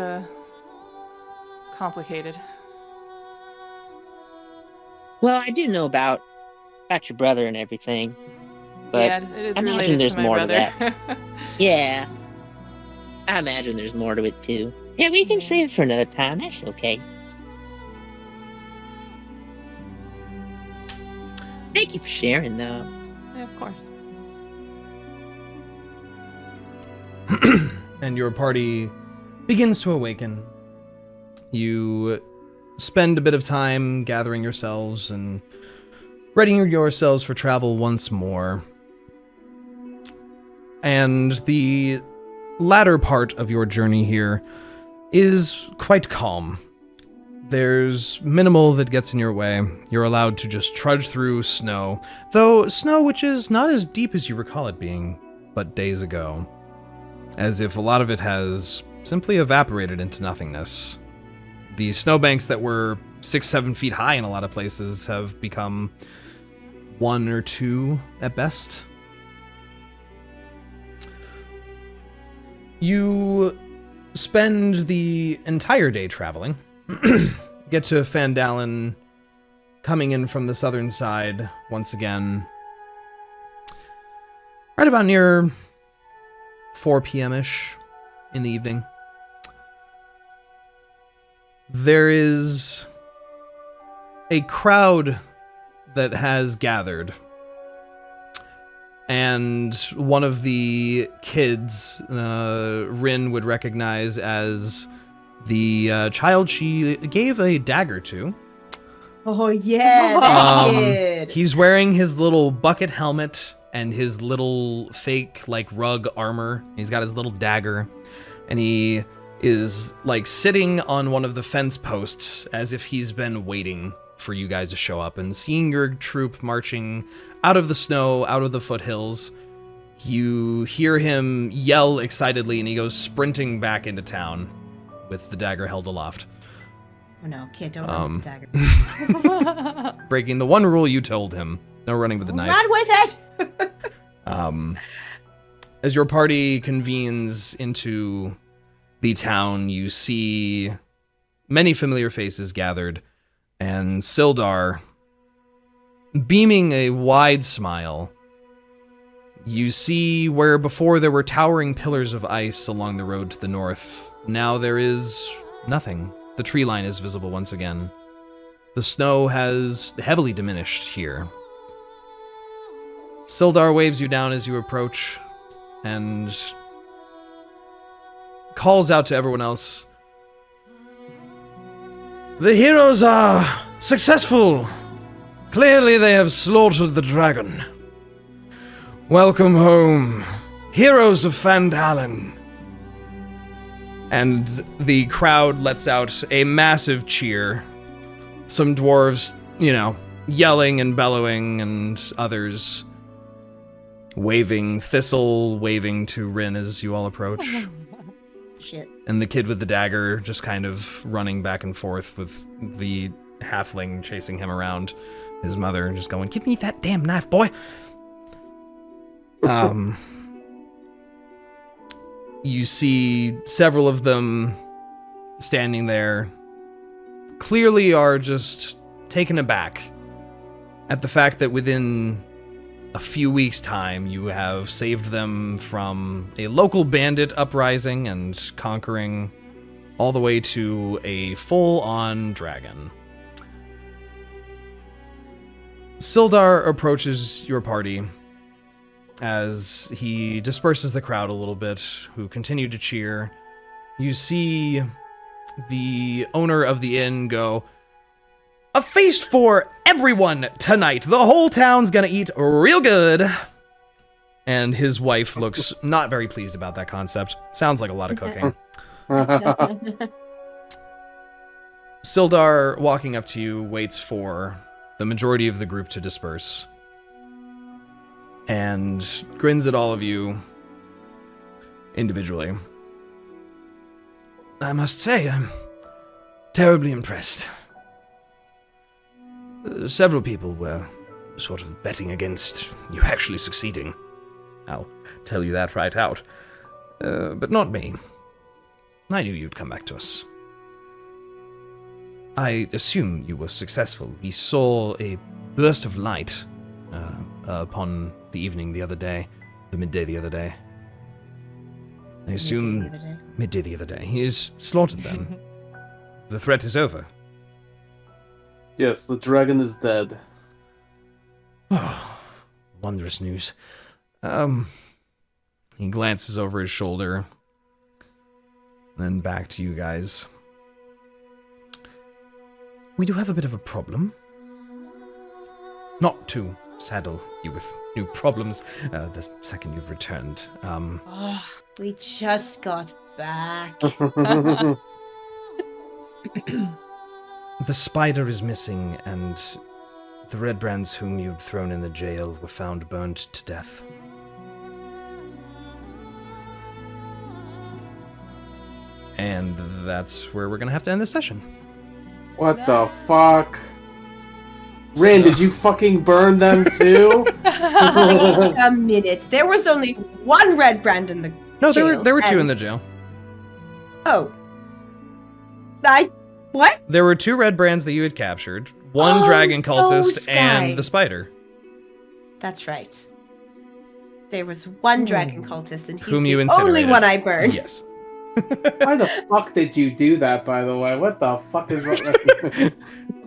complicated. Well, I do know about your brother and everything. But yeah, it is I imagine related there's to my more to brother. yeah, I imagine there's more to it too. Yeah, we can save it for another time. That's okay. Thank you for sharing, though. Yeah, of course. And your party begins to awaken. You spend a bit of time gathering yourselves and readying yourselves for travel once more. And the latter part of your journey here is quite calm. There's minimal that gets in your way. You're allowed to just trudge through snow, though snow which is not as deep as you recall it being, but days ago. As if a lot of it has simply evaporated into nothingness. The snowbanks that were 6-7 feet high in a lot of places have become 1 or 2 at best. You spend the entire day traveling. Get to Fandalen, coming in from the southern side once again. Right about near 4 p.m.-ish in the evening. There is a crowd that has gathered. And one of the kids, Rinn would recognize as the child she gave a dagger to. Oh yeah, that kid. He's wearing his little bucket helmet and his little fake rug armor. He's got his little dagger, and he is sitting on one of the fence posts as if he's been waiting for you guys to show up. And seeing your troop marching out of the snow, out of the foothills, You hear him yell excitedly, and he goes sprinting back into town with the dagger held aloft. Oh no, kid, don't run with the dagger. Breaking the one rule you told him. No running with the knife. Run with it! As your party convenes into the town, you see many familiar faces gathered, and Sildar, beaming a wide smile, you see where before there were towering pillars of ice along the road to the north, now there is nothing. The tree line is visible once again. The snow has heavily diminished here. Sildar waves you down as you approach and calls out to everyone else. The heroes are successful. Clearly they have slaughtered the dragon. Welcome home, heroes of Fandalen. And the crowd lets out a massive cheer. Some dwarves, yelling and bellowing, and others waving. Thistle waving to Rinn as you all approach. Shit. And the kid with the dagger just kind of running back and forth with the halfling chasing him around. His mother just going, "Give me that damn knife, boy!" You see several of them standing there, clearly are just taken aback at the fact that within a few weeks' time you have saved them from a local bandit uprising and conquering all the way to a full-on dragon. Sildar approaches your party as he disperses the crowd a little bit, who continue to cheer. You see the owner of the inn go, "A feast for everyone tonight. The whole town's gonna eat real good." And his wife looks not very pleased about that concept. Sounds like a lot of cooking. Sildar, walking up to you, waits for the majority of the group to disperse and grins at all of you individually. "I must say, I'm terribly impressed. Several people were sort of betting against you actually succeeding. I'll tell you that right out. But not me. I knew you'd come back to us. I assume you were successful. We saw a burst of light upon the evening the other day, the midday the other day. I assume midday the other day. He is slaughtered then. The threat is over." Yes, the dragon is dead. Oh, wondrous news. He glances over his shoulder, then back to you guys. "We do have a bit of a problem. Not to saddle you with new problems the second you've returned. We just got back. The spider is missing, and the red brands whom you'd thrown in the jail were found burned to death. And that's where we're going to have to end this session. What the fuck? Rinn, did you fucking burn them too? Wait a minute. There was only one red brand in the No, jail, there were two and- in the jail. Oh. What? There were two red brands that you had captured. One Oh, dragon cultist those and the guys. spider. That's right. There was one dragon cultist, and he's Whom you the only incinerated. one I burned. Yes. Why the fuck did you do that, by the way? What the fuck is wrong?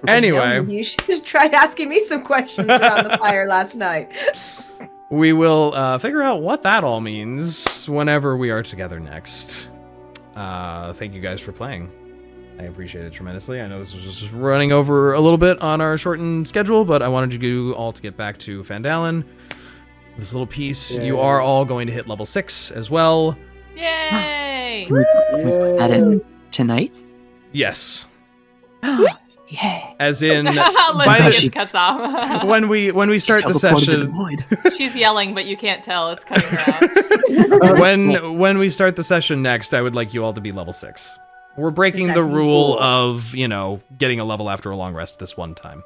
Anyway, No, you should have tried asking me some questions around the fire last night. we will figure out what that all means whenever we are together next. Thank you guys for playing. I appreciate it tremendously. I know this was just running over a little bit on our shortened schedule, but I wanted you all to get back to Fandalen. This little piece, you are all going to hit level 6 as well. Yay! Can we put that in tonight? Yes. Yeah. As in, Lindsay by gets the, cuts off. when we start the Teleported to the session, void. She's yelling, but you can't tell. It's cutting her out. when we start the session next, I would like you all to be level 6. We're breaking Does the that mean- rule of, getting a level after a long rest this one time.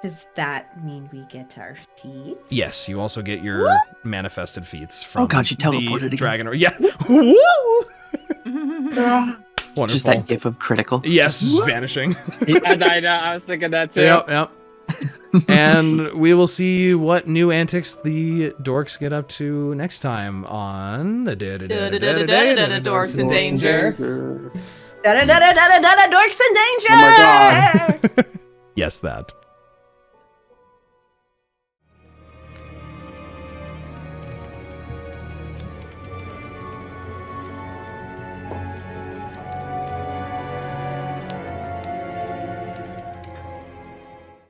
Does that mean we get our feet? Yes, you also get your manifested feats from Oh god, you the teleported again. dragon. Yeah. Woo! Wonderful. Just that gif of critical. Yes, vanishing. I know. I was thinking that too. Yep. And we will see what new antics the dorks get up to next time on the Dorks in danger. Da-da-da-da-da-da-da, dorks in danger! Oh my god. Yes, that.